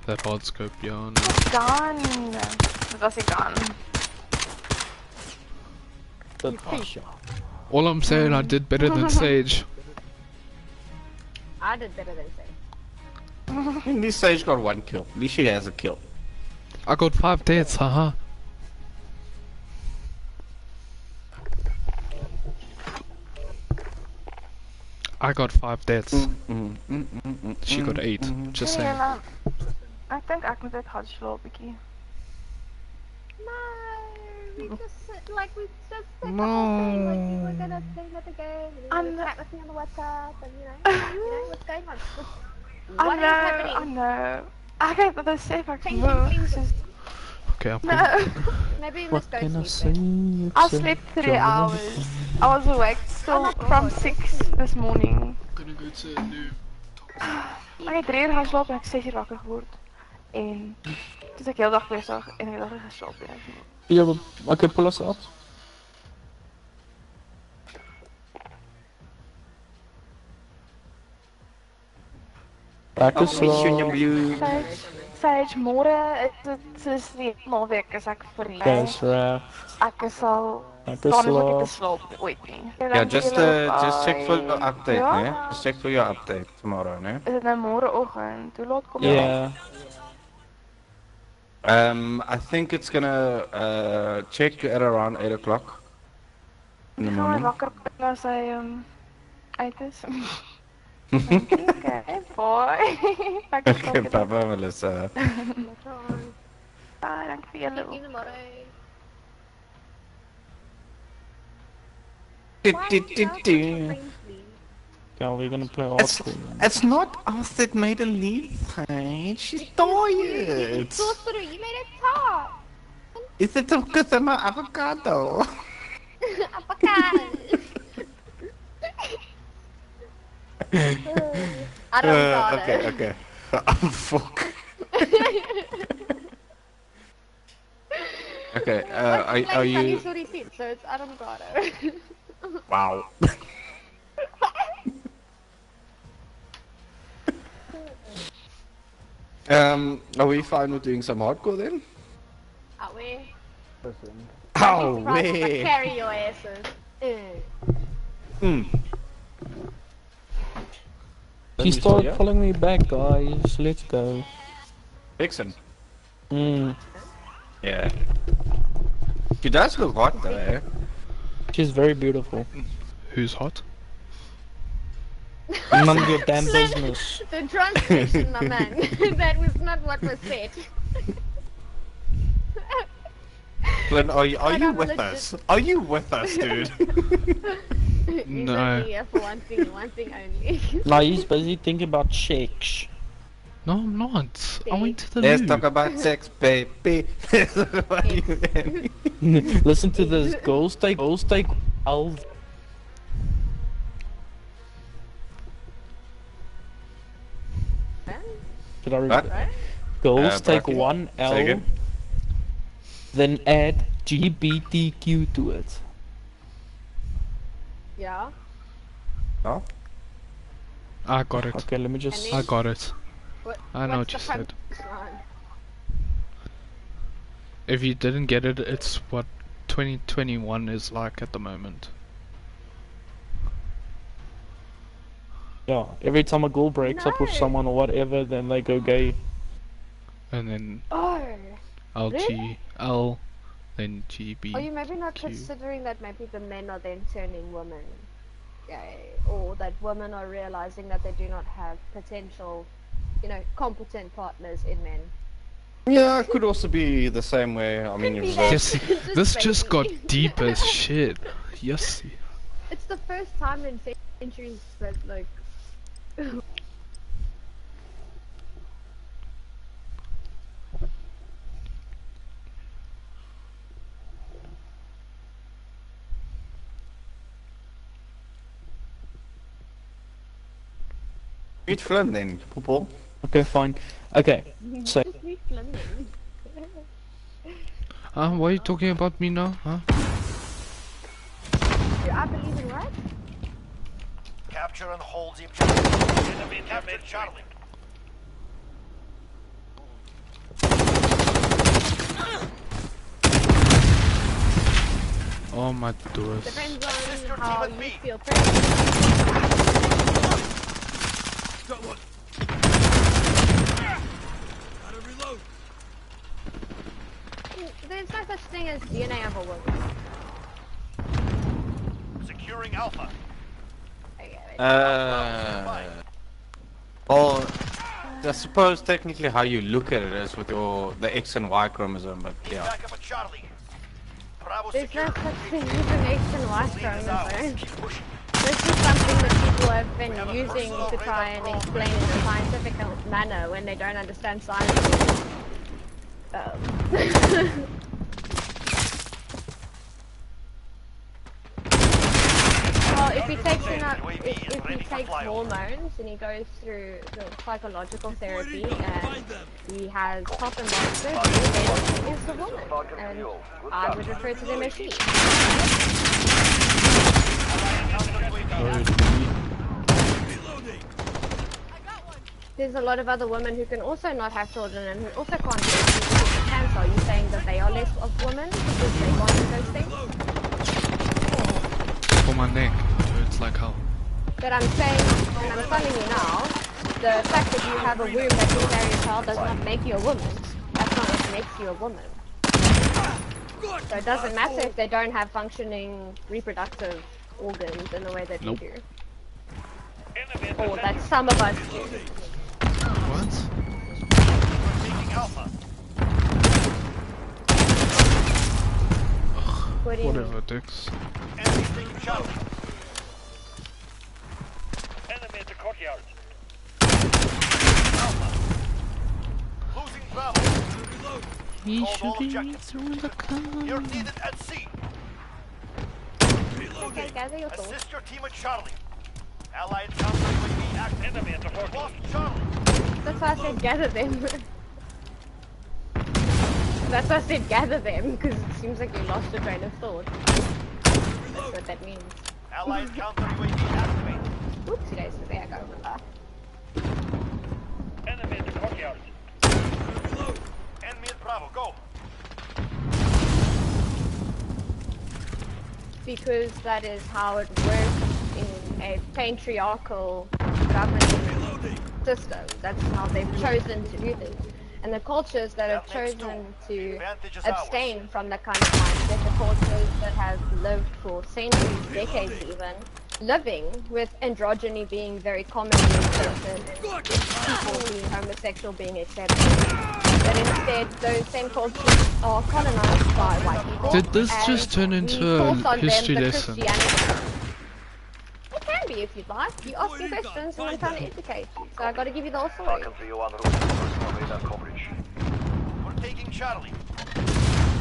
That hard scope, yeah. Gone. Dat was ik gone. All I'm saying, I did better than Sage. I did better than Sage. At least Sage got 1 kill. At least she has a kill. I got 5 deaths, haha. I got 5 deaths. She got 8, just saying. Ik denk ik moet dit gaan slopen, bietjie. We just we just said the whole thing, like we were gonna play another game, and you were chat with me on the WhatsApp, and you know what's going on. What is happening? I know. I get that they say if I can move. Okay, I'm No. Maybe we must go sleep. I slept 3 hours. I was awake still from 6 this morning. Gonna go to a new. Ik heb 3 uur gaan slapen en ik 6 uur wakker geworden. En toen was ik heel dag bezig en ik dacht ik ga slapen. Ja, maar oké, pull us out. Lekker slaap. Sage, morgen is die naweek is ek vrij. Yes, right. Ek is al Lekker dan is ek slaap. te slaap ooit nie. Yeah, just check for your update, né? Just check for your update tomorrow, né? Is dit nou môreoggend? Hoe laat kom Yeah. I think it's gonna check at around 8 o'clock in the Gaan morning. wakker as hy uit is. Okay, boy. Okay, Papa, Melissa. Bye, dank vir julle. Yeah, we're gonna play hardcore. It's not us that made her leave, hey? She's tired. You made it talk. Is it because I'm an avocado? Avocado. I don't got it. Okay. Oh, fuck. Okay, are you... So it's Adam Grotto. Wow. Are we fine with doing some hardcore then? Are we? Oh, we carry your asses. She You still started here? following me back, guys. Let's go. Vixen. Mm. Yeah. She does look hot though, eh? She's very beautiful. Who's hot? None of your damn business. The translation, my man. That was not what was said. Glenn, are you I'm with legit- us? Are you with us, dude? He's No. only here for one thing only. Now he's busy thinking about sex. No, I'm not. I went to the Let's loo. talk about sex, baby. Listen to this. Girls take L. Should I read What? it? Girls take Bracky, one say L, again? then add GBTQ to it. Yeah. No? I got it. Okay, let me just. And I then- got it. I know what's what you the said. punchline? If you didn't get it, it's what 2021 is like at the moment. Yeah, every time a girl breaks up with No. someone or whatever, then they go gay. And then Oh. LGL, then GB. Are you maybe not Q. considering that maybe the men are then turning women gay, or that women are realizing that they do not have potential, competent partners in men? Yeah, it could also be the same way. I mean, Could be you're that. Yes, this just got maybe. deep as shit. Yes. It's the first time in centuries that like. Meet Flynn then, Popo. Okay, fine. Okay, so Just me Flynn. Why are you talking about me now? Huh? Do I believe in what? Capture and hold the objective. Enemy captured Charlie. Oh my doors. Depends on how you feel Got one. Gotta reload. There's no such thing as DNA of a woman. Securing Alpha. Well, I suppose technically how you look at it is with the X and Y chromosome, but yeah. Back up at Charlie. Bravo There's no secure. such thing as an X and Y chromosome. This is something that people have been using to try and explain in a scientific manner when they don't understand science. Well, if he takes if he takes hormones and he goes through the psychological therapy and he has proper monsters, then he is a woman, and I would refer to them as she. There's a lot of other women who can also not have children and who also can't do cancer. Are you saying that they are less of women because they can't do those things? For my neck, it's like hell. But I'm saying, and I'm telling you now, the fact that you have a womb that can carry a child does not make you a woman. That's not what makes you a woman. So it doesn't matter if they don't have functioning reproductive organs in the way that we do. Or that some of us do. What? Taking Alpha. What do you mean? Whatever, dicks. Enemy taking Charlie. Enemy at the courtyard. Alpha. Losing Bravo. He Hold all shooting objectives. through the car. You're needed at sea. Okay, gather your thoughts. Assist your team at Charlie. Allied counter UAV active. Enemy at the fort. Lost Charlie. That's why I said gather them. That's why I said gather them, because it seems like you lost your train of thought. That's what that means. Allied counter UAV activated. Oopsie days, there I go, remember. Enemy at the courtyard. Enemy at Bravo, go. Because that is how it works in a patriarchal government system. That's how they've chosen to do things. And the cultures that have chosen to abstain from that kind of mindset, the cultures that have lived for centuries, decades even, living with androgyny being very commonly accepted, and people being homosexual being accepted. But instead, those same cultures are colonized by white people. Did this just turn into a history lesson? It can be if you'd like. You ask me questions and I'm trying to educate you. So I got to give you the whole story. We're taking Charlie.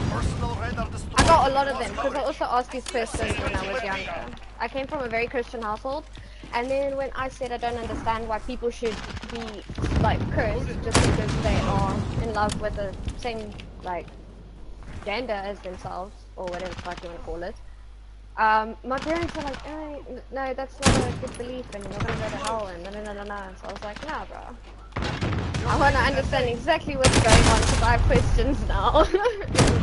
Personal radar destroyed. I got a lot of them because I also asked these questions when I was younger. I came from a very Christian household, and then when I said I don't understand why people should be like cursed just because they are in love with the same like gender as themselves or whatever the fuck you want to call it. My parents were like, oh, no, that's not a good belief and you're gonna go to hell and no. So I was like, nah, bro. I want to understand exactly what's going on because I have questions now.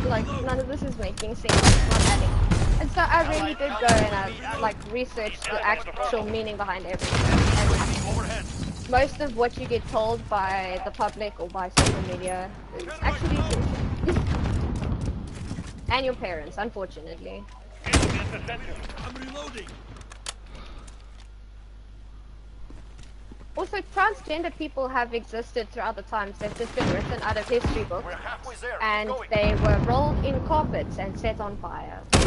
Like, none of this is making sense. It's not adding. And so I really did go and I like researched the actual meaning behind everything. And most of what you get told by the public or by social media is actually bullshit. And your parents, unfortunately. I'm reloading. Also, transgender people have existed throughout the times. They've just been written out of history books. And they were rolled in carpets and set on fire for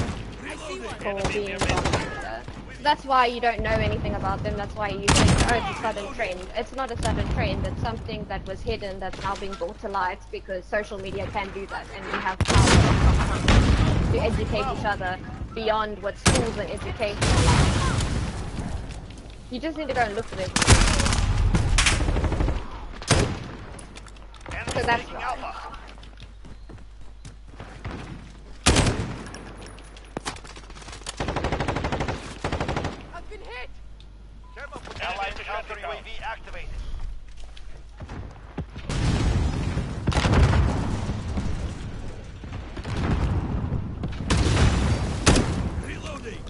being transgender. So that's why you don't know anything about them. That's why you think, oh, it's a sudden trend. It's not a sudden trend. It's something that was hidden that's now being brought to light because social media can do that. And we have power to educate each other beyond what schools and education allow. You just need to go and look for them. So that's why. I've been hit! Allied counter UAV activated. Reloading!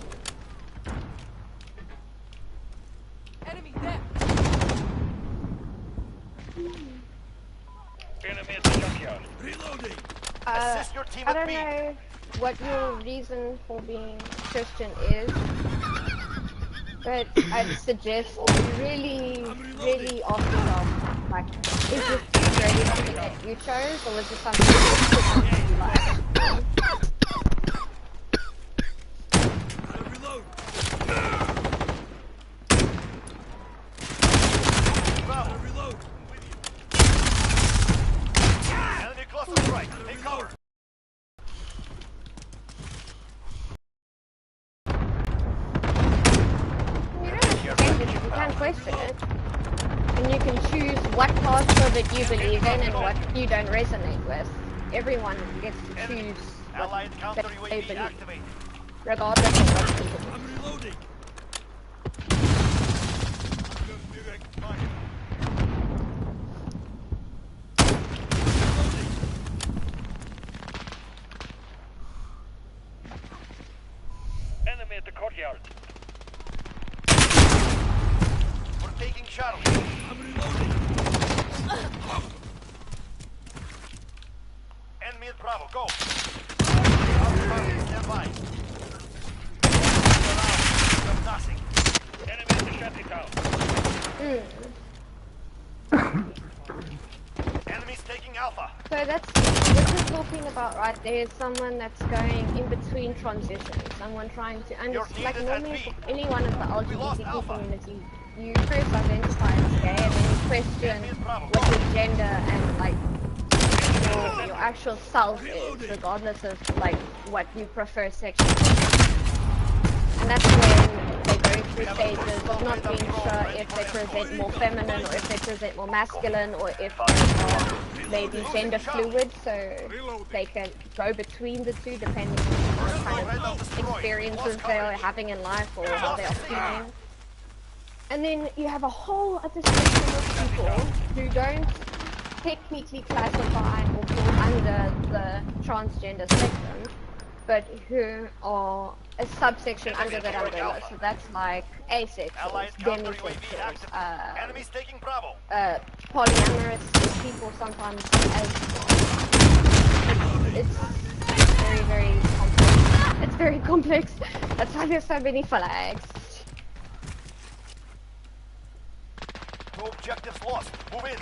Enemy dead! Enemy at the junkyard. Reloading! Assist your team I don't know what your reason for being Christian is, but I'd suggest you really ask yourself, like, is this really something that you chose, or was this something that you like? Enemy cluster strike. Take cover. You can question it, and you can choose what parts of it you believe in and what you don't resonate with. Everyone gets to choose what they believe, regardless of what people believe. I'm reloading. Enemy at the courtyard. We're taking Charlie. I'm reloading. Enemy at Bravo, go. Stand by. Nothing. Enemy at the shanty town. Enemy's taking Alpha. So that's what you're talking about right there, is someone that's going in between transitions, someone trying to understand, like normally for anyone in the LGBT community, you first identify as gay and then you question what your gender and like your actual self is, regardless of like what you prefer sexually. And that's when they go through stages of not being sure if they present more feminine or if they present more masculine or if they are maybe gender fluid, so they can go between the two depending on what kind of experiences they are having in life or how they are feeling. And then you have a whole other spectrum of people who don't technically classify or fall under the transgender spectrum, but who are a subsection under that umbrella. So that's like asexuals, demisexuals, Enemies taking Bravo. polyamorous people sometimes as it's very, very complex. It's very complex. That's why there's so many flags. No objectives lost. Move in.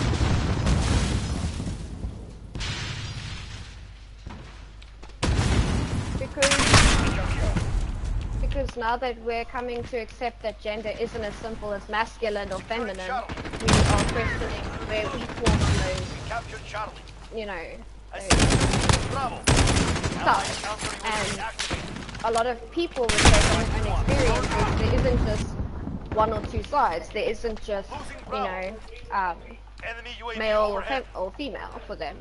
Because now that we're coming to accept that gender isn't as simple as masculine or feminine, we are questioning where we form those, you know, sides. And a lot of people would say from their own experiences, there isn't just one or two sides. There isn't just, you know, male or female for them.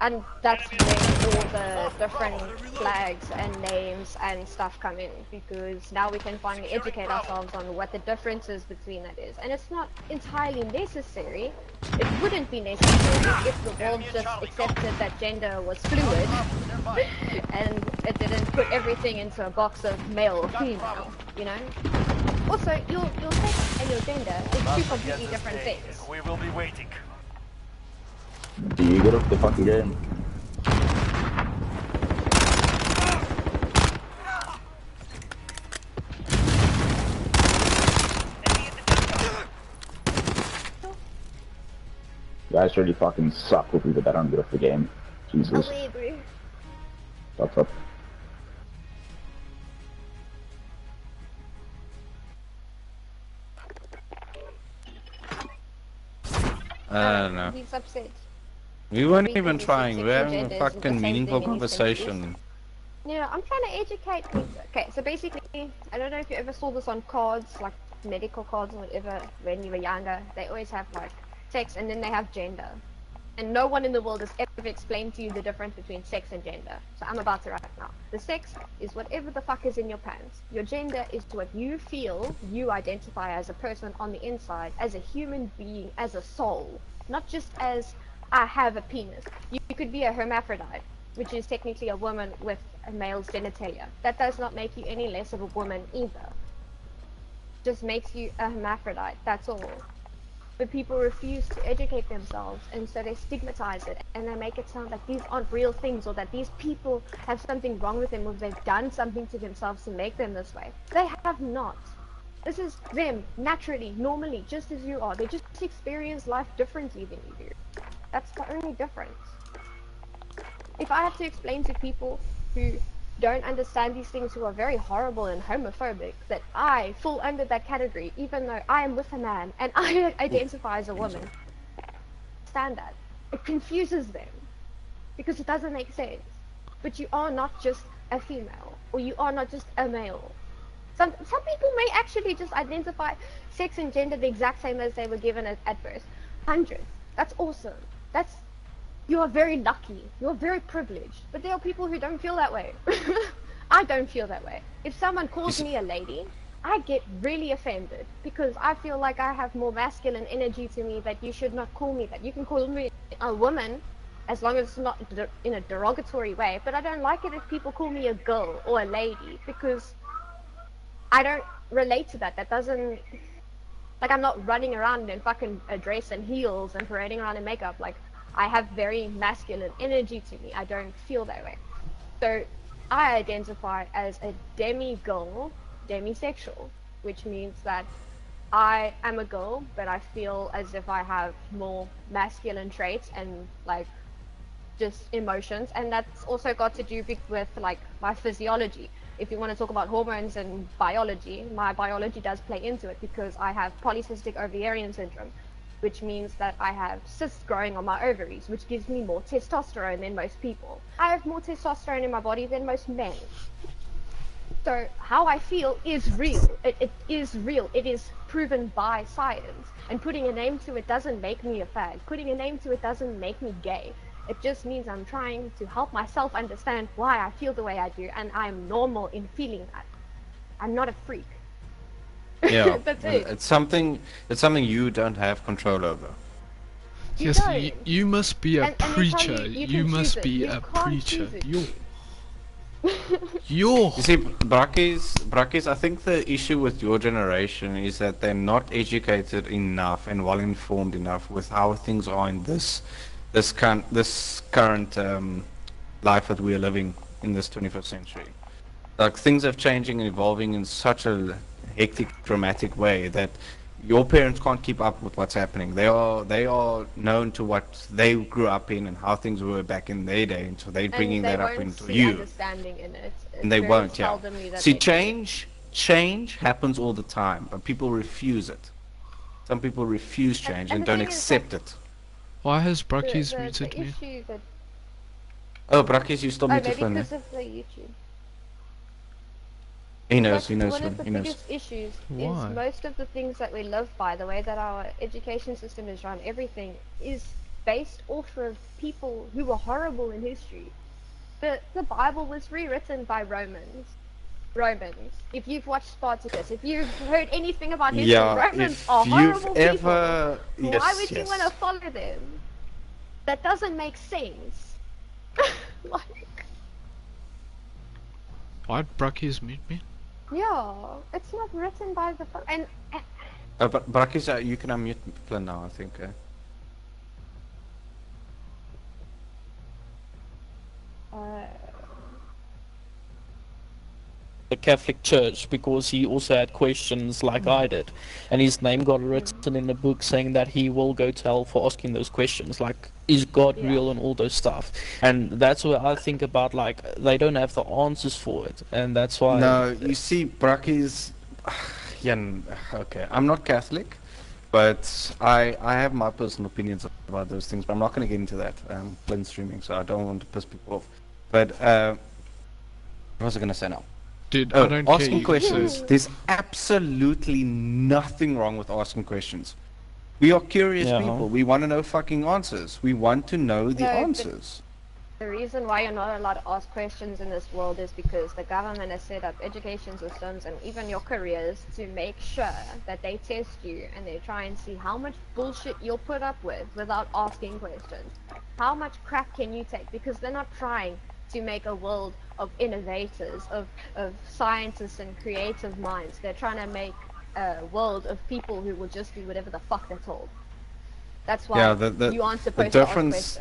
And that's where all the different flags and names and stuff come in, because now we can finally educate ourselves on what the differences between that is. And it's not entirely necessary. It wouldn't be necessary if the world just accepted that gender was fluid and it didn't put everything into a box of male or female, you know? Also, your sex and your gender is two completely different things. We will be waiting. Do you get off the fucking game? You guys really fucking suck with people that don't get off the game. Jesus. What's up? I don't know. He's upset. We weren't even trying. We were having a fucking meaningful conversation. Yeah, I'm trying to educate people. Okay, so basically, I don't know if you ever saw this on cards, like medical cards or whatever, when you were younger. They always have like sex and then they have gender. And no one in the world has ever explained to you the difference between sex and gender. So I'm about to right now. The sex is whatever the fuck is in your pants. Your gender is what you feel you identify as a person on the inside, as a human being, as a soul. Not just as I have a penis. You could be a hermaphrodite, which is technically a woman with a male's genitalia. That does not make you any less of a woman either. Just makes you a hermaphrodite, that's all. But people refuse to educate themselves, and so they stigmatize it, and they make it sound like these aren't real things, or that these people have something wrong with them, or they've done something to themselves to make them this way. They have not. This is them, naturally, normally, just as you are. They just experience life differently than you do. That's the only difference. If I have to explain to people who don't understand these things, who are very horrible and homophobic, that I fall under that category, even though I am with a man and I identify as a woman, understand that. It confuses them because it doesn't make sense. But you are not just a female, or you are not just a male. Some people may actually just identify sex and gender the exact same as they were given at birth. Hundreds. That's awesome. You are very lucky. You're very privileged. But there are people who don't feel that way. I don't feel that way. If someone calls me a lady, I get really offended because I feel like I have more masculine energy to me, that you should not call me that. You can call me a woman as long as it's not in a derogatory way, but I don't like it if people call me a girl or a lady, because I don't relate to that. That doesn't... Like, I'm not running around in fucking a dress and heels and parading around in makeup. Like, I have very masculine energy to me. I don't feel that way. So I identify as a demi-girl, demisexual, which means that I am a girl, but I feel as if I have more masculine traits and like just emotions. And that's also got to do with like my physiology. If you want to talk about hormones and biology, my biology does play into it, because I have polycystic ovarian syndrome, which means that I have cysts growing on my ovaries, which gives me more testosterone than most people. I have more testosterone in my body than most men. So how I feel is real. It is real. It is proven by science. And putting a name to it doesn't make me a fag. Putting a name to it doesn't make me gay. It just means I'm trying to help myself understand why I feel the way I do, and I'm normal in feeling that. I'm not a freak. Yeah, That's it. it's something you don't have control over. Yes, you must be a And they tell preacher. you You can must choose it. be You a can't preacher. choose it. Yo. Yo. You see, Brakkies, I think the issue with your generation is that they're not educated enough and well informed enough with how things are in this current life that we are living in this 21st century. Like things are changing and evolving in such a hectic, dramatic way that your parents can't keep up with what's happening. They are known to what they grew up in and how things were back in their day, and so they're bringing that up into you. Understanding in it. And they won't, yeah. See, change happens all the time, but people refuse it. Some people refuse change and don't accept it. Why has Brackies muted me? Oh, Brackies, you still muted for me. Because of the YouTube. He knows, One of the biggest issues is most of the things that we live by, the way that our education system is run, everything is based off of people who were horrible in history. The Bible was rewritten by Romans. If you've watched Spartacus, if you've heard anything about history, Romans are horrible people. Why would you want to follow them? That doesn't make sense. Like... Why'd Brackies mute me? Yeah, it's not written by the and. But Brackies, you can unmute Flynn now, I think. The Catholic Church, because he also had questions like I did, and his name got written in the book saying that he will go to hell for asking those questions, like, is God real and all those stuff. And that's where I think about, like, they don't have the answers for it, and that's why... No, you see, Brackies... Yeah, okay, I'm not Catholic, but I have my personal opinions about those things, but I'm not going to get into that. Flynn's streaming, so I don't want to piss people off. But, what was I going to say now? Dude, I don't asking questions. There's absolutely nothing wrong with asking questions. We are curious people. We want to know fucking answers. We want to know the answers. The reason why you're not allowed to ask questions in this world is because the government has set up education systems and even your careers to make sure that they test you and they try and see how much bullshit you'll put up with without asking questions. How much crap can you take? Because they're not trying to make a world of innovators, of scientists and creative minds. They're trying to make a world of people who will just do whatever the fuck they're told. That's why you aren't supposed to ask questions.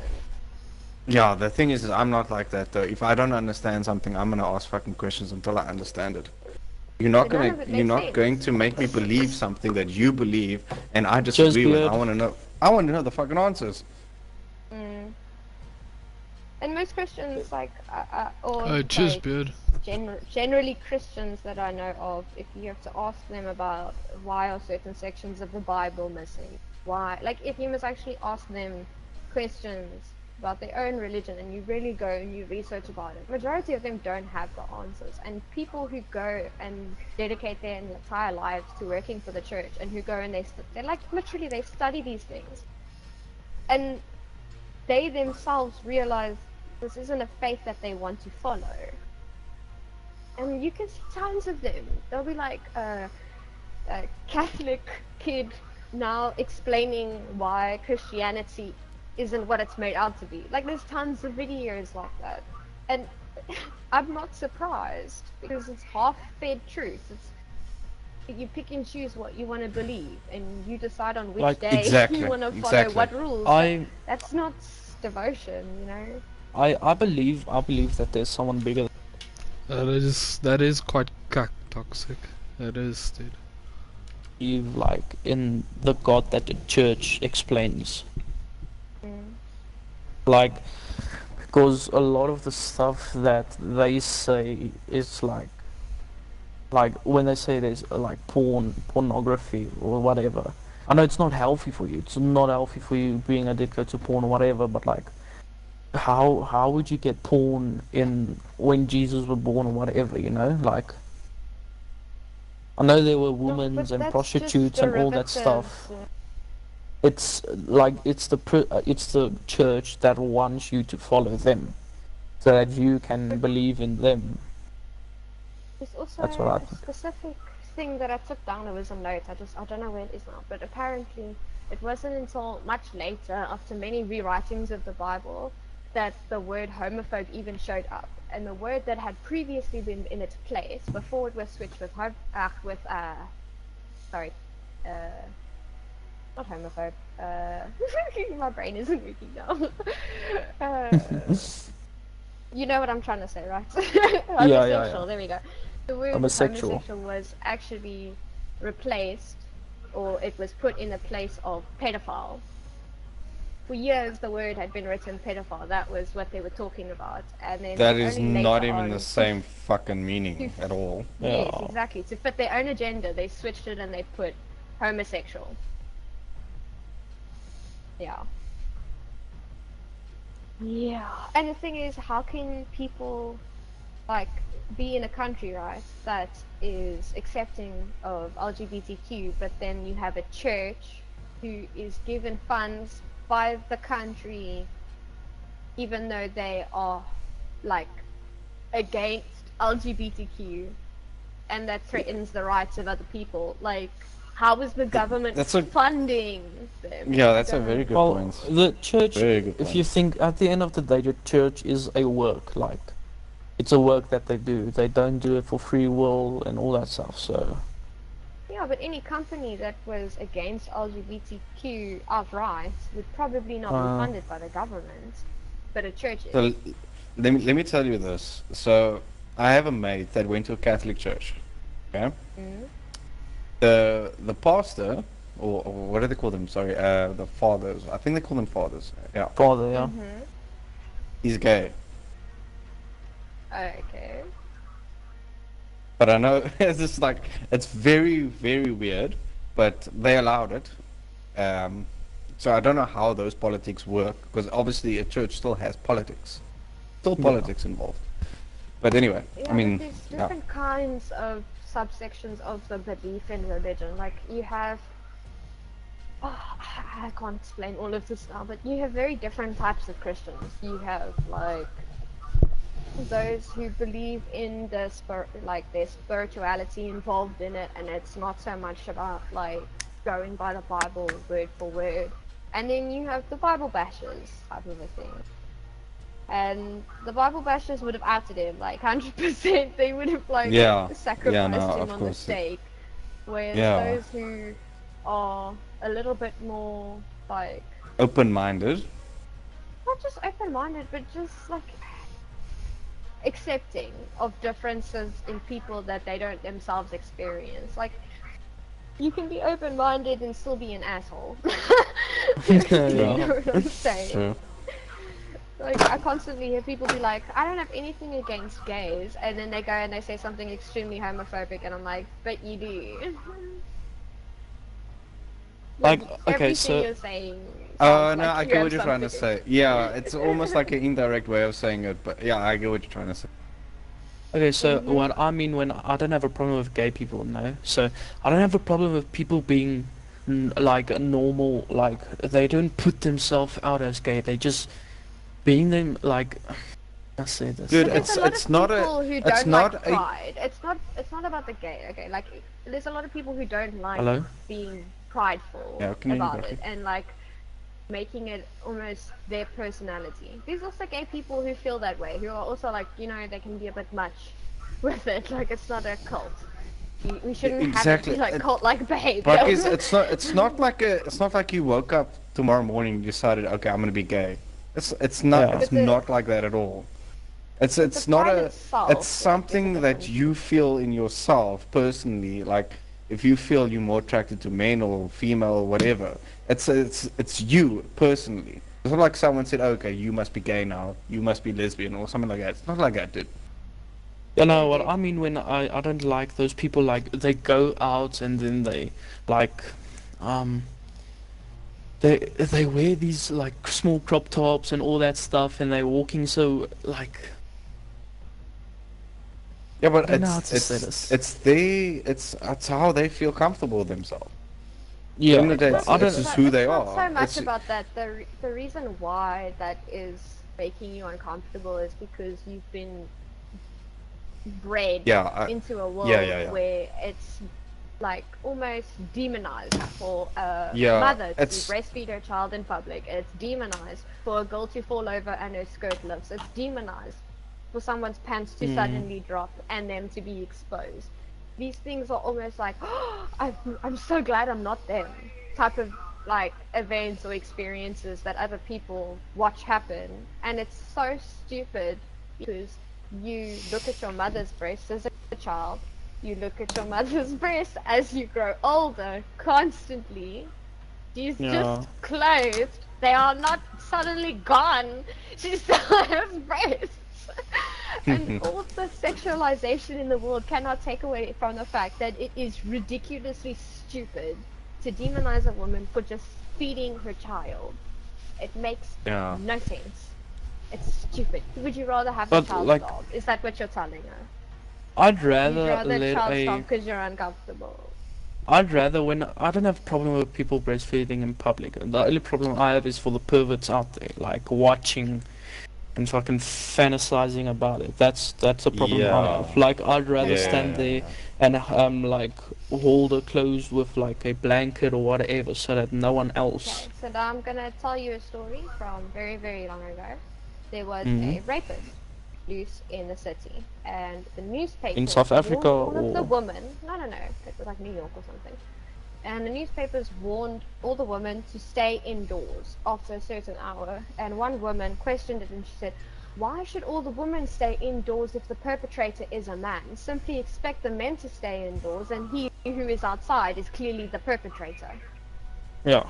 Yeah, the thing is I'm not like that though. If I don't understand something, I'm gonna ask fucking questions until I understand it. You're not going to make me believe something that you believe and I disagree with. I want to know the fucking answers. And most Christians, like, generally Christians that I know of, if you have to ask them about why are certain sections of the Bible missing, why, like, if you must actually ask them questions about their own religion and you really go and you research about it, majority of them don't have the answers. And people who go and dedicate their entire lives to working for the church and who go and they're like, literally, they study these things. And they themselves realize this isn't a faith that they want to follow. And you can see tons of them. They'll be like a Catholic kid now explaining why Christianity isn't what it's made out to be. Like, there's tons of videos like that. And I'm not surprised, because it's half-fed truth. You pick and choose what you want to believe, and you decide on which day you want to follow what rules. That's not devotion, you know. I believe that there's someone bigger. That is quite toxic. That is, dude. You like in the God that the church explains. Like, because a lot of the stuff that they say is like when they say there's like pornography or whatever. I know it's not healthy for you. It's not healthy for you being addicted to porn or whatever. But like, how would you get porn in when Jesus was born or whatever? You know, like. I know there were women and prostitutes and all that stuff. It's like it's the church that wants you to follow them, so that you can believe in them. There's also That's what I a think. specific thing that I took down. It was a note. I don't know where it is now, but apparently it wasn't until much later, after many rewritings of the Bible, that the word homophobe even showed up, and the word that had previously been in its place before it was switched with not homophobe. My brain isn't working now. You know what I'm trying to say, right? Homosexual. Yeah. There we go. The word Homosexual. homosexual was actually replaced, or it was put in the place of pedophile. For years, the word had been written pedophile. That was what they were talking about, and then That is only not later even on, the same fucking meaning at all. Yes, exactly. To fit their own agenda, they switched it and they put homosexual. Yeah. Yeah. And the thing is, how can people, like, be in a country, right, that is accepting of LGBTQ, but then you have a church who is given funds by the country, even though they are, like, against LGBTQ, and that threatens the rights of other people? Like, how is the government funding them? Yeah, that's a very good point. The church, Very good if you think, at the end of the day, the church is a work, like, it's a work that they do. They don't do it for free will and all that stuff, so... Yeah, but any company that was against LGBTQ outright would probably not be funded by the government, but a church is. So, let me tell you this. So, I have a mate that went to a Catholic church, okay? The pastor, or what do they call them? Sorry, the fathers. I think they call them fathers. Yeah. Father, yeah. He's gay. Okay. But I know it's just like, it's very, very weird, but they allowed it. So I don't know how those politics work, because obviously a church still has politics. Still politics involved. But anyway, Yeah, I mean, but there's different kinds of subsections of the belief in religion. Like, you have... I can't explain all of this now, but you have very different types of Christians. You have, like, those who believe in the their spirituality involved in it, and it's not so much about, like, going by the Bible word for word. And then you have the Bible bashers type of a thing. And the Bible bashers would have outed him, like, 100%. They would have, like, sacrificed him on the stake. Whereas those who are a little bit more, like... open-minded. Not just open-minded, but just, like, accepting of differences in people that they don't themselves experience. Like, you can be open-minded and still be an asshole. You know what I'm saying? True. Like, I constantly hear people be like, I don't have anything against gays, and then they go and they say something extremely homophobic, and I'm like, but you do. Like, okay, everything so... you're saying Oh, no, like I get what you're trying to say. Yeah, it's almost like an indirect way of saying it, but yeah, I get what you're trying to say. Okay, so what I mean when I don't have a problem with gay people, no. So I don't have a problem with people being like normal, like they don't put themselves out as gay. They just being them, like. I say this. Dude, it's not pride. It's not about the gay. Okay, like there's a lot of people who don't like being prideful about it and like making it almost their personality. There's also gay people who feel that way, who are also like, you know, they can be a bit much with it. Like, it's not a cult. We shouldn't have it be like cult-like behavior. Like, it's not like you woke up tomorrow morning and decided, okay, I'm gonna be gay. It's not like that at all. It's not it's something that you feel in yourself personally. Like, if you feel you're more attracted to men or female or whatever, it's you personally. It's not like someone said, okay, you must be gay now, you must be lesbian or something like that. It's not like that, dude. You know what I mean when I don't like those people, like they go out and then they like they wear these like small crop tops and all that stuff, and they're walking so like. Yeah, but it's how they feel comfortable with themselves. Yeah, it's just who they are. It's not so much about that. The reason why that is making you uncomfortable is because you've been bred into a world where it's like almost demonized for a Yeah, mother to it's- breastfeed her child in public. It's demonized for a girl to fall over and her skirt lifts. It's demonized for someone's pants to suddenly drop and them to be exposed. These things are almost like, oh, I'm so glad I'm not them type of like events or experiences that other people watch happen. And it's so stupid because you look at your mother's breast as a child, you look at your mother's breast as you grow older constantly. She's just clothed. They are not suddenly gone. She still has breasts. And all the sexualization in the world cannot take away from the fact that it is ridiculously stupid to demonize a woman for just feeding her child. It makes no sense. It's stupid. Would you rather have the child like, starve? Is that what you're telling her? I'd rather You'd rather let child a. starve because you're uncomfortable. I'd rather when I don't have a problem with people breastfeeding in public. The only problem I have is for the perverts out there, like watching and fucking fantasizing about it. That's a problem I have. Like I'd rather stand there and like hold her closed with like a blanket or whatever, so that no one else. Okay, so now I'm gonna tell you a story from very, very long ago. There was a rapist loose in the city, and the newspaper In South Africa warned all of the or- women. No, it was like New York or something. And the newspapers warned all the women to stay indoors after a certain hour. And one woman questioned it and she said, "Why should all the women stay indoors if the perpetrator is a man? Simply expect the men to stay indoors, and he who is outside is clearly the perpetrator." Yeah.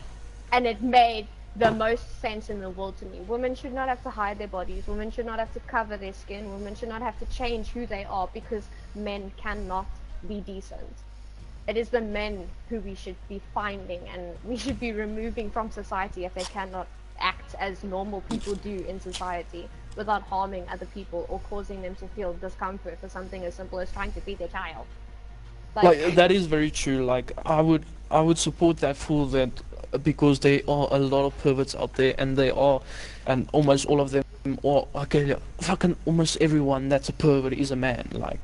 And it made the most sense in the world to me. Women should not have to hide their bodies. Women should not have to cover their skin. Women should not have to change who they are because men cannot be decent. It is the men who we should be finding and we should be removing from society if they cannot act as normal people do in society without harming other people or causing them to feel discomfort for something as simple as trying to feed their child. Like that is very true. Like I would support that for that because there are a lot of perverts out there, and they are, and almost all of them, or okay, fucking almost everyone that's a pervert is a man. Like,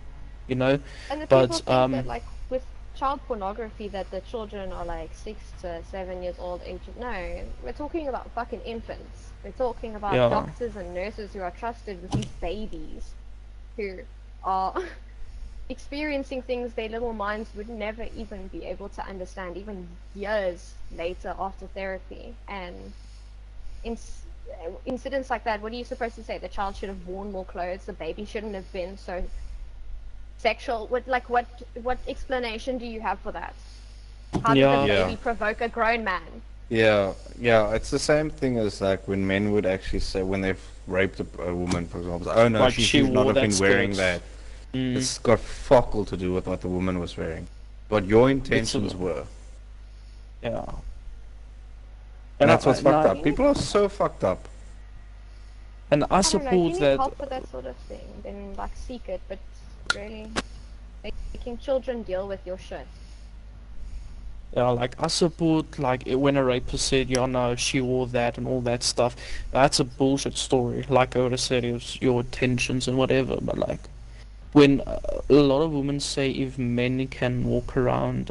you know. And the But people think that like with child pornography that the children are like 6 to 7 years old age. No, we're talking about fucking infants. We're talking about doctors and nurses who are trusted with these babies who are experiencing things their little minds would never even be able to understand, even years later after therapy. And incidents like that, what are you supposed to say? The child should have worn more clothes, the baby shouldn't have been so sexual. What explanation do you have for that? How did the baby provoke a grown man? Yeah, it's the same thing as like when men would actually say when they've raped a woman, for example, oh no, Like she she should not wore have been that wearing skirt. that. It's got fuck all to do with what the woman was wearing, what your intentions were. Yeah. And that's what's fucked up. People are so fucked up. And I I don't know, if support you need that. help with that sort of thing, then like seek it, but really making children deal with your shit. Yeah, like I support like when a rapist said, "Yeah, no, she wore that" and all that stuff. That's a bullshit story. Like I would have said, it was your intentions and whatever. But like, when a lot of women say if men can walk around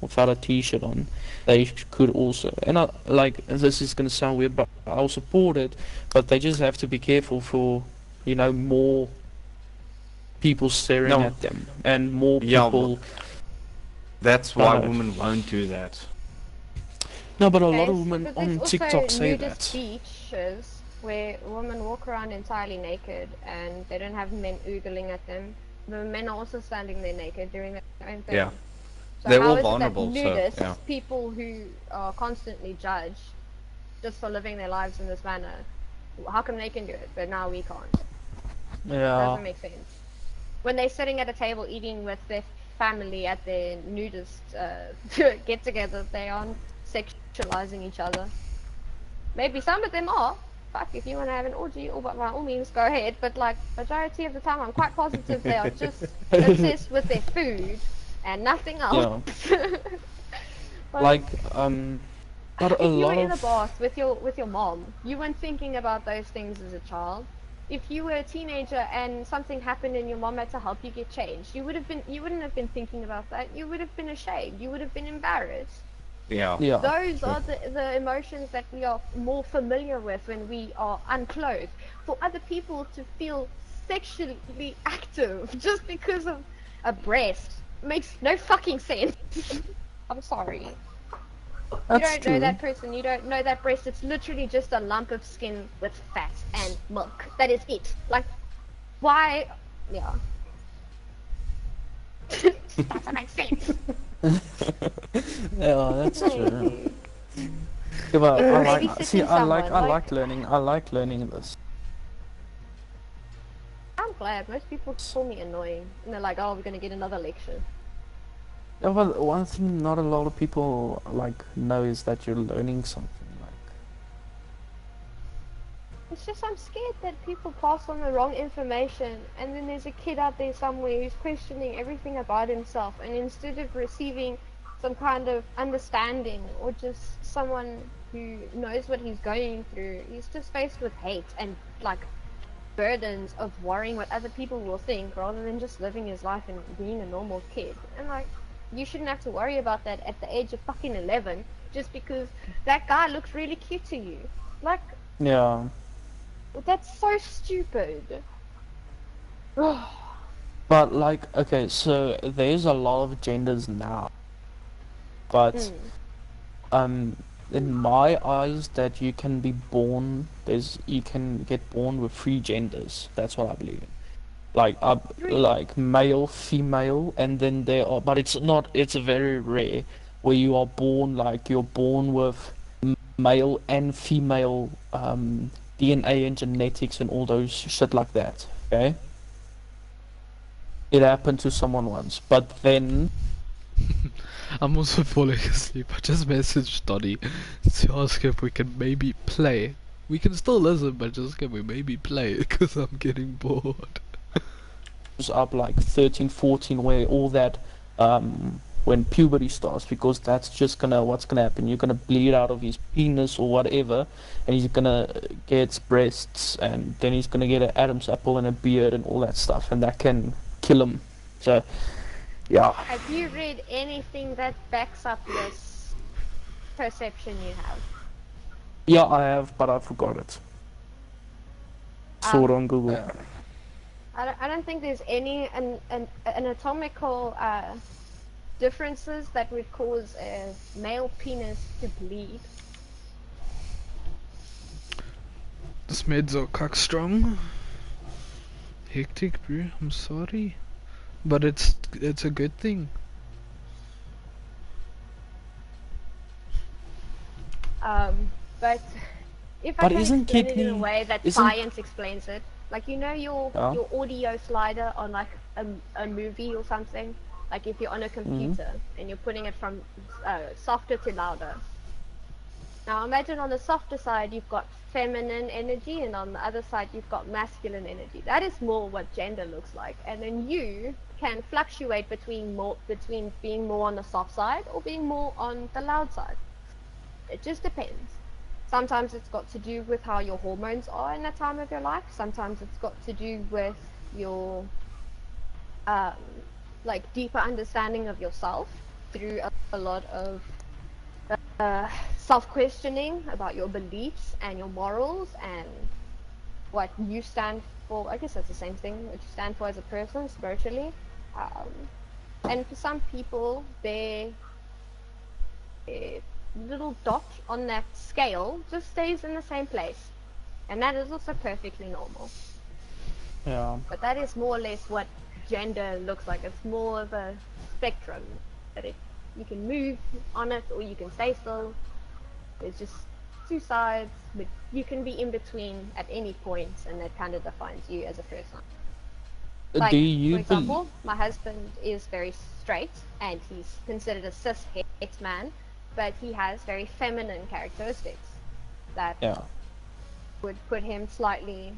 without a t-shirt on, they could also. And I, like this is gonna sound weird, but I'll support it. But they just have to be careful for, you know, more people staring at them and more people. That's why women won't do that. No, but a lot of women but on there's also TikTok say nudist that. beaches where women walk around entirely naked and they don't have men oogling at them. The men are also standing there naked doing their own thing. Yeah. So They're how all is vulnerable, it that nudists, so, yeah. people who are constantly judged just for living their lives in this manner, how come they can do it, but now we can't? Yeah. Doesn't make sense. When they're sitting at a table eating with their family at their nudist get-together, they aren't sexualizing each other. Maybe some of them are. Fuck, if you want to have an orgy, or by all means, go ahead. But like, majority of the time, I'm quite positive they are just obsessed with their food and nothing else. Yeah. But a if you lot were in the of bath with your mom, you weren't thinking about those things as a child. if you were a teenager and something happened and your mom had to help you get changed, you wouldn't have been thinking about that. You would have been ashamed. You would have been embarrassed. Yeah. Yeah. Those are the emotions that we are more familiar with when we are unclothed. For other people to feel sexually active just because of a breast makes no fucking sense. I'm sorry. That's You don't true. know that person, you don't know that breast. It's literally just a lump of skin with fat and milk. That is it. Like, why? Yeah. Doesn't make sense. Yeah, that's true. Yeah, but If I you're like babysitting I someone, like learning this. I'm glad. Most people call me annoying. And they're like, oh, we're going to get another lecture. Yeah, but one thing not a lot of people like know is that you're learning something. It's just I'm scared that people pass on the wrong information, and then there's a kid out there somewhere who's questioning everything about himself, and instead of receiving some kind of understanding or just someone who knows what he's going through, he's just faced with hate and like burdens of worrying what other people will think rather than just living his life and being a normal kid. And like, you shouldn't have to worry about that at the age of fucking 11 just because that guy looks really cute to you. Like, Yeah. that's so stupid. But like, okay, so there's a lot of genders now, but in my eyes, that you can be born, you can get born with 3 genders. That's what I believe in. Like male, female, and then there are, but it's very rare where you're born with male and female DNA and genetics and all those shit like that. Okay. It happened to someone once, but then I'm also falling asleep. I just messaged Donnie to ask if we can maybe play. We can still listen, but just can we maybe play? Because I'm getting bored. was up like 13, 14, where all that when puberty starts, because that's just what's gonna happen. You're gonna bleed out of his penis or whatever, and he's gonna get breasts, and then he's gonna get an Adam's apple and a beard and all that stuff, and that can kill him. So, yeah. Have you read anything that backs up this perception you have? Yeah, I have, but I forgot it. Saw it on Google. I don't think there's any anatomical differences that would cause a male penis to bleed. This meds are cockstrong. Hectic, bro. I'm sorry, but it's a good thing. But if I can isn't explain it in a kidney- way that isn't- science explains it, like your your audio slider on like a movie or something, like if you're on a computer and you're putting it from softer to louder. Now imagine on the softer side you've got feminine energy, and on the other side you've got masculine energy. That is more what gender looks like, and then you can fluctuate between being more on the soft side or being more on the loud side. It just depends. Sometimes it's got to do with how your hormones are in that time of your life. Sometimes it's got to do with your like deeper understanding of yourself through a lot of self-questioning about your beliefs and your morals and what you stand for. I guess that's the same thing, what you stand for as a person spiritually. And for some people, their little dot on that scale just stays in the same place, and that is also perfectly normal. Yeah. But that is more or less what gender looks like. It's more of a spectrum that you can move on it or you can stay still. There's just 2 sides, but you can be in between at any point, and that kind of defines you as a person. Like, Do you for example, my husband is very straight and he's considered a cis het man, but he has very feminine characteristics that would put him slightly,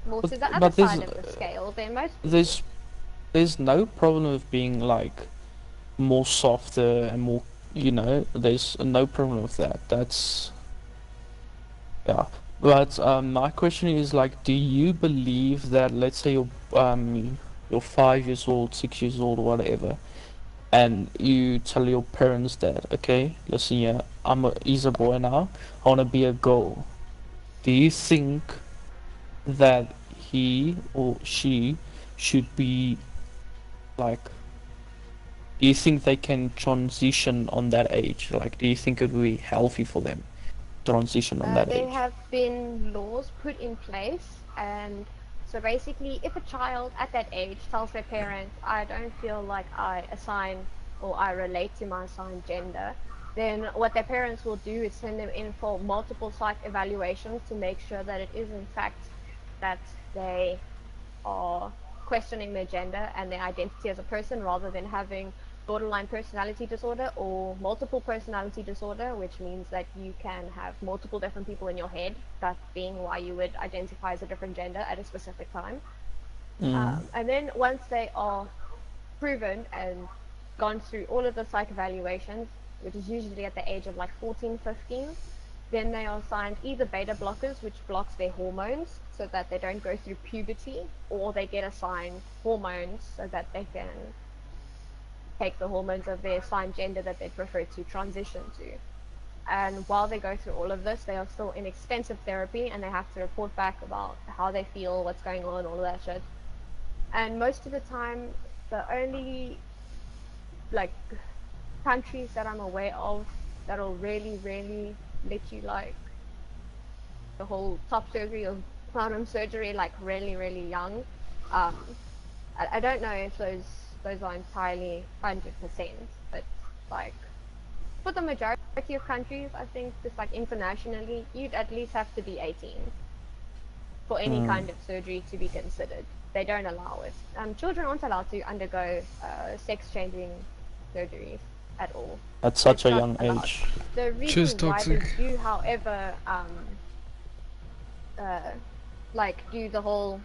more to the other side of the scale than most people. There's no problem with being like more softer and more, there's no problem with that. That's But my question is like, do you believe that, let's say you're 5 years old, 6 years old, whatever, and you tell your parents that, okay, listen, yeah, he's a boy now, I wanna be a girl. Do you think that he or she should be like? Do you think they can transition on that age? Like, do you think it would be healthy for them transition on that There age? have been laws put in place, and so basically, if a child at that age tells their parents, I don't feel like I assign or I relate to my assigned gender, then what their parents will do is send them in for multiple psych evaluations to make sure that it is in fact that they are questioning their gender and their identity as a person, rather than having borderline personality disorder or multiple personality disorder, which means that you can have multiple different people in your head, that being why you would identify as a different gender at a specific time. And then once they are proven and gone through all of the psych evaluations, which is usually at the age of like 14, 15, then they are assigned either beta blockers, which blocks their hormones so that they don't go through puberty, or they get assigned hormones so that they can take the hormones of their assigned gender that they prefer to transition to. And while they go through all of this, they are still in extensive therapy, and they have to report back about how they feel, what's going on, all of that shit. And most of the time, the only like countries that I'm aware of that'll really let you like the whole top surgery of platinum surgery like really young. I don't know if those are entirely 100%, but like for the majority of countries, I think just like internationally, you'd at least have to be 18 for any kind of surgery to be considered. They don't allow it. Children aren't allowed to undergo sex-changing surgeries at all. At such It's a not young allowed. age. The reason why they do, however, like do the whole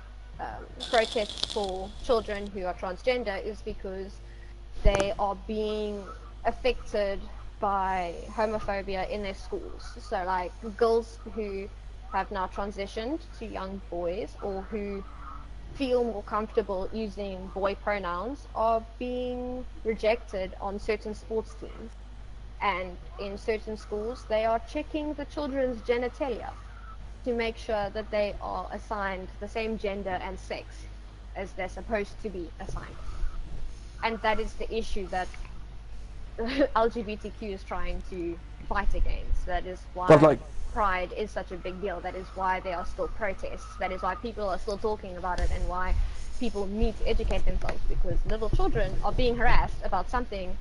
protests for children who are transgender is because they are being affected by homophobia in their schools. So like girls who have now transitioned to young boys, or who feel more comfortable using boy pronouns, are being rejected on certain sports teams. And in certain schools, they are checking the children's genitalia to make sure that they are assigned the same gender and sex as they're supposed to be assigned. And that is the issue that LGBTQ is trying to fight against. That is why Pride is such a big deal. That is why there are still protests. That is why people are still talking about it, and why people need to educate themselves, because little children are being harassed about something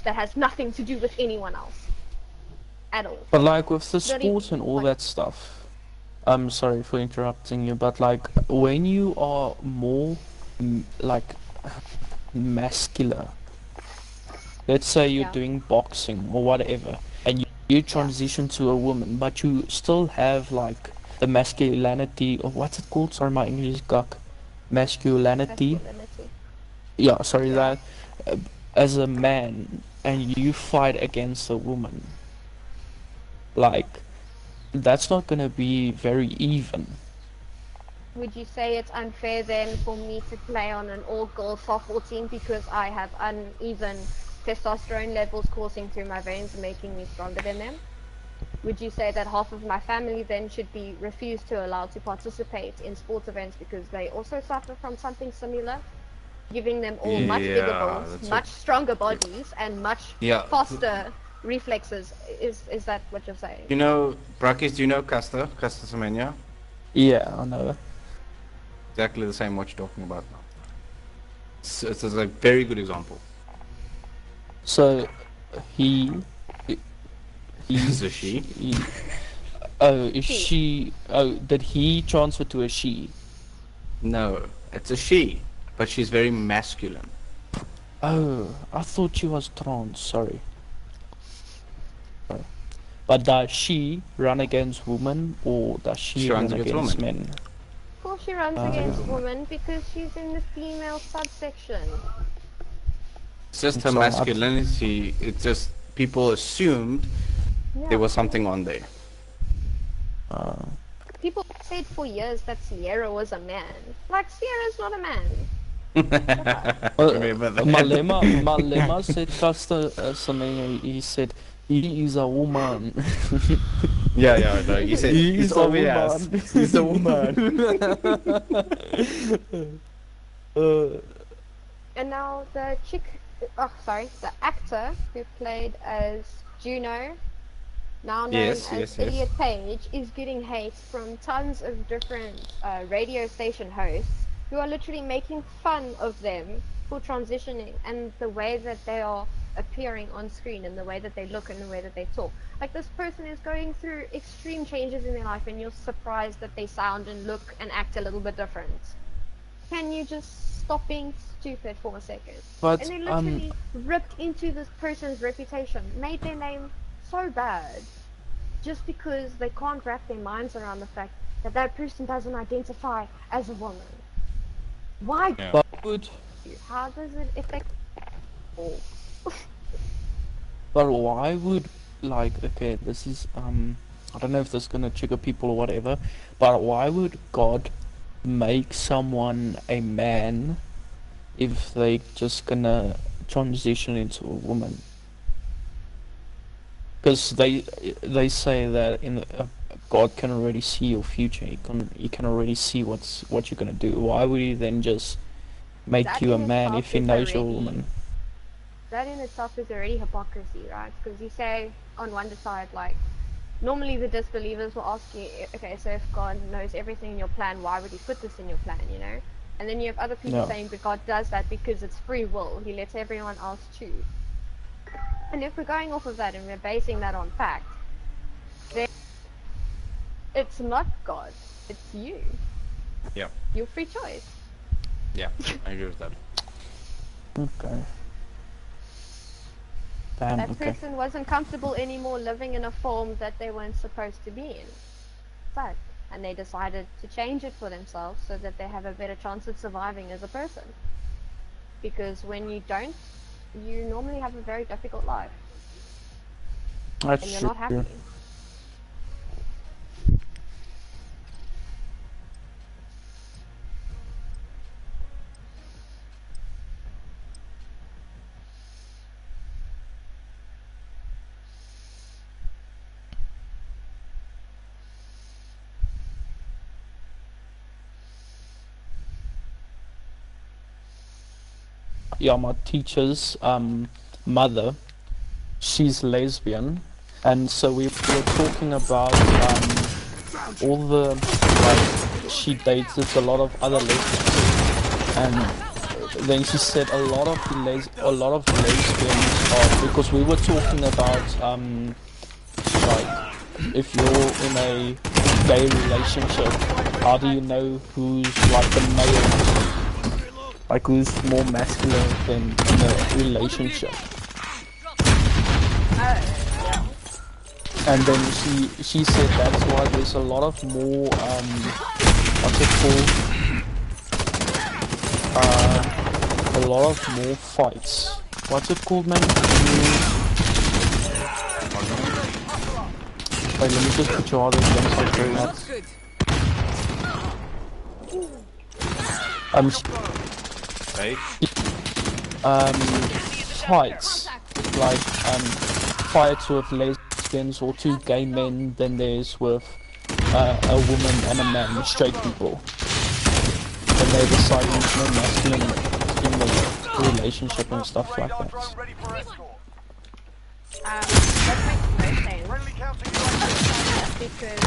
that has nothing to do with anyone else at all. But like with the sports and all that stuff, I'm sorry for interrupting you, but like when you are more like masculine, let's say you're doing boxing or whatever, and you transition to a woman, but you still have like the masculinity, or what's it called? Sorry, my English is cock. Masculinity. Yeah, sorry, that as a man, and you fight against a woman, like that's not gonna be very even. Would you say it's unfair then for me to play on an all-girl softball team because I have uneven testosterone levels coursing through my veins, making me stronger than them? Would you say that half of my family then should be refused to allow to participate in sports events because they also suffer from something similar? Giving them all much bigger bones, much stronger bodies, and much faster reflexes. Is that what you're saying? You know, Brakis, do you know Caster Semenya? Yeah, I know it. Exactly the same what you're talking about now. It's a very good example. So, he's a she. Did he transfer to a she? No, it's a she, but she's very masculine. Oh, I thought she was trans, sorry. But does she run against women, or does she run against men? Of course she runs against women, because she's in the female subsection. It's just her masculinity, it's just people assumed there was something on there. people said for years that Sierra was a man. Like, Sierra's not a man. Remember that. Malema said just something. He said he is a woman. Yeah, no, he said He's a obvious. woman. He's a woman. And now the the actor who played as Juno, now known as Elliot Page, is getting hate from tons of different radio station hosts who are literally making fun of them for transitioning and the way that they are appearing on screen and the way that they look and the way that they talk. Like, this person is going through extreme changes in their life and you're surprised that they sound and look and act a little bit different. Can you just stop being stupid for a second? But, and they literally ripped into this person's reputation, made their name so bad just because they can't wrap their minds around the fact that that person doesn't identify as a woman. Why? Yeah. How does it affect people? But why would, like, okay, this is I don't know if this is gonna trigger people or whatever, but why would God make someone a man if they just gonna transition into a woman? Because they say that God can already see your future. He can already see what you're gonna do. Why would he then just make That you a in man itself if he is knows you're a already- woman? That in itself is already hypocrisy, right? Because you say on one side, like, normally the disbelievers will ask you, okay, so if God knows everything in your plan, why would he put this in your plan, you know? And then you have other people saying that God does that because it's free will. He lets everyone else choose. And if we're going off of that and we're basing that on fact, then it's not God, it's you. Yeah. Your free choice. Yeah, I agree with that. Okay. Damn, That okay. person wasn't comfortable anymore living in a form that they weren't supposed to be in. But, and they decided to change it for themselves so that they have a better chance of surviving as a person. Because when you don't, you normally have a very difficult life. That's and you're true. not happy. Yeah, my teacher's mother, she's lesbian, and so we were talking about all the, like, she dates a lot of other lesbians, and then she said a lot of lesbians are, because we were talking about like, if you're in a gay relationship, how do you know who's like the male? Like, who's more masculine than in a relationship? And then she said that's why there's a lot of more what's it called? A lot of more fights. What's it called, man? Wait, let me just put your other things like very much. Fights, like fights with lesbians or two gay men, then there's with a woman and a man, straight people. And they decide who's more masculine in the relationship and stuff like that. That makes no sense. Because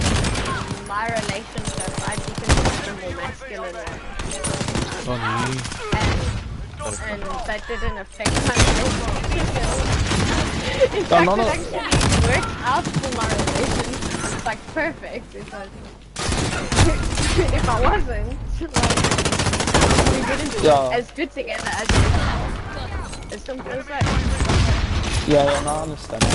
in my relationship, I'd be considered more masculine. And that didn't affect my relationship. In fact, it actually worked out for my relationship. It's like perfect. Because if I wasn't, like, we wouldn't be as good together as we are. As simple as that. Yeah, no, I understand that.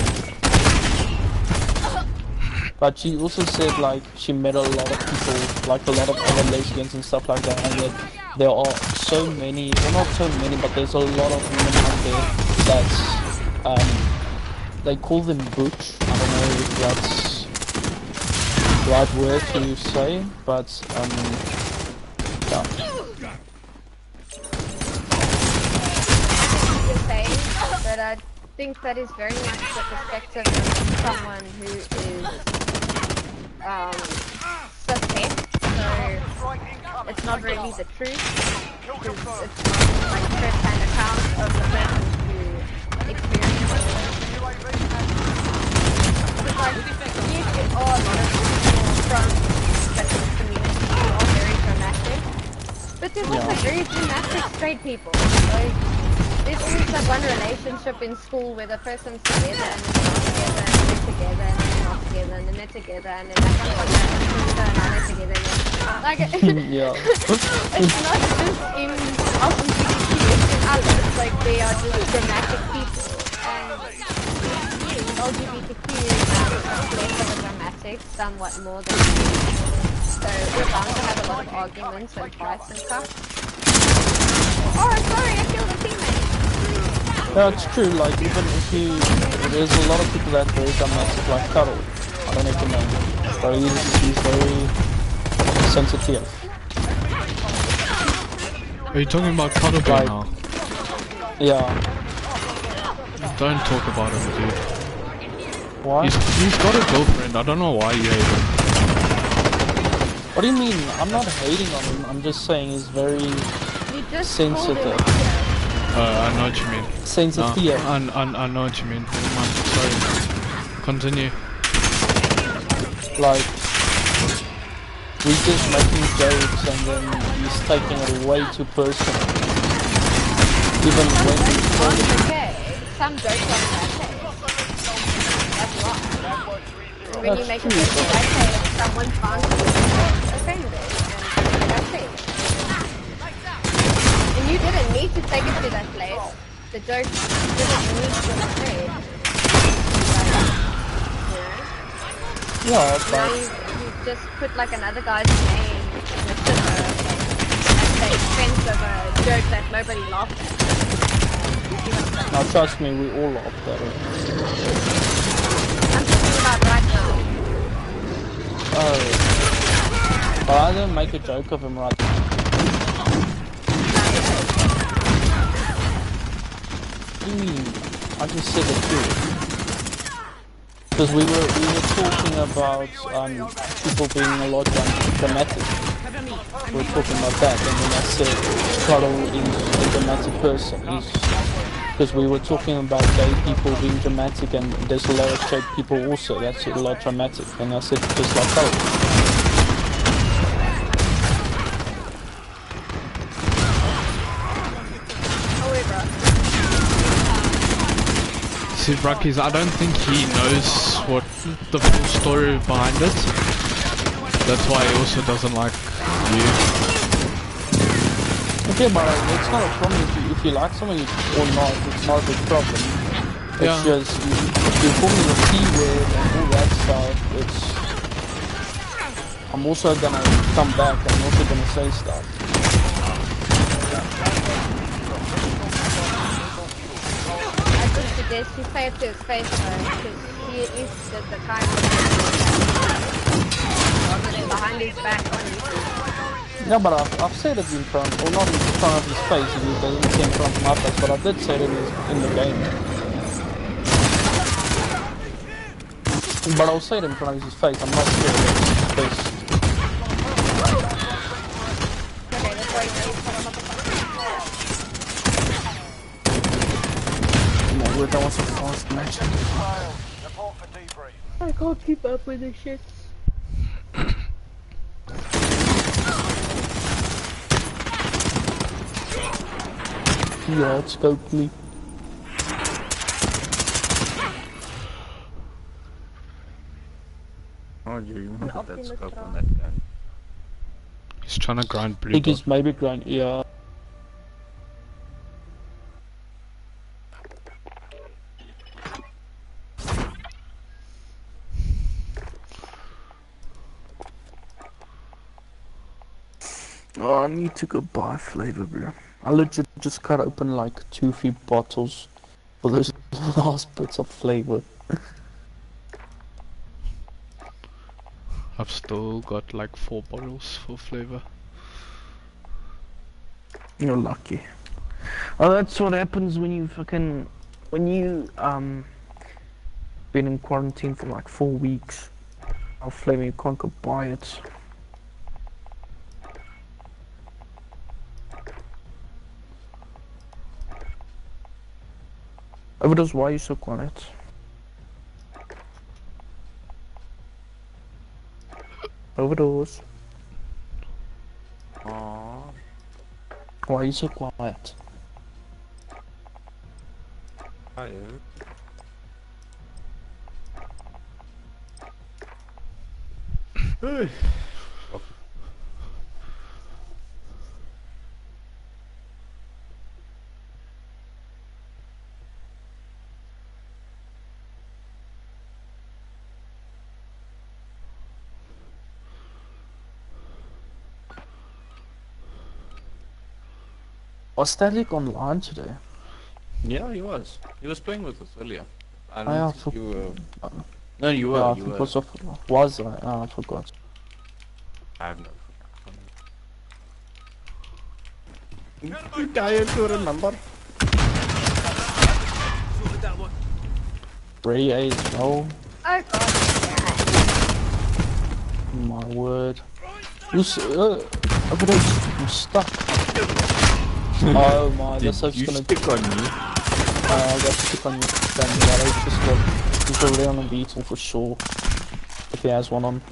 But she also said, like, she met a lot of people, like a lot of other lesbians and stuff like that, and that there are so many, well, not so many, but there's a lot of women out there that's, they call them butch. I don't know if that's right word to say, but yeah. You're saying, but I think that is very much the perspective of someone who is cis-het, so it's not really the truth, because it's not like first-hand account of the person who experienced it. Because like, there are a lot of people from the community who are very dramatic, but there's also very dramatic straight people. Like, there's always that one relationship in school where the person's together and they're not together, and they're together, and then they're not together, and then they're together, and then like I'm like together, and they're like yeah. it's not just in LGBTQ, it's in others. Like they are just dramatic people, and LGBTQ is less of a dramatic, somewhat more than so we're bound to have a lot of arguments and fights and stuff. Oh, sorry, I killed a teammate. No, it's true, like, even if you... There's a lot of people that are very dramatic, like Carol. I don't know if you know him. But he's very sensitive. Are you talking about Cuddleboy like, now? Yeah. Don't talk about him, dude. Why? He's got a girlfriend, I don't know why you hate him. What do you mean? I'm not hating on him, I'm just saying he's very sensitive. I know what you mean. Sensitive. I know what you mean. Sorry. Continue. Like, we're just making jokes and then he's taking it way too personal. Even when he's talking. Okay, some jokes are okay. That's why. When you make a joke okay, someone finds you offended, and that's it. And you didn't need to take it to that place. The joke didn't need to spread. Yeah, now you just put like another guy's name in a shipper at the expense of a joke that nobody laughed at. Now trust me, we all laughed at it. I'm talking about right now. Oh. But I didn't make a joke of him right now. What do you mean? I just said it too. Because we were talking about people being a lot dramatic. We were talking about that, and then I said Carl is a dramatic person. Because we were talking about gay people being dramatic, and there's a lot of straight people also that's a lot dramatic. And I said just like Carl. See, Rockies, I don't think he knows what the full story behind it. That's why he also doesn't like you. Okay, but it's not a problem if you like somebody or not. It's not a big problem. It's just if you call me the P word and all that stuff. I'm also gonna come back. I'm also gonna say stuff. Yes, you say it to his face though, because he is the kind of rather than behind his back on you. No, but I've said it in front, or not in front of his face, he doesn't say in front of my face, but I did say it in the game. But I'll say it in front of his face, I'm not scared of his face. That was a fast match. I can't keep up with this shit. Yeah, it's scoped me. Oh, you have that scope on that gun. He's trying to grind blue. I think he's maybe grind, yeah. Oh, I need to go buy flavor, bro. I legit just cut open like 2-3 bottles for those last bits of flavor. I've still got like 4 bottles for flavor. You're lucky. Oh, that's what happens when you been in quarantine for like 4 weeks. Flavor, you can't go buy it. Overdose, why are you so quiet? Overdose. Aww. Why are you so quiet? I am. Was Static online today? Yeah, he was. He was playing with us earlier. I don't Oh, yeah, think you were. No, you were. Yeah, you I think were. was I? Oh, I forgot. I have no. You tired to remember? Ray A as well. Oh god. My word. Overdose, I'm stuck. Oh my, this is gonna stick on me. I got stick on you. Then that just got. He's already on a beetle for sure. If he has one on.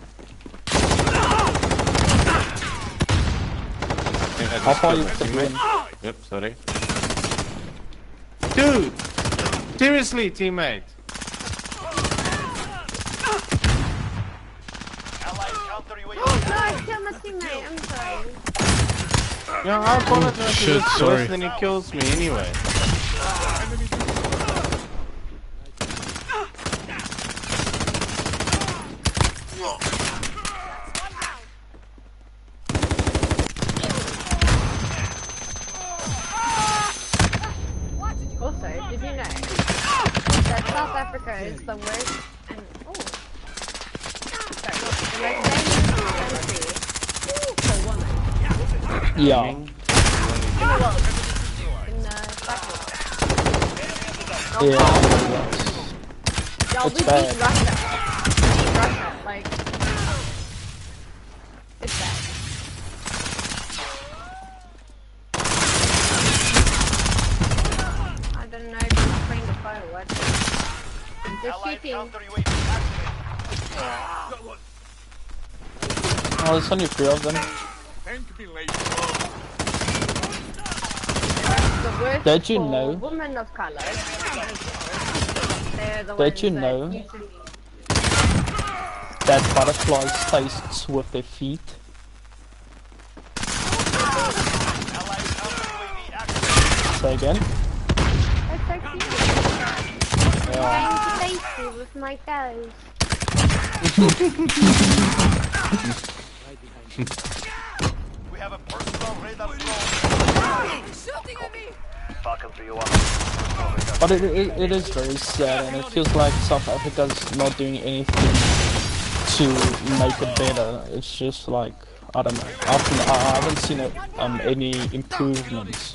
How far you in? Yep, sorry. Dude! Seriously, teammate! Oh no, I killed my teammate, I'm sorry. Yeah, I apologize. Shit, It's sorry. worse than he kills me anyway. Also, did you know that South Africa is the worst and the most dangerous country for women Yeah. in the world. In cycling. Yeah. Y'all, we It's beat bad. Russia. We beat Russia, like it's bad. I don't know if he's playing the phone or what. They're shooting. Oh, there's only 3 of them. The worst Did you for know? women of color. They're the Did you ones know that usually... that butterflies tastes with their feet? Say again? That's so cute. Yeah. I'm tasty with my toes. We have a personal radar Shooting at me! Falcon 301. But it is very sad, and it feels like South Africa's not doing anything to make it better. It's just like, I don't know. I haven't seen any improvements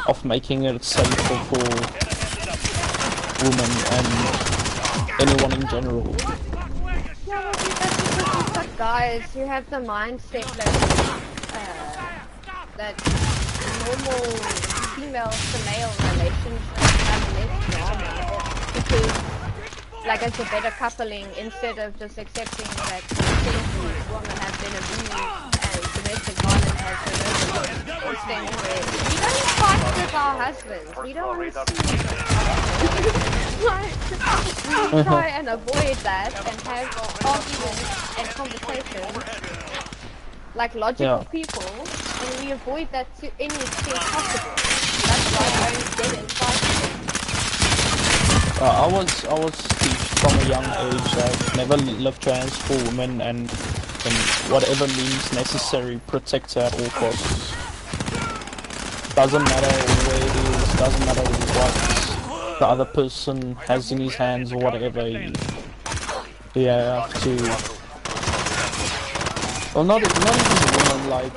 of making it safer for women and anyone in general. Yeah, well, that's because you've got guys who have the mindset that normal female to male relationships have less drama because, like, it's a better coupling instead of just accepting that women have been abused and domestic violence has been overlooked. Instead where we don't fight with our husbands, we don't want to see we try and avoid that and have arguments and conversations like logical people, and we avoid that to any extent possible. That's why I don't get in fighting. I was teach from a young age that never live trans for women, and whatever means necessary, protect her at all costs. Doesn't matter where it is, doesn't matter what the other person has in his hands or whatever. You have to Well, not even women, like,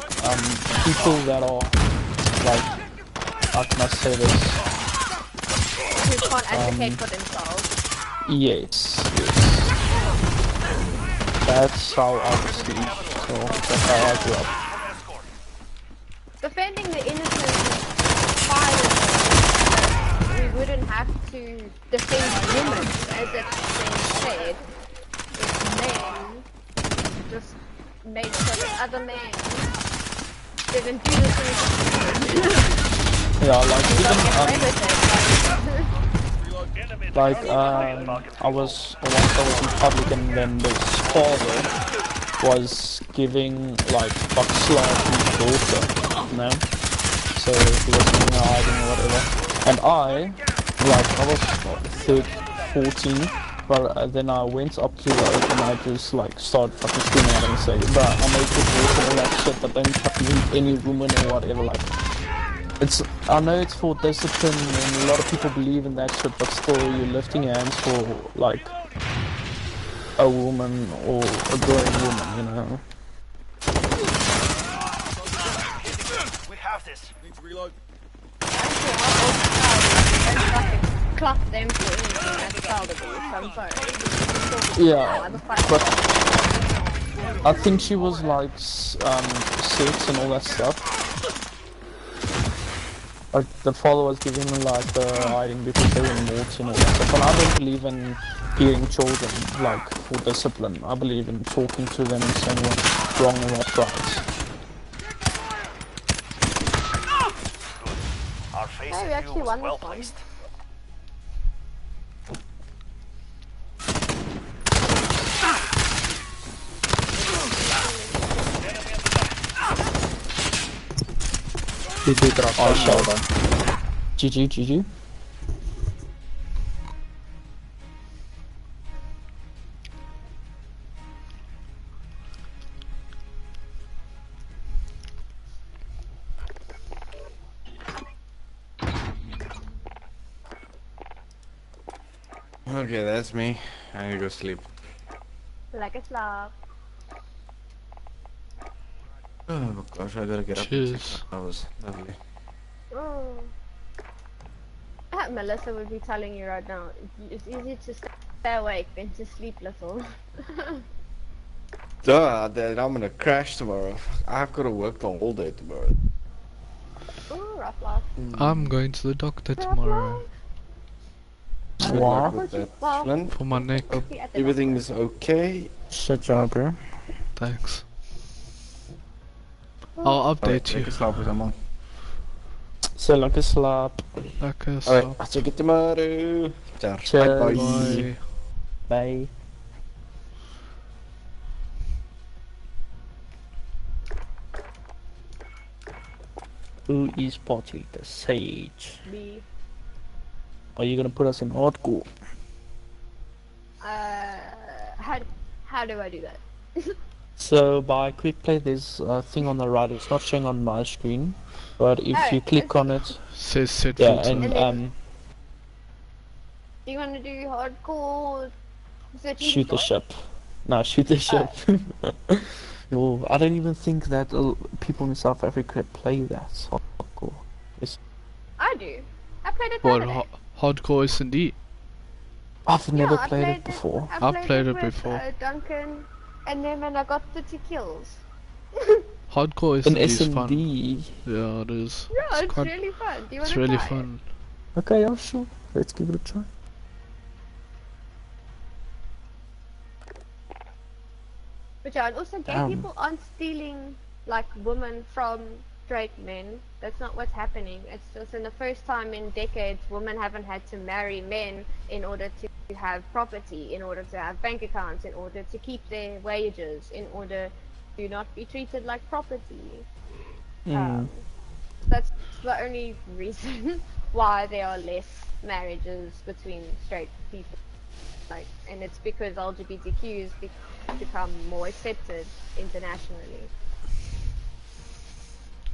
people that are, like, how can I say this? Who can't advocate for themselves. Yes. That's how I see it, so that's how I grew up. Defending the innocent is fine, but we wouldn't have to defend women, as it's been said. If men just made sure that other men didn't do the things. Yeah, like I was in public, and then this father was giving like buck slap to his daughter, you know? So he was giving her hiding or whatever. And I was 14, but then I went up to her and I just like started fucking screaming at her and saying, bruh, I make it work and all that shit, but don't fucking any woman or whatever, like. I know it's for discipline and a lot of people believe in that shit, but still you're lifting hands for like a woman or a grown woman, you know. We have this. Need to reload. Clap them for anything that's child abuse, I'm sorry. Yeah, but I think she was like 6 and all that stuff. Like the father was giving them like the hiding because they were naughty and all that stuff. And I don't believe in beating children like for discipline. I believe in talking to them and saying what's wrong and what's right. Our face Hey, we actually won this one. Oh, shoulder. GG. Okay, that's me. I need to go sleep. Like a slap. Oh gosh, I gotta get up. Cheers. That was lovely. Oh. Melissa would be telling you right now, it's easy to stay awake than to sleep little. Duh, then I'm gonna crash tomorrow. I've gotta work the whole day tomorrow. Ooh, rough life. I'm going to the doctor tomorrow. Good luck with that, Flynn. For my neck. Hope everything is okay. Shut job, bro. Thanks. I'll update you. So like a slap. Like a Alright, slap. I'll check it tomorrow. Cheers. Bye. Bye. Who is party leader? Sage. Me. Are you gonna put us in hardcore? How do I do that? So by quick play, there's a thing on the right. It's not showing on my screen, but if you click on it, says set yeah, filter. and Do you want to do hardcore? shoot the ship. No, shoot the ship. Yo, I don't even think that people in South Africa play that hardcore. I do. I played it. What, hardcore SND? I've never played it before. I've played it with, before. Duncan, and then when I got the 2 kills. Hardcore An SND is fun. SND. Yeah, it is. Yeah, it's quite, really fun. Do you want it's to really try it? fun. Okay, yeah, sure. Let's give it a try. But yeah, and also gay people aren't stealing like women from straight men. That's not what's happening. It's just in the first time in decades, women haven't had to marry men in order to have property, in order to have bank accounts, in order to keep their wages, in order to not be treated like property. That's the only reason why there are less marriages between straight people. Like, and it's because LGBTQs become more accepted internationally.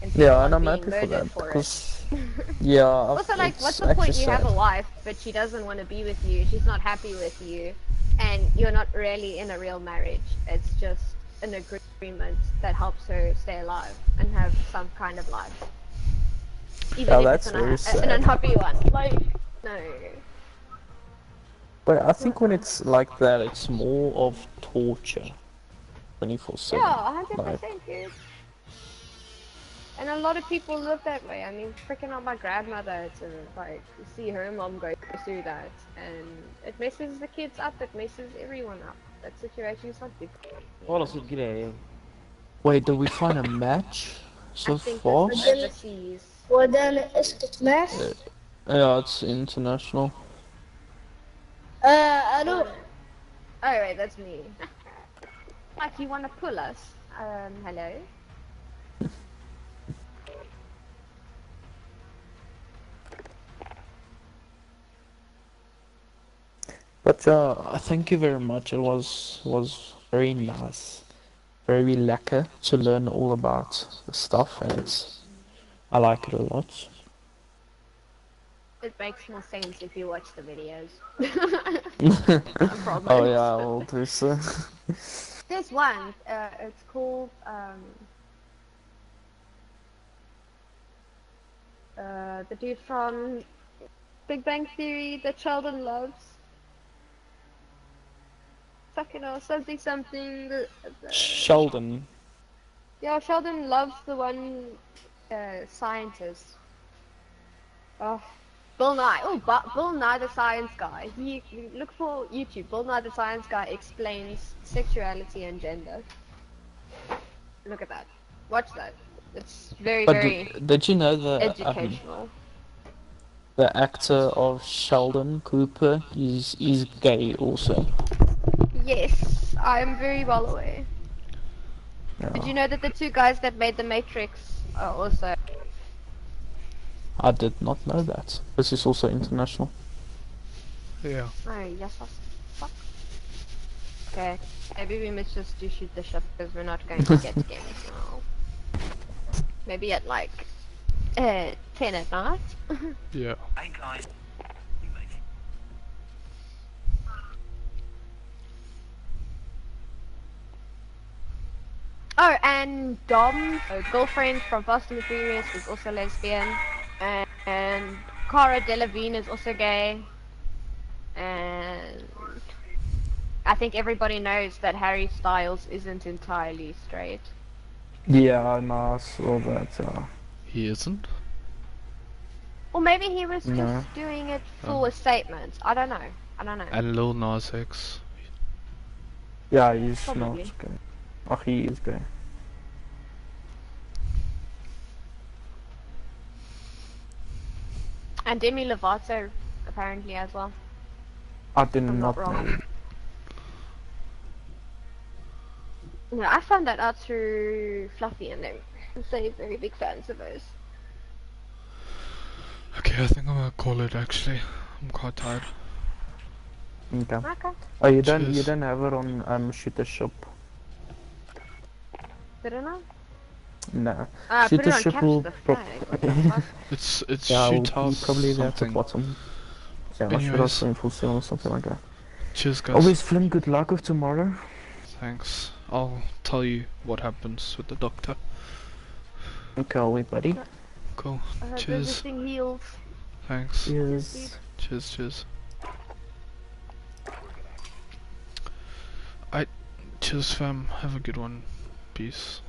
And Yeah, and I'm being happy for murdered that it. because yeah. Also, like, what's the point? You have a wife, but she doesn't want to be with you. She's not happy with you, and you're not really in a real marriage. It's just an agreement that helps her stay alive and have some kind of life. Even Oh, if that's it's very an sad. unhappy one. Like, no. But I think when it's like that, it's more of torture. 24/7. Yeah, Like, 100%, dude. And a lot of people live that way. I mean, freaking out my grandmother to like see her mom go through that, and it messes the kids up. It messes everyone up. That situation is not good. wait, did we find a match so I think this far? is overseas. Well, then is it math? Yeah, it's international. I don't. Oh wait, that's me. Like, you wanna pull us? Hello? But thank you very much. It was very nice, very lekker to learn all about the stuff, and I like it a lot. It makes more sense if you watch the videos. Oh yeah, I will do so. There's one, it's called, the dude from Big Bang Theory that Sheldon loves. Fucking hell, something, Sheldon. Yeah, Sheldon loves the one, scientist. Oh, Bill Nye. Oh, Bill Nye the Science Guy. Look for YouTube. Bill Nye the Science Guy explains sexuality and gender. Look at that. Watch that. It's very, But very did you know educational. the actor of Sheldon Cooper is gay also? Yes, I am very well aware. Yeah. Did you know that the two guys that made The Matrix are also... I did not know that. This is also international. Yeah. Oh, yes, fuck. Okay, maybe we must just do shoot the ship because we're not going to get games now. Maybe at like 10 at night. Yeah. Hey guys. Oh, and Dom, a girlfriend from Fast and the Furious, is also lesbian, and Cara Delevingne is also gay, and I think everybody knows that Harry Styles isn't entirely straight. Yeah, no, I saw that. He isn't? Or maybe he was No. just doing it for a statement. I don't know. And Lil Nas X. Yeah, he's Probably. not gay. Oh, he is gay. And Demi Lovato, apparently, as well. I did I'm not not wrong. know. No, I found that out through Fluffy and them. They're very big fans of hers. Okay, I think I'm gonna call it actually. I'm quite tired. Okay. Okay. Oh, you don't Cheers. have it on Shoot the Shop. Did I know? No. Ah, Shoot put the it on Shop capture will the flag. What the fuck? It's yeah, shoot will house probably there at the something. bottom. Yeah, I should Anyways. also info or something like that. Cheers, guys. Always Flynn, good luck with tomorrow. Thanks. I'll tell you what happens with the doctor. Okay, I'll wait, buddy. Cool. I hope Cheers. everything heals. Thanks. Cheers. Cheers. Cheers, fam. Have a good one. Peace.